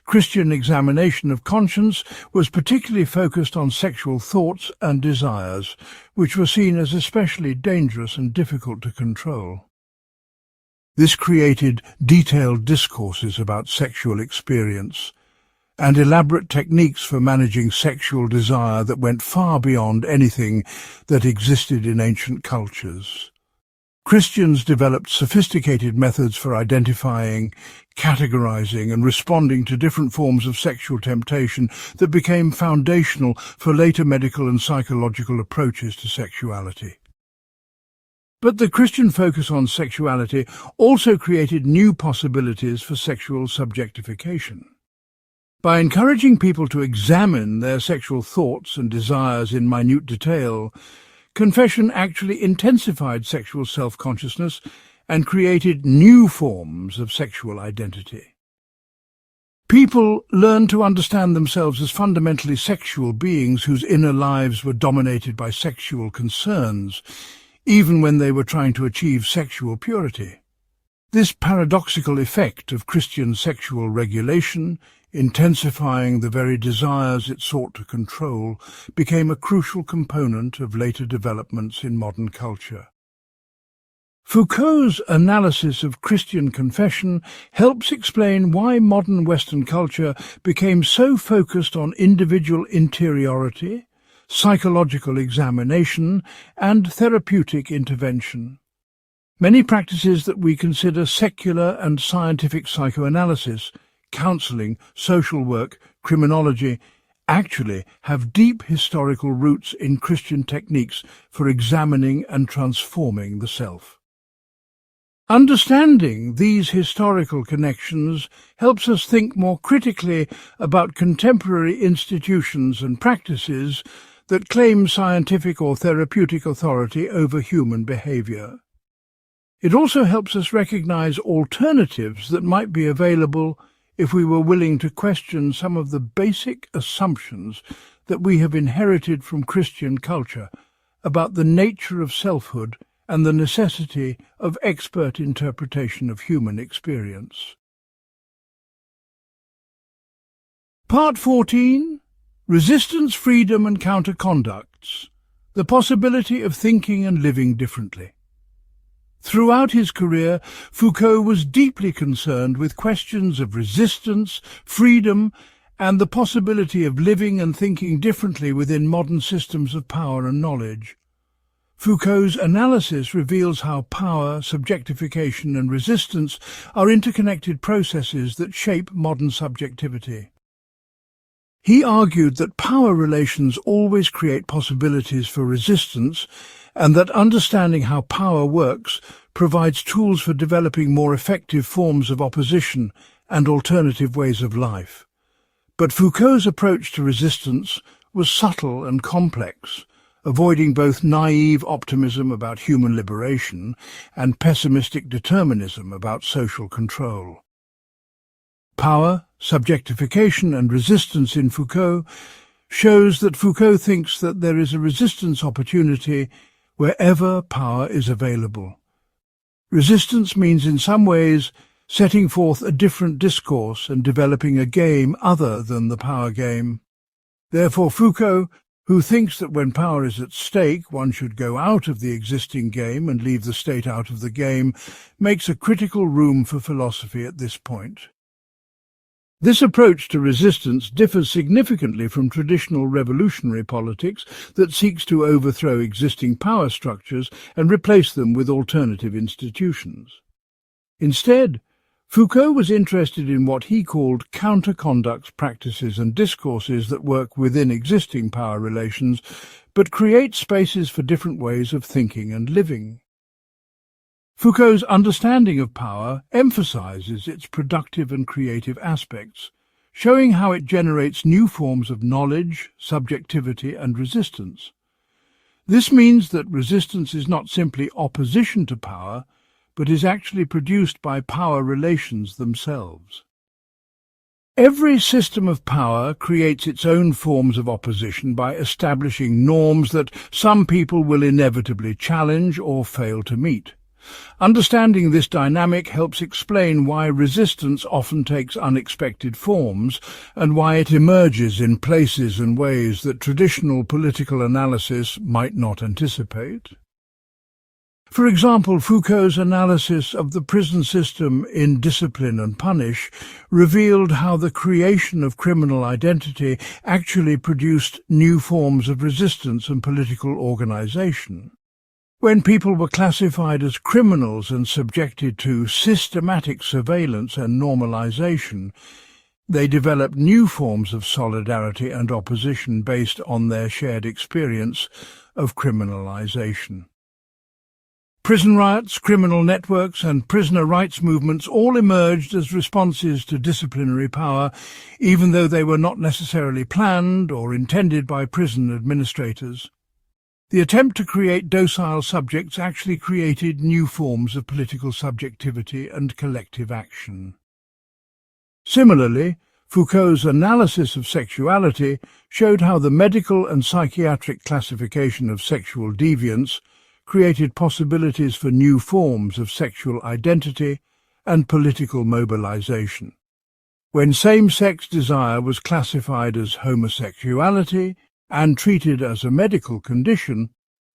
A: Christian examination of conscience was particularly focused on sexual thoughts and desires, which were seen as especially dangerous and difficult to control. This created detailed discourses about sexual experience and elaborate techniques for managing sexual desire that went far beyond anything that existed in ancient cultures. Christians developed sophisticated methods for identifying, categorizing, and responding to different forms of sexual temptation that became foundational for later medical and psychological approaches to sexuality. But the Christian focus on sexuality also created new possibilities for sexual subjectification. By encouraging people to examine their sexual thoughts and desires in minute detail, confession actually intensified sexual self-consciousness and created new forms of sexual identity. People learned to understand themselves as fundamentally sexual beings whose inner lives were dominated by sexual concerns, even when they were trying to achieve sexual purity. This paradoxical effect of Christian sexual regulation, intensifying the very desires it sought to control, became a crucial component of later developments in modern culture. Foucault's analysis of Christian confession helps explain why modern Western culture became so focused on individual interiority, psychological examination, and therapeutic intervention. Many practices that we consider secular and scientific psychoanalysis, counseling, social work, criminology, actually have deep historical roots in Christian techniques for examining and transforming the self. Understanding these historical connections helps us think more critically about contemporary institutions and practices that claim scientific or therapeutic authority over human behavior. It also helps us recognize alternatives that might be available if we were willing to question some of the basic assumptions that we have inherited from Christian culture about the nature of selfhood and the necessity of expert interpretation of human experience. Part 14. Resistance, Freedom and Counterconducts. The possibility of thinking and living differently. Throughout his career, Foucault was deeply concerned with questions of resistance, freedom, and the possibility of living and thinking differently within modern systems of power and knowledge. Foucault's analysis reveals how power, subjectification, and resistance are interconnected processes that shape modern subjectivity. He argued that power relations always create possibilities for resistance, and that understanding how power works provides tools for developing more effective forms of opposition and alternative ways of life. But Foucault's approach to resistance was subtle and complex, avoiding both naive optimism about human liberation and pessimistic determinism about social control. Power, subjectification and resistance in Foucault shows that Foucault thinks that there is a resistance opportunity wherever power is available. Resistance means in some ways setting forth a different discourse and developing a game other than the power game. Therefore, Foucault, who thinks that when power is at stake, one should go out of the existing game and leave the state out of the game, makes a critical room for philosophy at this point. This approach to resistance differs significantly from traditional revolutionary politics that seeks to overthrow existing power structures and replace them with alternative institutions. Instead, Foucault was interested in what he called counter-conducts, practices and discourses that work within existing power relations, but create spaces for different ways of thinking and living. Foucault's understanding of power emphasizes its productive and creative aspects, showing how it generates new forms of knowledge, subjectivity and resistance. This means that resistance is not simply opposition to power, but is actually produced by power relations themselves. Every system of power creates its own forms of opposition by establishing norms that some people will inevitably challenge or fail to meet. Understanding this dynamic helps explain why resistance often takes unexpected forms and why it emerges in places and ways that traditional political analysis might not anticipate. For example, Foucault's analysis of the prison system in Discipline and Punish revealed how the creation of criminal identity actually produced new forms of resistance and political organization. When people were classified as criminals and subjected to systematic surveillance and normalization, they developed new forms of solidarity and opposition based on their shared experience of criminalization. Prison riots, criminal networks and prisoner rights movements all emerged as responses to disciplinary power, even though they were not necessarily planned or intended by prison administrators. The attempt to create docile subjects actually created new forms of political subjectivity and collective action. Similarly, Foucault's analysis of sexuality showed how the medical and psychiatric classification of sexual deviance created possibilities for new forms of sexual identity and political mobilization. When same-sex desire was classified as homosexuality and treated as a medical condition,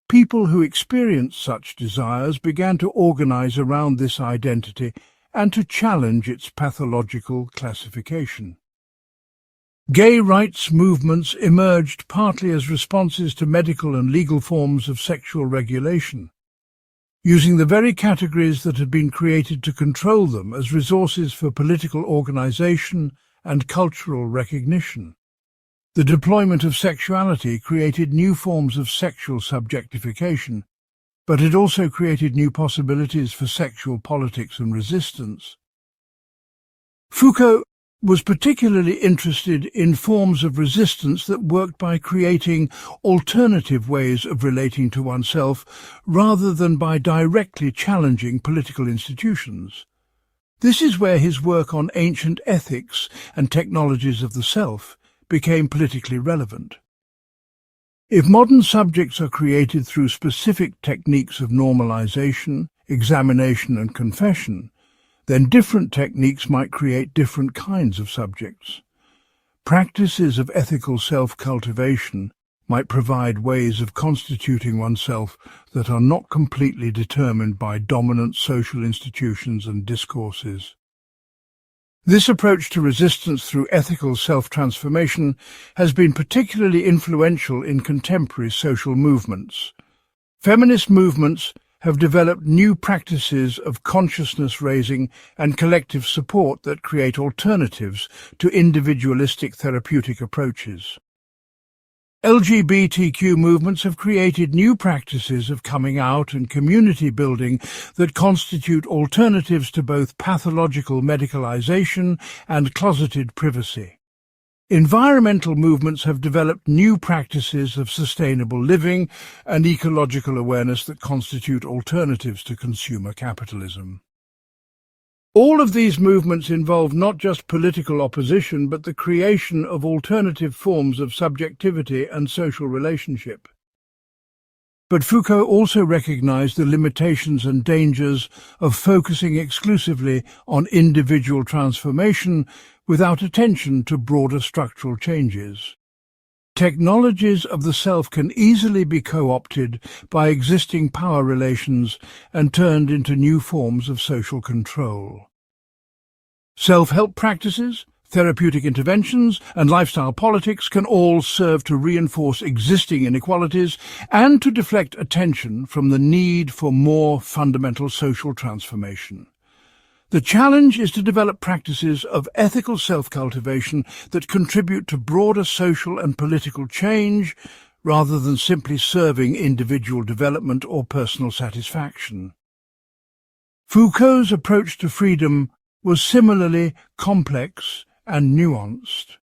A: people who experienced such desires began to organize around this identity and to challenge its pathological classification. Gay rights movements emerged partly as responses to medical and legal forms of sexual regulation, using the very categories that had been created to control them as resources for political organization and cultural recognition. The deployment of sexuality created new forms of sexual subjectification, but it also created new possibilities for sexual politics and resistance. Foucault was particularly interested in forms of resistance that worked by creating alternative ways of relating to oneself rather than by directly challenging political institutions. This is where his work on ancient ethics and technologies of the self became politically relevant. If modern subjects are created through specific techniques of normalization, examination and confession, then different techniques might create different kinds of subjects. Practices of ethical self-cultivation might provide ways of constituting oneself that are not completely determined by dominant social institutions and discourses. This approach to resistance through ethical self-transformation has been particularly influential in contemporary social movements. Feminist movements have developed new practices of consciousness-raising and collective support that create alternatives to individualistic therapeutic approaches. LGBTQ movements have created new practices of coming out and community building that constitute alternatives to both pathological medicalization and closeted privacy. Environmental movements have developed new practices of sustainable living and ecological awareness that constitute alternatives to consumer capitalism. All of these movements involve not just political opposition, but the creation of alternative forms of subjectivity and social relationship. But Foucault also recognized the limitations and dangers of focusing exclusively on individual transformation without attention to broader structural changes. Technologies of the self can easily be co-opted by existing power relations and turned into new forms of social control. Self-help practices, therapeutic interventions, and lifestyle politics can all serve to reinforce existing inequalities and to deflect attention from the need for more fundamental social transformation. The challenge is to develop practices of ethical self-cultivation that contribute to broader social and political change rather than simply serving individual development or personal satisfaction. Foucault's approach to freedom was similarly complex and nuanced.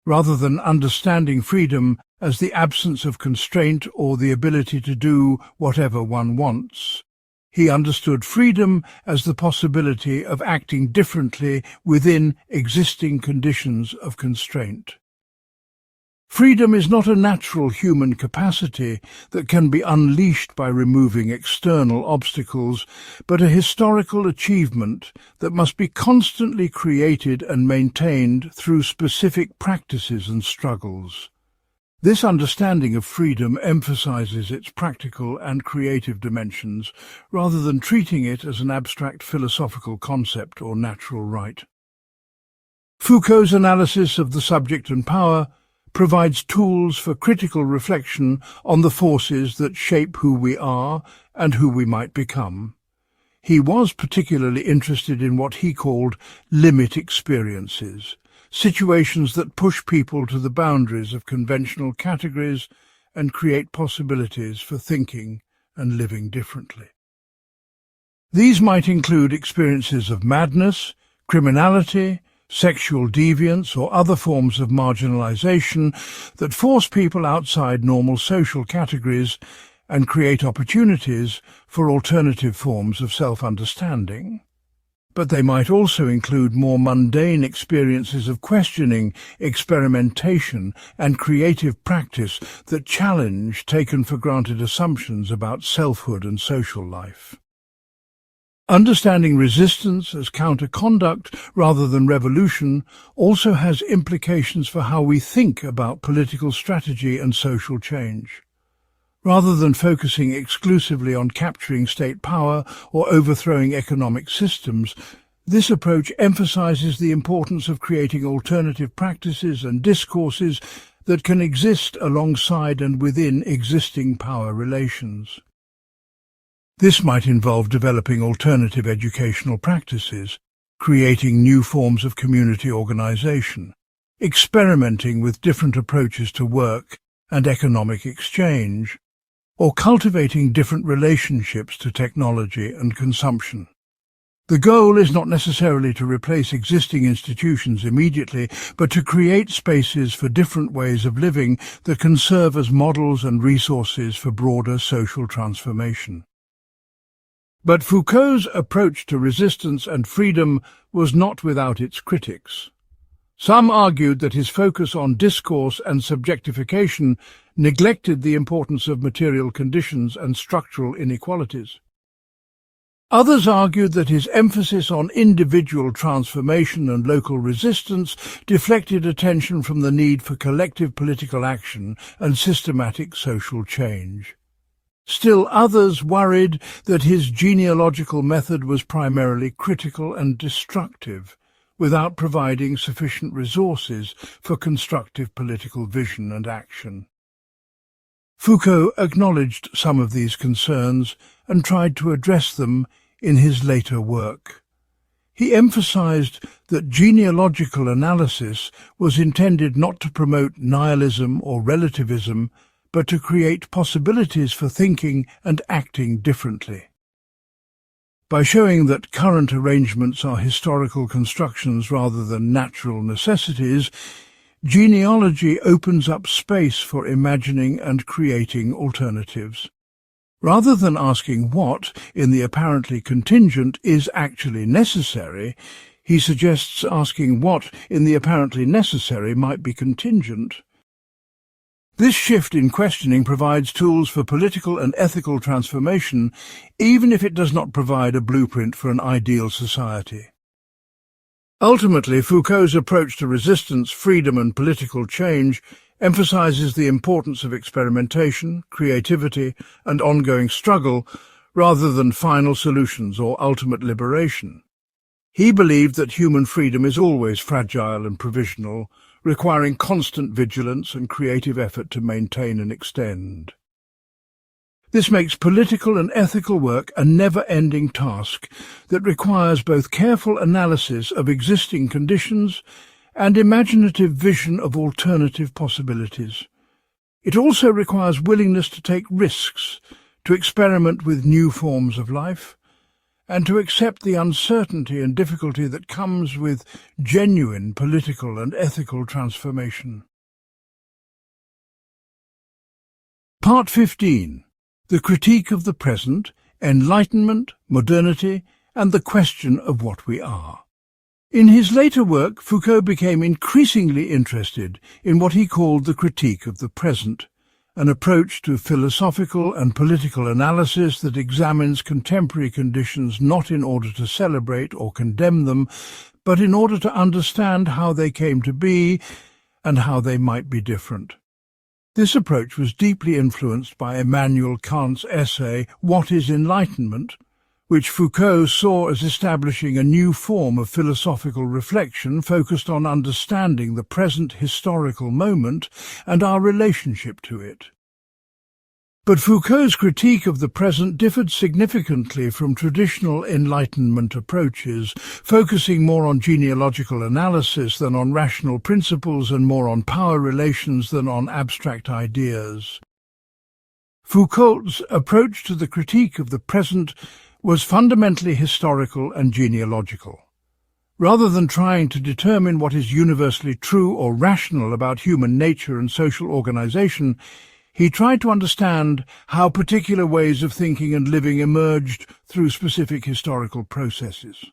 A: Rather than understanding freedom as the absence of constraint or the ability to do whatever one wants, he understood freedom as the possibility of acting differently within existing conditions of constraint. Freedom is not a natural human capacity that can be unleashed by removing external obstacles, but a historical achievement that must be constantly created and maintained through specific practices and struggles. This understanding of freedom emphasizes its practical and creative dimensions, rather than treating it as an abstract philosophical concept or natural right. Foucault's analysis of the subject and power provides tools for critical reflection on the forces that shape who we are and who we might become. He was particularly interested in what he called limit experiences, situations that push people to the boundaries of conventional categories and create possibilities for thinking and living differently. These might include experiences of madness, criminality, sexual deviance, or other forms of marginalization that force people outside normal social categories and create opportunities for alternative forms of self-understanding. But they might also include more mundane experiences of questioning, experimentation, and creative practice that challenge taken-for-granted assumptions about selfhood and social life. Understanding resistance as counter-conduct rather than revolution also has implications for how we think about political strategy and social change. Rather than focusing exclusively on capturing state power or overthrowing economic systems, this approach emphasizes the importance of creating alternative practices and discourses that can exist alongside and within existing power relations. This might involve developing alternative educational practices, creating new forms of community organization, experimenting with different approaches to work and economic exchange, or cultivating different relationships to technology and consumption. The goal is not necessarily to replace existing institutions immediately, but to create spaces for different ways of living that can serve as models and resources for broader social transformation. But Foucault's approach to resistance and freedom was not without its critics. Some argued that his focus on discourse and subjectification neglected the importance of material conditions and structural inequalities. Others argued that his emphasis on individual transformation and local resistance deflected attention from the need for collective political action and systematic social change. Still others worried that his genealogical method was primarily critical and destructive, without providing sufficient resources for constructive political vision and action. Foucault acknowledged some of these concerns and tried to address them in his later work. He emphasized that genealogical analysis was intended not to promote nihilism or relativism, but to create possibilities for thinking and acting differently. By showing that current arrangements are historical constructions rather than natural necessities, genealogy opens up space for imagining and creating alternatives. Rather than asking what, in the apparently contingent, is actually necessary, he suggests asking what, in the apparently necessary, might be contingent. This shift in questioning provides tools for political and ethical transformation, even if it does not provide a blueprint for an ideal society. Ultimately, Foucault's approach to resistance, freedom and political change emphasizes the importance of experimentation, creativity and ongoing struggle rather than final solutions or ultimate liberation. He believed that human freedom is always fragile and provisional, requiring constant vigilance and creative effort to maintain and extend. This makes political and ethical work a never-ending task that requires both careful analysis of existing conditions and imaginative vision of alternative possibilities. It also requires willingness to take risks, to experiment with new forms of life, and to accept the uncertainty and difficulty that comes with genuine political and ethical transformation. Part 15. The Critique of the Present, Enlightenment, Modernity, and the Question of What We Are. In his later work, Foucault became increasingly interested in what he called the critique of the present, an approach to philosophical and political analysis that examines contemporary conditions not in order to celebrate or condemn them, but in order to understand how they came to be and how they might be different. This approach was deeply influenced by Immanuel Kant's essay, What is Enlightenment?, which Foucault saw as establishing a new form of philosophical reflection focused on understanding the present historical moment and our relationship to it. But Foucault's critique of the present differed significantly from traditional Enlightenment approaches, focusing more on genealogical analysis than on rational principles and more on power relations than on abstract ideas. Foucault's approach to the critique of the present was fundamentally historical and genealogical. Rather than trying to determine what is universally true or rational about human nature and social organization, he tried to understand how particular ways of thinking and living emerged through specific historical processes.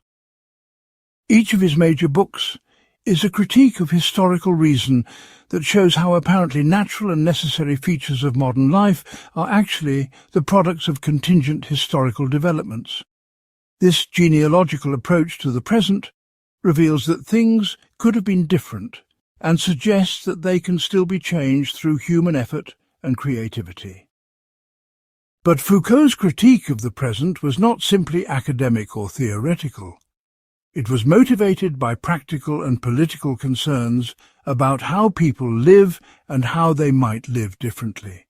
A: Each of his major books is a critique of historical reason that shows how apparently natural and necessary features of modern life are actually the products of contingent historical developments. This genealogical approach to the present reveals that things could have been different and suggests that they can still be changed through human effort and creativity. But Foucault's critique of the present was not simply academic or theoretical. It was motivated by practical and political concerns about how people live and how they might live differently.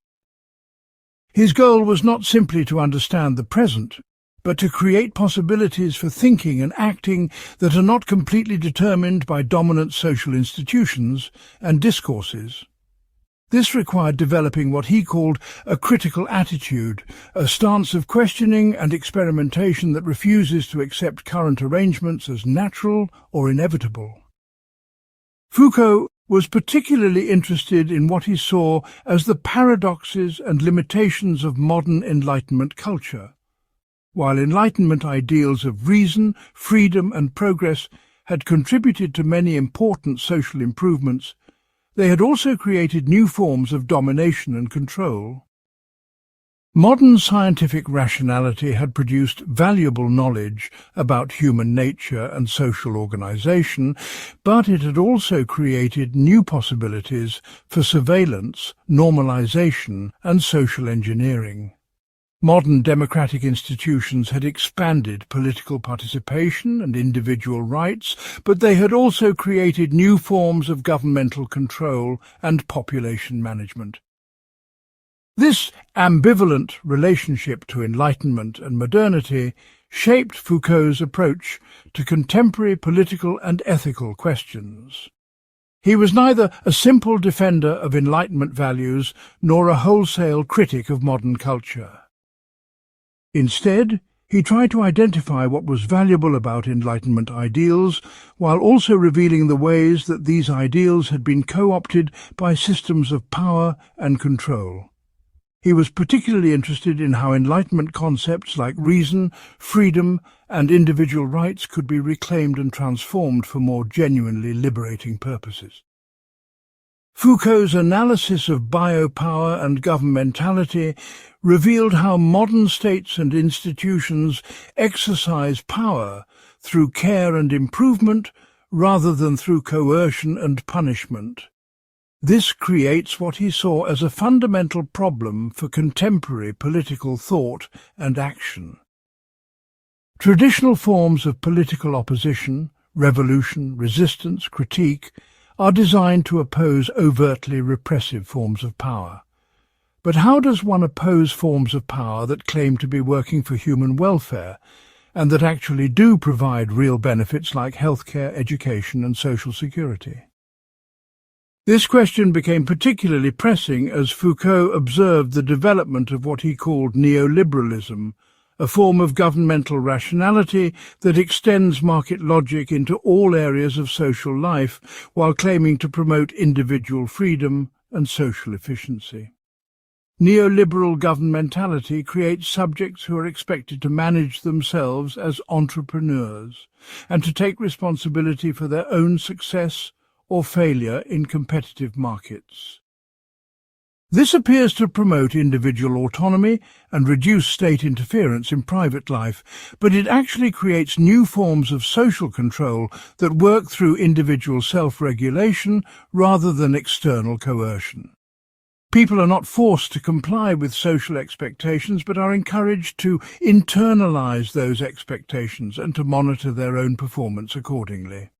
A: His goal was not simply to understand the present, but to create possibilities for thinking and acting that are not completely determined by dominant social institutions and discourses. This required developing what he called a critical attitude, a stance of questioning and experimentation that refuses to accept current arrangements as natural or inevitable. Foucault was particularly interested in what he saw as the paradoxes and limitations of modern Enlightenment culture. While Enlightenment ideals of reason, freedom and progress had contributed to many important social improvements, they had also created new forms of domination and control. Modern scientific rationality had produced valuable knowledge about human nature and social organization, but it had also created new possibilities for surveillance, normalization, and social engineering. Modern democratic institutions had expanded political participation and individual rights, but they had also created new forms of governmental control and population management. This ambivalent relationship to Enlightenment and modernity shaped Foucault's approach to contemporary political and ethical questions. He was neither a simple defender of Enlightenment values nor a wholesale critic of modern culture. Instead, he tried to identify what was valuable about Enlightenment ideals, while also revealing the ways that these ideals had been co-opted by systems of power and control. He was particularly interested in how Enlightenment concepts like reason, freedom, and individual rights could be reclaimed and transformed for more genuinely liberating purposes. Foucault's analysis of biopower and governmentality revealed how modern states and institutions exercise power through care and improvement rather than through coercion and punishment. This creates what he saw as a fundamental problem for contemporary political thought and action. Traditional forms of political opposition, revolution, resistance, critique, are designed to oppose overtly repressive forms of power. But how does one oppose forms of power that claim to be working for human welfare and that actually do provide real benefits like healthcare, education and social security? This question became particularly pressing as Foucault observed the development of what he called neoliberalism, a form of governmental rationality that extends market logic into all areas of social life while claiming to promote individual freedom and social efficiency. Neoliberal governmentality creates subjects who are expected to manage themselves as entrepreneurs and to take responsibility for their own success or failure in competitive markets. This appears to promote individual autonomy and reduce state interference in private life, but it actually creates new forms of social control that work through individual self-regulation rather than external coercion. People are not forced to comply with social expectations, but are encouraged to internalize those expectations and to monitor their own performance accordingly.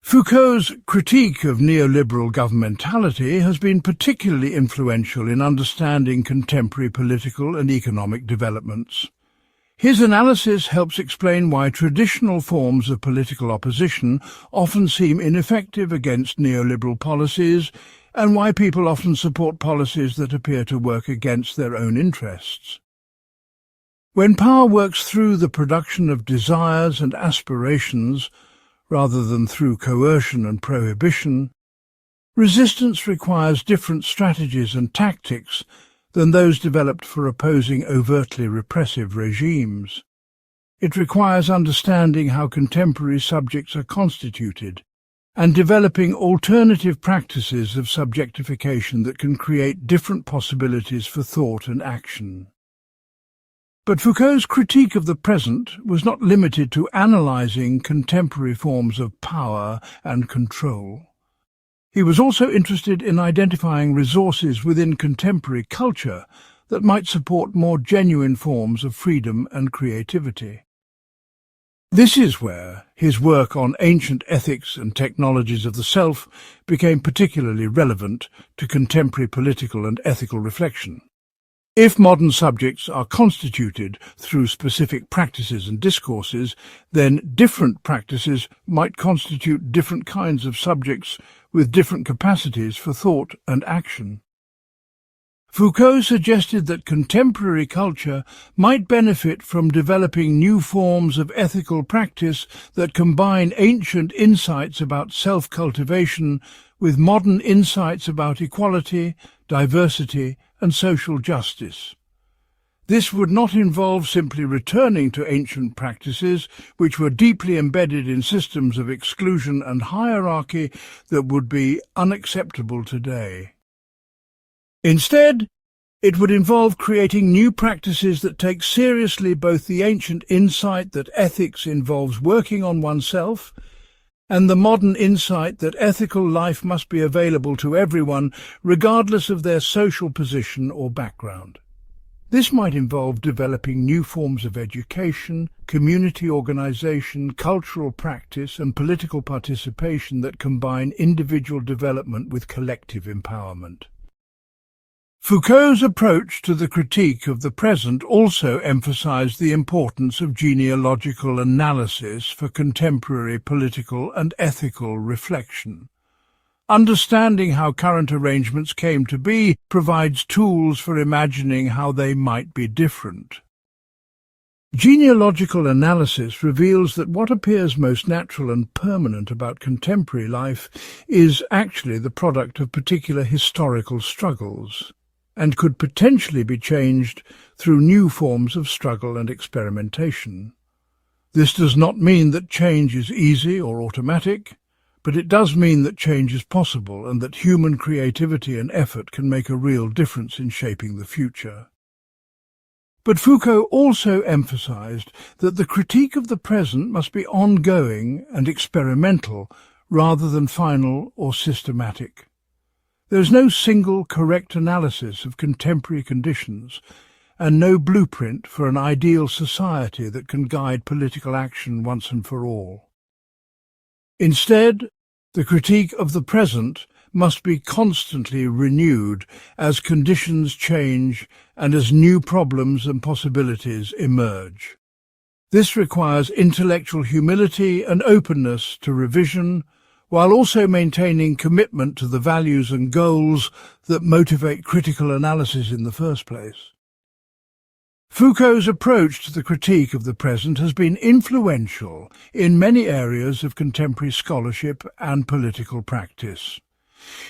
A: Foucault's critique of neoliberal governmentality has been particularly influential in understanding contemporary political and economic developments. His analysis helps explain why traditional forms of political opposition often seem ineffective against neoliberal policies and why people often support policies that appear to work against their own interests. When power works through the production of desires and aspirations, rather than through coercion and prohibition, resistance requires different strategies and tactics than those developed for opposing overtly repressive regimes. It requires understanding how contemporary subjects are constituted and developing alternative practices of subjectification that can create different possibilities for thought and action. But Foucault's critique of the present was not limited to analysing contemporary forms of power and control. He was also interested in identifying resources within contemporary culture that might support more genuine forms of freedom and creativity. This is where his work on ancient ethics and technologies of the self became particularly relevant to contemporary political and ethical reflection. If modern subjects are constituted through specific practices and discourses, then different practices might constitute different kinds of subjects with different capacities for thought and action. Foucault suggested that contemporary culture might benefit from developing new forms of ethical practice that combine ancient insights about self-cultivation with modern insights about equality, diversity, and social justice. This would not involve simply returning to ancient practices which were deeply embedded in systems of exclusion and hierarchy that would be unacceptable today. Instead, it would involve creating new practices that take seriously both the ancient insight that ethics involves working on oneself and the modern insight that ethical life must be available to everyone, regardless of their social position or background. This might involve developing new forms of education, community organization, cultural practice, and political participation that combine individual development with collective empowerment. Foucault's approach to the critique of the present also emphasized the importance of genealogical analysis for contemporary political and ethical reflection. Understanding how current arrangements came to be provides tools for imagining how they might be different. Genealogical analysis reveals that what appears most natural and permanent about contemporary life is actually the product of particular historical struggles, and could potentially be changed through new forms of struggle and experimentation. This does not mean that change is easy or automatic, but it does mean that change is possible and that human creativity and effort can make a real difference in shaping the future. But Foucault also emphasized that the critique of the present must be ongoing and experimental rather than final or systematic. There is no single correct analysis of contemporary conditions and no blueprint for an ideal society that can guide political action once and for all. Instead, the critique of the present must be constantly renewed as conditions change and as new problems and possibilities emerge. This requires intellectual humility and openness to revision, while also maintaining commitment to the values and goals that motivate critical analysis in the first place. Foucault's approach to the critique of the present has been influential in many areas of contemporary scholarship and political practice.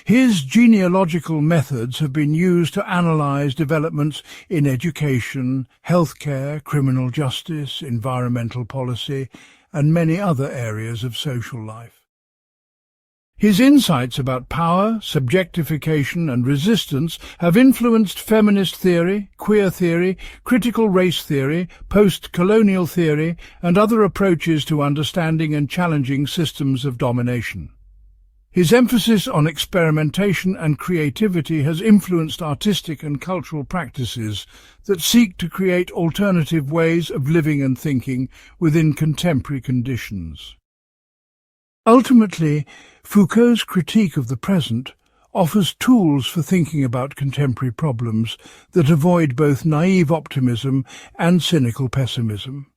A: His genealogical methods have been used to analyse developments in education, healthcare, criminal justice, environmental policy, and many other areas of social life. His insights about power, subjectification, and resistance have influenced feminist theory, queer theory, critical race theory, post-colonial theory, and other approaches to understanding and challenging systems of domination. His emphasis on experimentation and creativity has influenced artistic and cultural practices that seek to create alternative ways of living and thinking within contemporary conditions. Ultimately, Foucault's critique of the present offers tools for thinking about contemporary problems that avoid both naive optimism and cynical pessimism.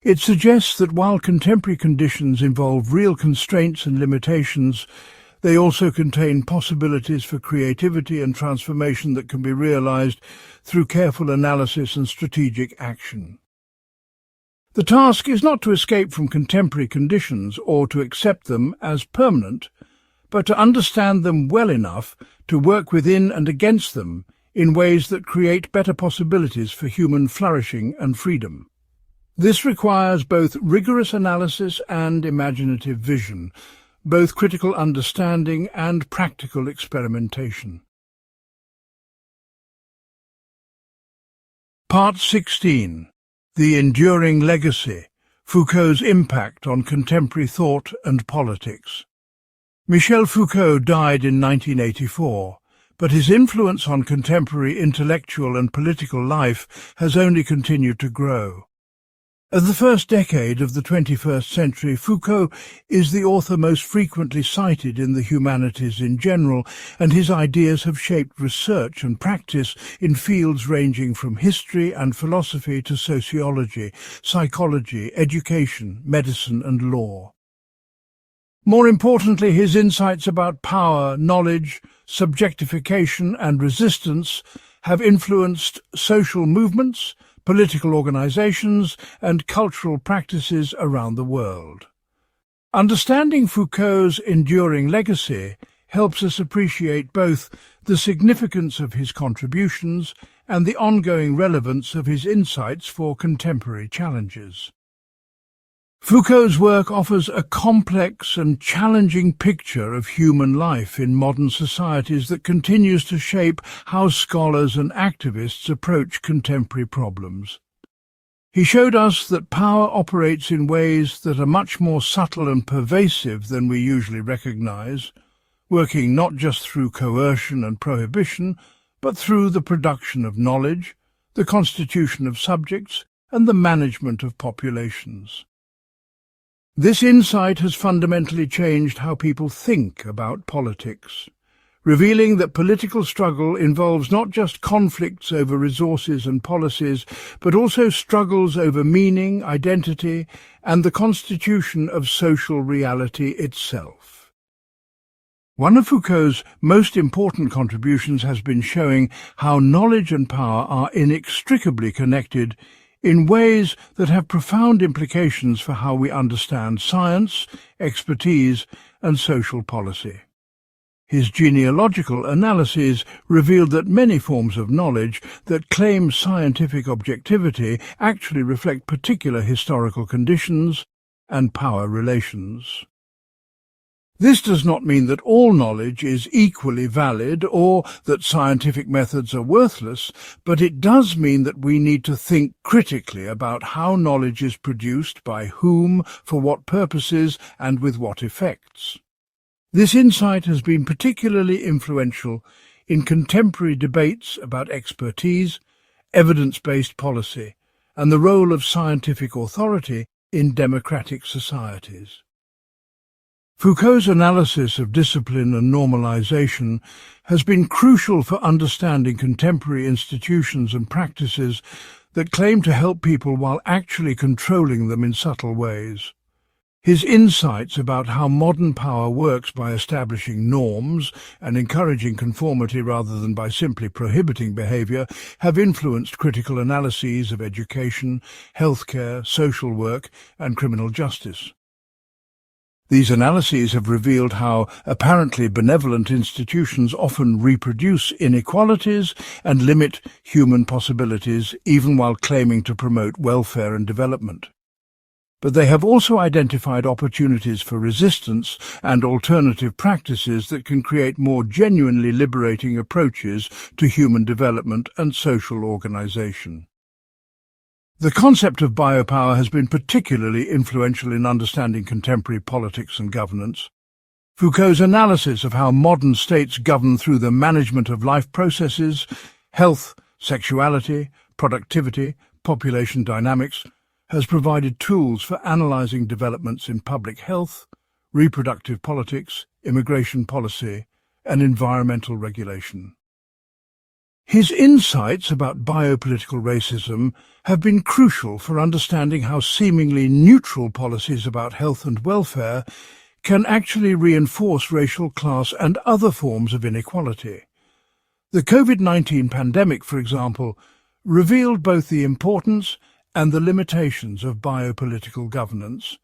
A: It suggests that while contemporary conditions involve real constraints and limitations, they also contain possibilities for creativity and transformation that can be realized through careful analysis and strategic action. The task is not to escape from contemporary conditions or to accept them as permanent, but to understand them well enough to work within and against them in ways that create better possibilities for human flourishing and freedom. This requires both rigorous analysis and imaginative vision, both critical understanding and practical experimentation. Part 16. The Enduring Legacy, Foucault's Impact on Contemporary Thought and Politics. Michel Foucault died in 1984, but his influence on contemporary intellectual and political life has only continued to grow. Of the first decade of the 21st century, Foucault is the author most frequently cited in the humanities in general, and his ideas have shaped research and practice in fields ranging from history and philosophy to sociology, psychology, education, medicine, and law. More importantly, his insights about power, knowledge, subjectification, and resistance have influenced social movements, political organizations, and cultural practices around the world. Understanding Foucault's enduring legacy helps us appreciate both the significance of his contributions and the ongoing relevance of his insights for contemporary challenges. Foucault's work offers a complex and challenging picture of human life in modern societies that continues to shape how scholars and activists approach contemporary problems. He showed us that power operates in ways that are much more subtle and pervasive than we usually recognize, working not just through coercion and prohibition, but through the production of knowledge, the constitution of subjects, and the management of populations. This insight has fundamentally changed how people think about politics, revealing that political struggle involves not just conflicts over resources and policies, but also struggles over meaning, identity, and the constitution of social reality itself. One of Foucault's most important contributions has been showing how knowledge and power are inextricably connected in ways that have profound implications for how we understand science, expertise, and social policy. His genealogical analyses revealed that many forms of knowledge that claim scientific objectivity actually reflect particular historical conditions and power relations. This does not mean that all knowledge is equally valid or that scientific methods are worthless, but it does mean that we need to think critically about how knowledge is produced, by whom, for what purposes, and with what effects. This insight has been particularly influential in contemporary debates about expertise, evidence-based policy, and the role of scientific authority in democratic societies. Foucault's analysis of discipline and normalization has been crucial for understanding contemporary institutions and practices that claim to help people while actually controlling them in subtle ways. His insights about how modern power works by establishing norms and encouraging conformity rather than by simply prohibiting behavior have influenced critical analyses of education, healthcare, social work, and criminal justice. These analyses have revealed how apparently benevolent institutions often reproduce inequalities and limit human possibilities, even while claiming to promote welfare and development. But they have also identified opportunities for resistance and alternative practices that can create more genuinely liberating approaches to human development and social organization. The concept of biopower has been particularly influential in understanding contemporary politics and governance. Foucault's analysis of how modern states govern through the management of life processes, health, sexuality, productivity, population dynamics, has provided tools for analyzing developments in public health, reproductive politics, immigration policy, and environmental regulation. His insights about biopolitical racism have been crucial for understanding how seemingly neutral policies about health and welfare can actually reinforce racial, class, and other forms of inequality. The COVID-19 pandemic, for example, revealed both the importance and the limitations of biopolitical governance,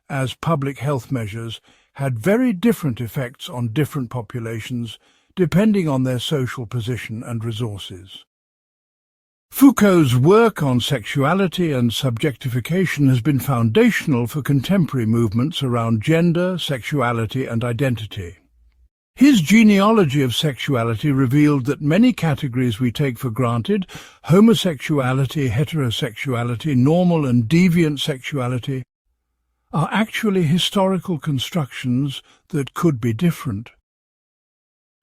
A: as public health measures had very different effects on different populations depending on their social position and resources. Foucault's work on sexuality and subjectification has been foundational for contemporary movements around gender, sexuality, and identity. His genealogy of sexuality revealed that many categories we take for granted, homosexuality, heterosexuality, normal and deviant sexuality, are actually historical constructions that could be different.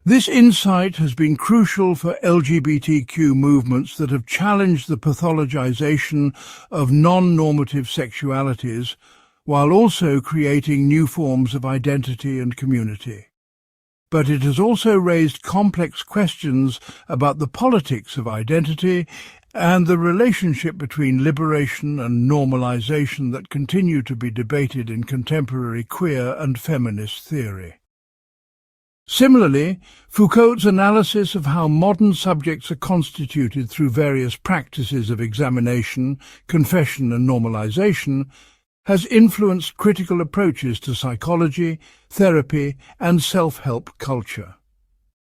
A: This insight has been crucial for LGBTQ movements that have challenged the pathologization of non-normative sexualities while also creating new forms of identity and community. But it has also raised complex questions about the politics of identity and the relationship between liberation and normalization that continue to be debated in contemporary queer and feminist theory. Similarly, Foucault's analysis of how modern subjects are constituted through various practices of examination, confession and normalization has influenced critical approaches to psychology, therapy and self-help culture.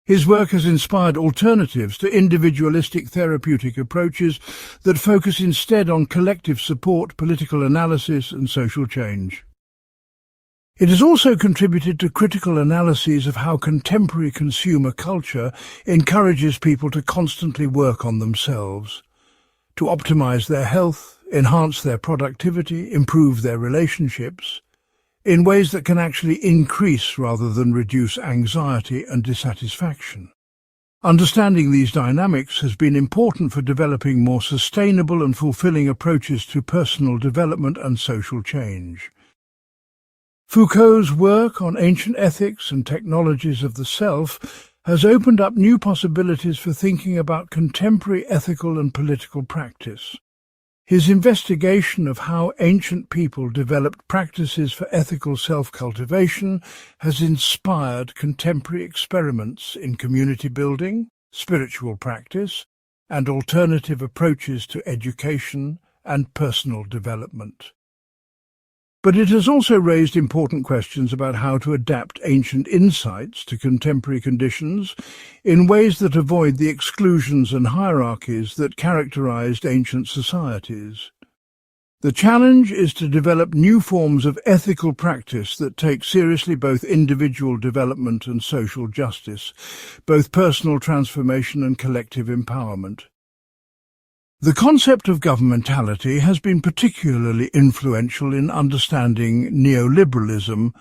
A: His work has inspired alternatives to individualistic therapeutic approaches that focus instead on collective support, political analysis and social change. It has also contributed to critical analyses of how contemporary consumer culture encourages people to constantly work on themselves, to optimize their health, enhance their productivity, improve their relationships, in ways that can actually increase rather than reduce anxiety and dissatisfaction. Understanding these dynamics has been important for developing more sustainable and fulfilling approaches to personal development and social change. Foucault's work on ancient ethics and technologies of the self has opened up new possibilities for thinking about contemporary ethical and political practice. His investigation of how ancient people developed practices for ethical self-cultivation has inspired contemporary experiments in community building, spiritual practice, and alternative approaches to education and personal development. But it has also raised important questions about how to adapt ancient insights to contemporary conditions in ways that avoid the exclusions and hierarchies that characterized ancient societies. The challenge is to develop new forms of ethical practice that take seriously both individual development and social justice, both personal transformation and collective empowerment. The concept of governmentality has been particularly influential in understanding neoliberalism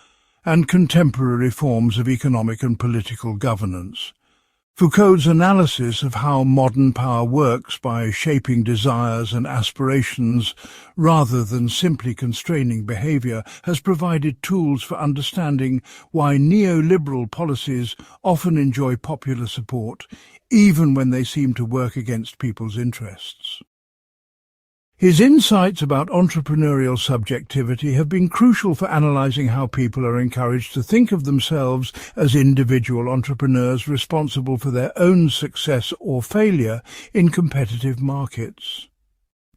A: and contemporary forms of economic and political governance. Foucault's analysis of how modern power works by shaping desires and aspirations rather than simply constraining behaviour has provided tools for understanding why neoliberal policies often enjoy popular support, even when they seem to work against people's interests. His insights about entrepreneurial subjectivity have been crucial for analysing how people are encouraged to think of themselves as individual entrepreneurs responsible for their own success or failure in competitive markets.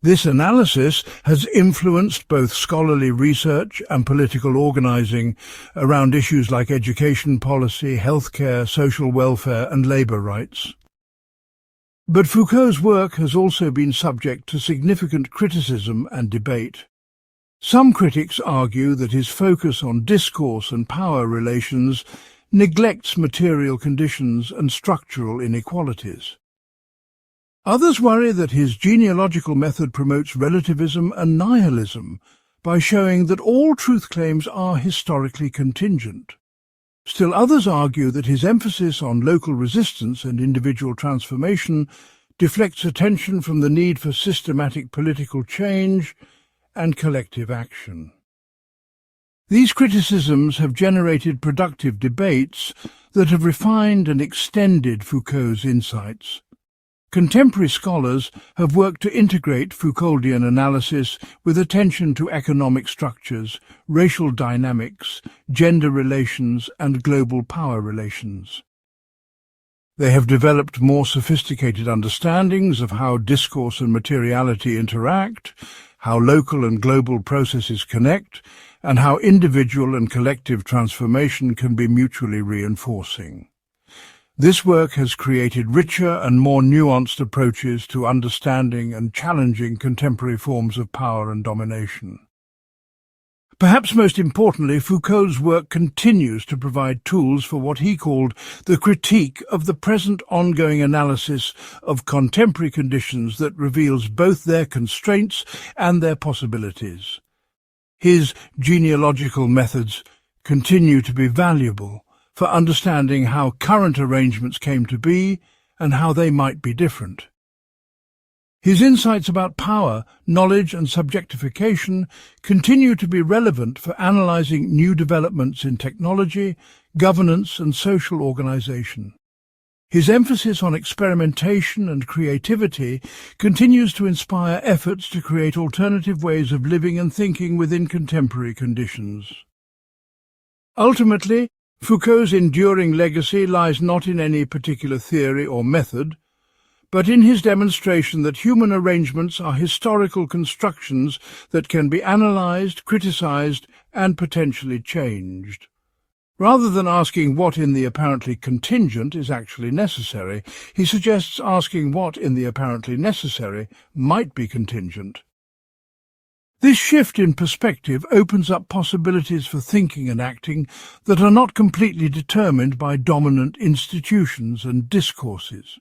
A: This analysis has influenced both scholarly research and political organising around issues like education policy, healthcare, social welfare and labour rights. But Foucault's work has also been subject to significant criticism and debate. Some critics argue that his focus on discourse and power relations neglects material conditions and structural inequalities. Others worry that his genealogical method promotes relativism and nihilism by showing that all truth claims are historically contingent. Still others argue that his emphasis on local resistance and individual transformation deflects attention from the need for systematic political change and collective action. These criticisms have generated productive debates that have refined and extended Foucault's insights. Contemporary scholars have worked to integrate Foucauldian analysis with attention to economic structures, racial dynamics, gender relations, and global power relations. They have developed more sophisticated understandings of how discourse and materiality interact, how local and global processes connect, and how individual and collective transformation can be mutually reinforcing. This work has created richer and more nuanced approaches to understanding and challenging contemporary forms of power and domination. Perhaps most importantly, Foucault's work continues to provide tools for what he called the critique of the present ongoing analysis of contemporary conditions that reveals both their constraints and their possibilities. His genealogical methods continue to be valuable for understanding how current arrangements came to be and how they might be different. His insights about power, knowledge and subjectification continue to be relevant for analysing new developments in technology, governance and social organisation. His emphasis on experimentation and creativity continues to inspire efforts to create alternative ways of living and thinking within contemporary conditions. Ultimately, Foucault's enduring legacy lies not in any particular theory or method, but in his demonstration that human arrangements are historical constructions that can be analysed, criticised, and potentially changed. Rather than asking what in the apparently contingent is actually necessary, he suggests asking what in the apparently necessary might be contingent. This shift in perspective opens up possibilities for thinking and acting that are not completely determined by dominant institutions and discourses.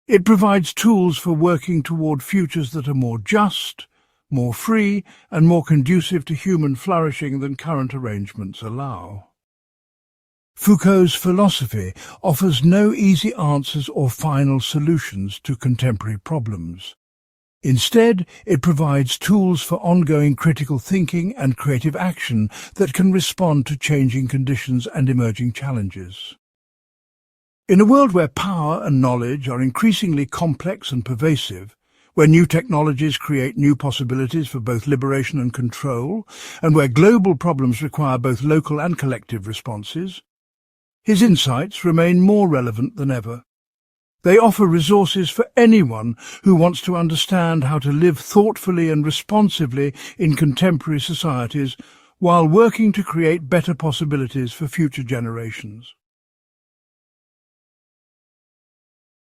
A: It provides tools for working toward futures that are more just, more free, and more conducive to human flourishing than current arrangements allow. Foucault's philosophy offers no easy answers or final solutions to contemporary problems. Instead, it provides tools for ongoing critical thinking and creative action that can respond to changing conditions and emerging challenges. In a world where power and knowledge are increasingly complex and pervasive, where new technologies create new possibilities for both liberation and control, and where global problems require both local and collective responses, his insights remain more relevant than ever. They offer resources for anyone who wants to understand how to live thoughtfully and responsively in contemporary societies while working to create better possibilities for future generations.